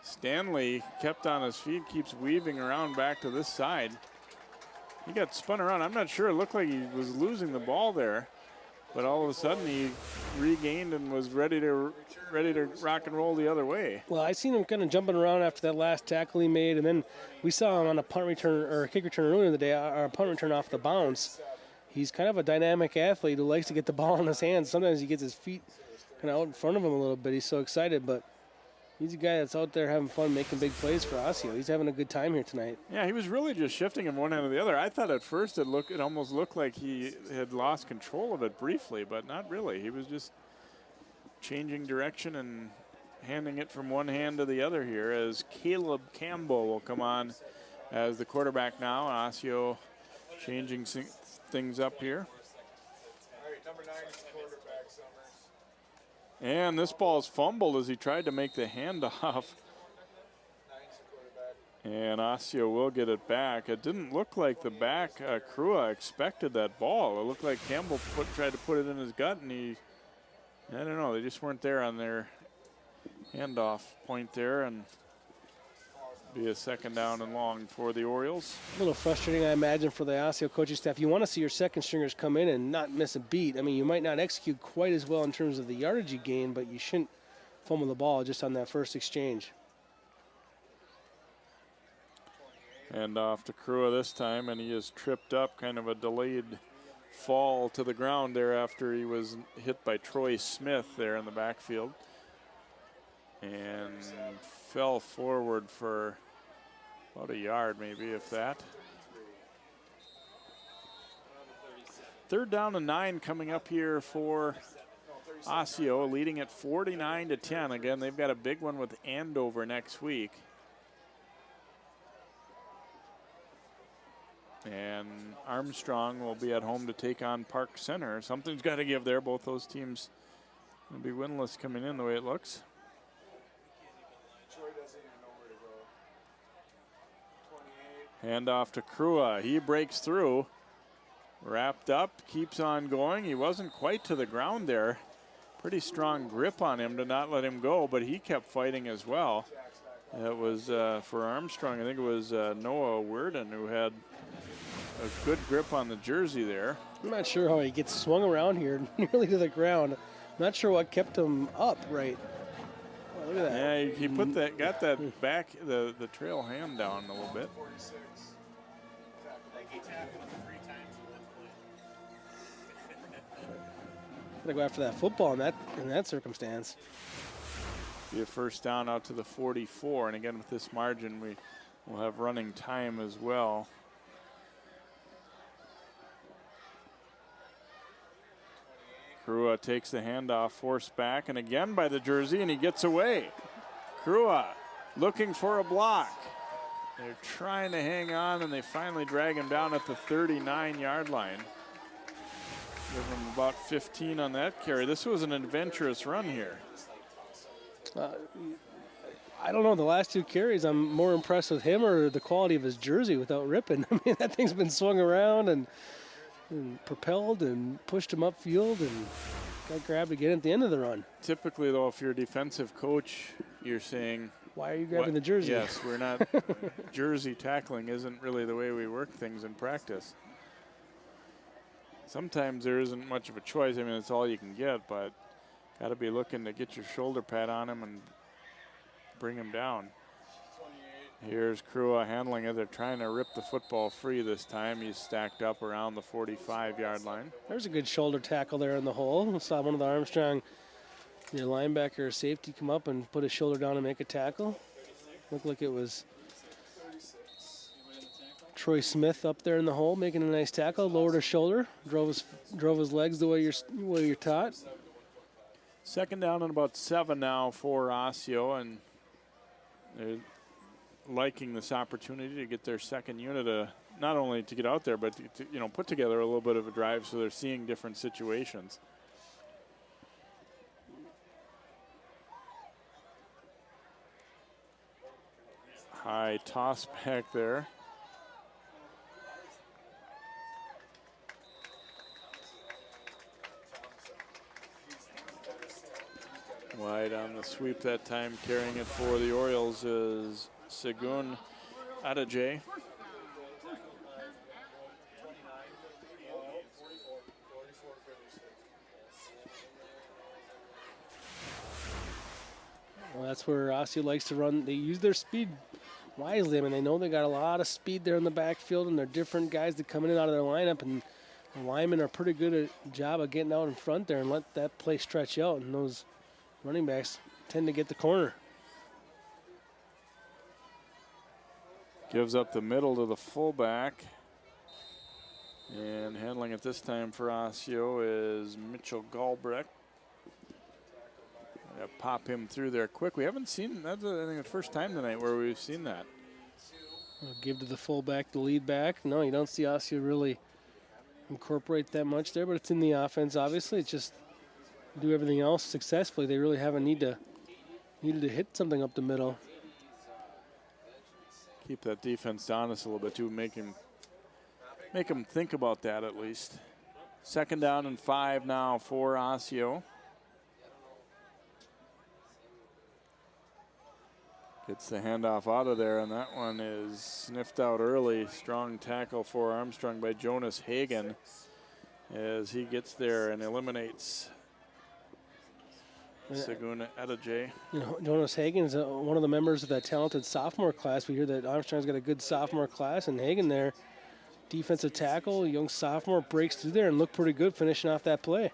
Stanley kept on his feet, keeps weaving around back to this side. He got spun around. I'm not sure. It looked like he was losing the ball there, but all of a sudden he regained and was ready to rock and roll the other way. Well, I seen him kind of jumping around after that last tackle he made, and then we saw him on a punt return or a kick return earlier in the day, or a punt return off the bounce. He's kind of a dynamic athlete who likes to get the ball in his hands. Sometimes he gets his feet kind of out in front of him a little bit. He's so excited, but he's a guy that's out there having fun, making big plays for Osseo. He's having a good time here tonight. Yeah, he was really just shifting from one end to the other. I thought at first it almost looked like he had lost control of it briefly, but not really. He was just changing direction and handing it from one hand to the other here as Caleb Campbell will come on as the quarterback now. Osseo changing things up here. All right, number 9 is the quarterback, Summers. And this ball is fumbled as he tried to make the handoff. And Osseo will get it back. It didn't look like the back Crua expected that ball. It looked like Campbell tried to put it in his gut, and I don't know, they just weren't there on their handoff point there, and be a 2nd down and long for the Orioles. A little frustrating, I imagine, for the Osseo coaching staff. You want to see your second stringers come in and not miss a beat. I mean, you might not execute quite as well in terms of the yardage you gain, but you shouldn't fumble the ball just on that first exchange. And off to Crua this time, and he is tripped up, kind of a delayed fall to the ground there after he was hit by Troy Smith there in the backfield. And fell forward for about a yard maybe, if that. 3rd down and 9 coming up here for Osseo, leading at 49-10. Again, they've got a big one with Andover next week. And Armstrong will be at home to take on Park Center. Something's got to give there. Both those teams will be winless coming in the way it looks. Hand off to Crua. He breaks through. Wrapped up, keeps on going. He wasn't quite to the ground there. Pretty strong grip on him to not let him go, but he kept fighting as well. It was for Armstrong, I think it was Noah Werden who had a good grip on the jersey there. I'm not sure how he gets swung around here nearly to the ground. I'm not sure what kept him up right. Oh, look at that. Yeah, he put that, got that back, the trail hand down a little bit. Gotta go after that football in that circumstance. Be a first down out to the 44, and again with this margin, we will have running time as well. Krua takes the handoff, forced back, and again by the jersey, and he gets away. Krua looking for a block. They're trying to hang on, and they finally drag him down at the 39-yard line. Give him about 15 on that carry. This was an adventurous run here. I don't know, the last two carries, I'm more impressed with him or the quality of his jersey without ripping. I mean, that thing's been swung around and propelled and pushed him upfield and got grabbed again at the end of the run. Typically, though, if you're a defensive coach, you're saying, why are you grabbing the jersey? Yes, we're not. Jersey tackling isn't really the way we work things in practice. Sometimes there isn't much of a choice. I mean, it's all you can get, but got to be looking to get your shoulder pad on him and bring him down. Here's Krua handling it. They're trying to rip the football free this time. He's stacked up around the 45-yard line. There's a good shoulder tackle there in the hole. We saw one of the Armstrong linebacker or safety come up and put his shoulder down and make a tackle. Looked like it was Troy Smith up there in the hole making a nice tackle. Lowered his shoulder, drove his legs the way you're taught. Second down and about 7 now for Osseo, and they're liking this opportunity to get their second unit not only to get out there, but to put together a little bit of a drive so they're seeing different situations. High toss back there. Wide on the sweep that time, carrying it for the Orioles is Segun Adajay. Well, that's where Osseo likes to run. They use their speed wisely. I mean, they know they got a lot of speed there in the backfield, and they're different guys that come in and out of their lineup, and the linemen are pretty good at job of getting out in front there and let that play stretch out, and those running backs tend to get the corner. Gives up the middle to the fullback. And handling it this time for Osseo is Mitchell Galbrecht. Pop him through there quick. We haven't seen that. I think the first time tonight where we've seen that. We'll give to the fullback the lead back. No, you don't see Osseo really incorporate that much there, but it's in the offense. Obviously, it's just do everything else successfully. They really haven't needed to hit something up the middle. Keep that defense down us a little bit too. Make him think about that at least. Second down and 5 now for Osseo. Gets the handoff out of there, and that one is sniffed out early. Strong tackle for Armstrong by Jonas Hagen as he gets there and eliminates Segun Adajay. Jonas Hagen is one of the members of that talented sophomore class. We hear that Armstrong's got a good sophomore class, and Hagen there, defensive tackle, young sophomore, breaks through there and looked pretty good finishing off that play.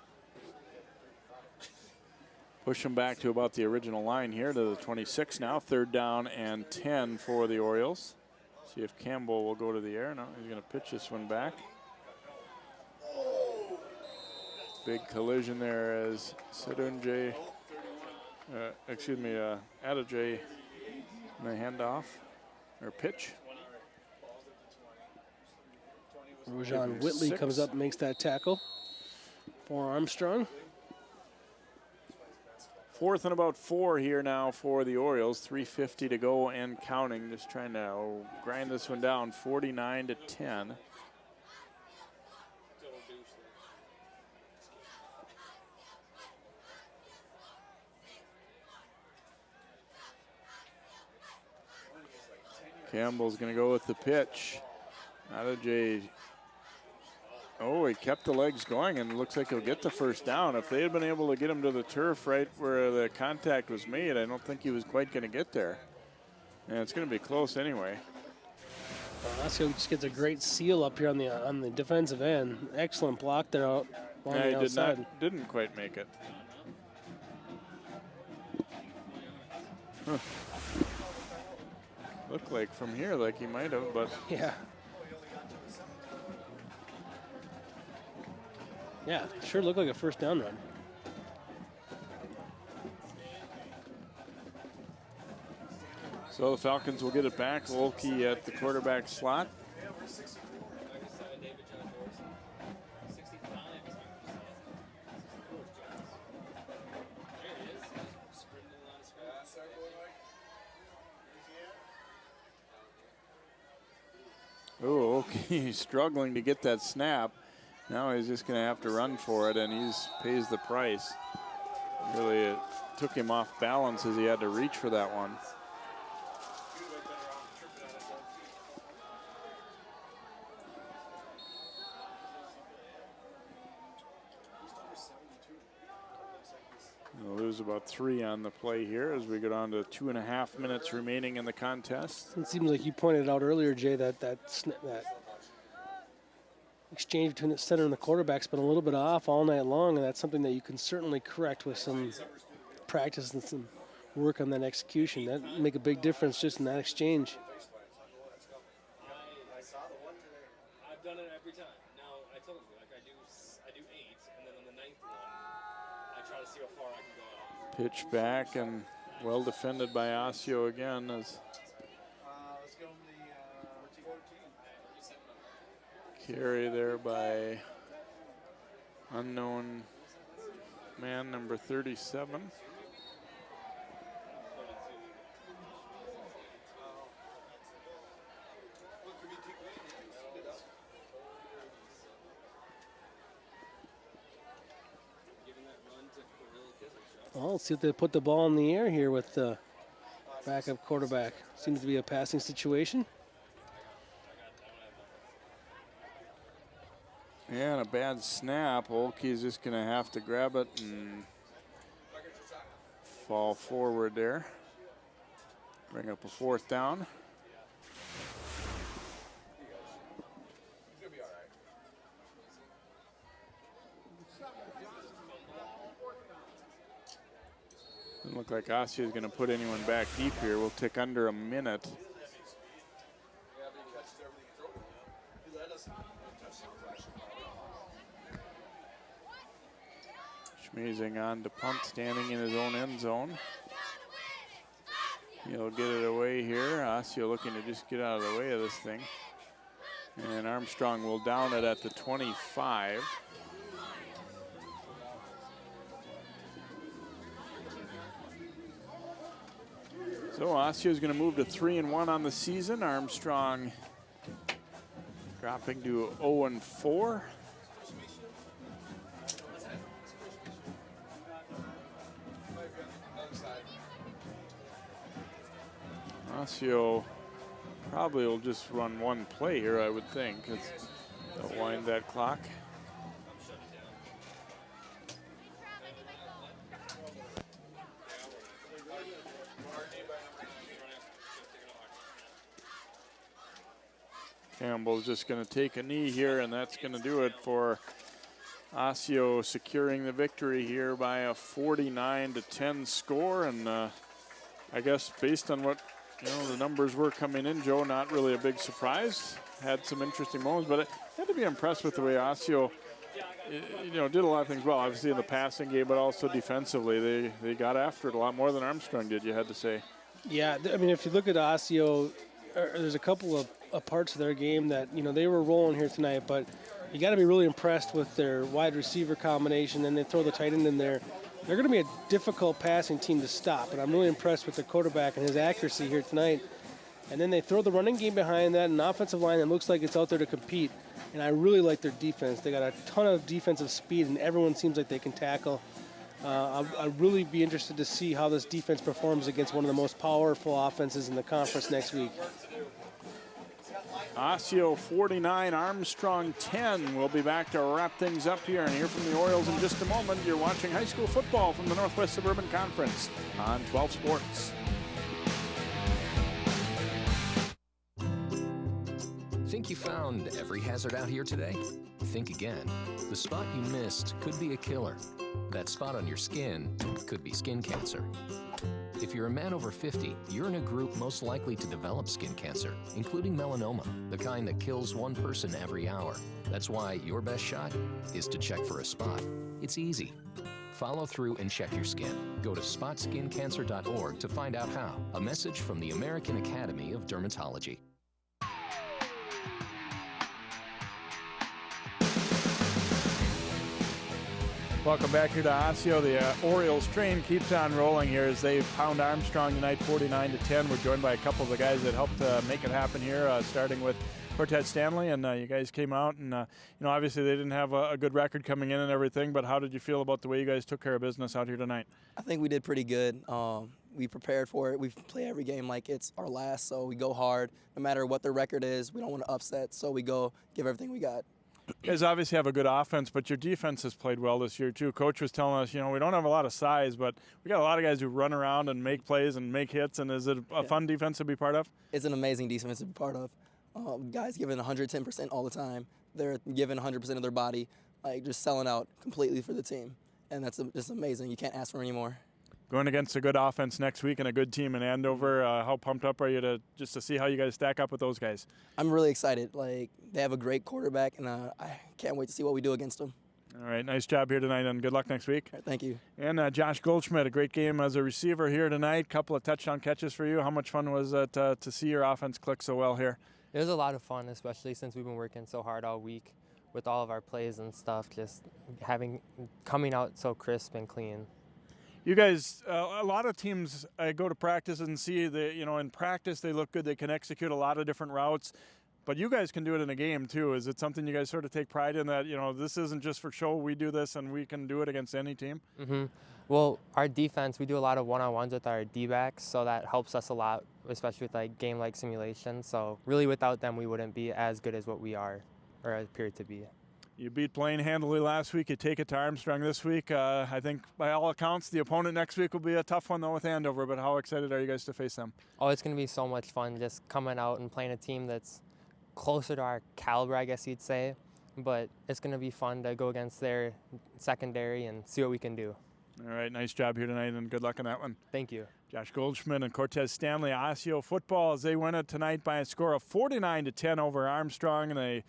Push them back to about the original line here to the 26 now. Third down and 10 for the Orioles. See if Campbell will go to the air. No, he's going to pitch this one back. Big collision there as Adajay in the handoff or pitch. Rajon Whitley comes up and makes that tackle for Armstrong. 4th and about 4 here now for the Orioles. 3:50 to go and counting. Just trying to grind this one down. 49-10. Campbell's going to go with the pitch. Adejay. Oh, he kept the legs going, and it looks like he'll get the first down. If they had been able to get him to the turf right where the contact was made, I don't think he was quite going to get there. And it's going to be close anyway. Osseo just gets a great seal up here on the defensive end. Excellent block there out on the outside. Didn't quite make it. Huh. Looked like from here like he might have, but yeah. Yeah, sure looked like a first down run. So the Falcons will get it back. Wolke at the quarterback slot. Oh, Wolke, he's struggling to get that snap. Now he's just going to have to run for it, and he pays the price. Really, it took him off balance as he had to reach for that one. We'll lose about 3 on the play here as we go down to 2.5 minutes remaining in the contest. It seems like you pointed out earlier, Jay, that exchange between the center and the quarterback's been a little bit off all night long, and that's something that you can certainly correct with some practice and some work on that execution. That make a big difference just in that exchange. I've done it every time. Now, I told you, like I do 8, and then on the 9th one, I try to see how far I can go out. Pitch back and well defended by Osseo again as carry there by unknown man number 37. Well, let's see if they put the ball in the air here with the backup quarterback. Seems to be a passing situation. Yeah, and a bad snap. Wolke's just going to have to grab it and fall forward there. Bring up a 4th down. Doesn't look like Osseo is going to put anyone back deep here. We'll take under a minute. Schmazing on to punt, standing in his own end zone. He'll get it away here. Osseo looking to just get out of the way of this thing. And Armstrong will down it at the 25. So Osseo is going to move to 3-1 on the season. Armstrong dropping to 0-4. Osseo probably will just run one play here, I would think. They'll wind that clock. Campbell's just going to take a knee here, and that's going to do it for Osseo securing the victory here by a 49-10 score. And I guess based on what the numbers were coming in, Joe, not really a big surprise. Had some interesting moments, but I had to be impressed with the way Osseo, did a lot of things well. Obviously in the passing game, but also defensively, they got after it a lot more than Armstrong did. You had to say. Yeah, I mean, if you look at Osseo, there's a couple of parts of their game that they were rolling here tonight, but you got to be really impressed with their wide receiver combination. Then they throw the tight end in there. They're going to be a difficult passing team to stop, and I'm really impressed with the quarterback and his accuracy here tonight. And then they throw the running game behind that, an offensive line that looks like it's out there to compete. And I really like their defense. They got a ton of defensive speed, and everyone seems like they can tackle. I'd really be interested to see how this defense performs against one of the most powerful offenses in the conference next week. Osseo 49, Armstrong 10. We'll be back to wrap things up here and hear from the Orioles in just a moment. You're watching high school football from the Northwest Suburban Conference on 12 Sports. Think you found every hazard out here today? Think again. The spot you missed could be a killer. That spot on your skin could be skin cancer. If you're a man over 50, you're in a group most likely to develop skin cancer, including melanoma, the kind that kills one person every hour. That's why your best shot is to check for a spot. It's easy. Follow through and check your skin. Go to spotskincancer.org to find out how. A message from the American Academy of Dermatology. Welcome back here to Osseo. The Orioles train keeps on rolling here as they pound Armstrong tonight 49-10. We're joined by a couple of the guys that helped make it happen here, starting with Cortez Stanley. And you guys came out and, obviously they didn't have a good record coming in and everything, but how did you feel about the way you guys took care of business out here tonight? I think we did pretty good. We prepared for it. We play every game like it's our last, so we go hard. No matter what the record is, we don't want to upset, so we go give everything we got. You guys obviously have a good offense, but your defense has played well this year too. Coach was telling us, we don't have a lot of size, but we got a lot of guys who run around and make plays and make hits. And is it a fun defense to be part of? It's an amazing defense to be part of. Guys giving 110% all the time. They're giving 100% of their body, like just selling out completely for the team. And that's just amazing. You can't ask for any more. Going against a good offense next week and a good team in Andover, how pumped up are you to see how you guys stack up with those guys? I'm really excited. Like, they have a great quarterback, and I can't wait to see what we do against them. All right, nice job here tonight, and good luck next week. All right, thank you. And Josh Goldschmidt, a great game as a receiver here tonight. Couple of touchdown catches for you. How much fun was it to see your offense click so well here? It was a lot of fun, especially since we've been working so hard all week with all of our plays and stuff, just coming out so crisp and clean. You guys, a lot of teams go to practice and see that, in practice they look good. They can execute a lot of different routes. But you guys can do it in a game, too. Is it something you guys sort of take pride in that, this isn't just for show. We do this and we can do it against any team? Mm-hmm. Well, our defense, we do a lot of one-on-ones with our D-backs, so that helps us a lot, especially with game-like simulations. So really without them, we wouldn't be as good as what we are or appear to be. You beat Blaine handily last week. You take it to Armstrong this week. I think by all accounts, the opponent next week will be a tough one, though, with Andover. But how excited are you guys to face them? Oh, it's going to be so much fun just coming out and playing a team that's closer to our caliber, I guess you'd say. But it's going to be fun to go against their secondary and see what we can do. All right, nice job here tonight, and good luck on that one. Thank you. Josh Goldschmidt and Cortez Stanley, Osseo football, as they win it tonight by a score of 49-10 over Armstrong. And a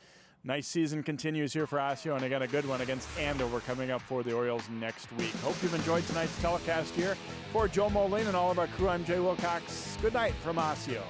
nice season continues here for Osseo, and they got a good one against Andover coming up for the Orioles next week. Hope you've enjoyed tonight's telecast here. For Joe Moline and all of our crew, I'm Jay Wilcox. Good night from Osseo.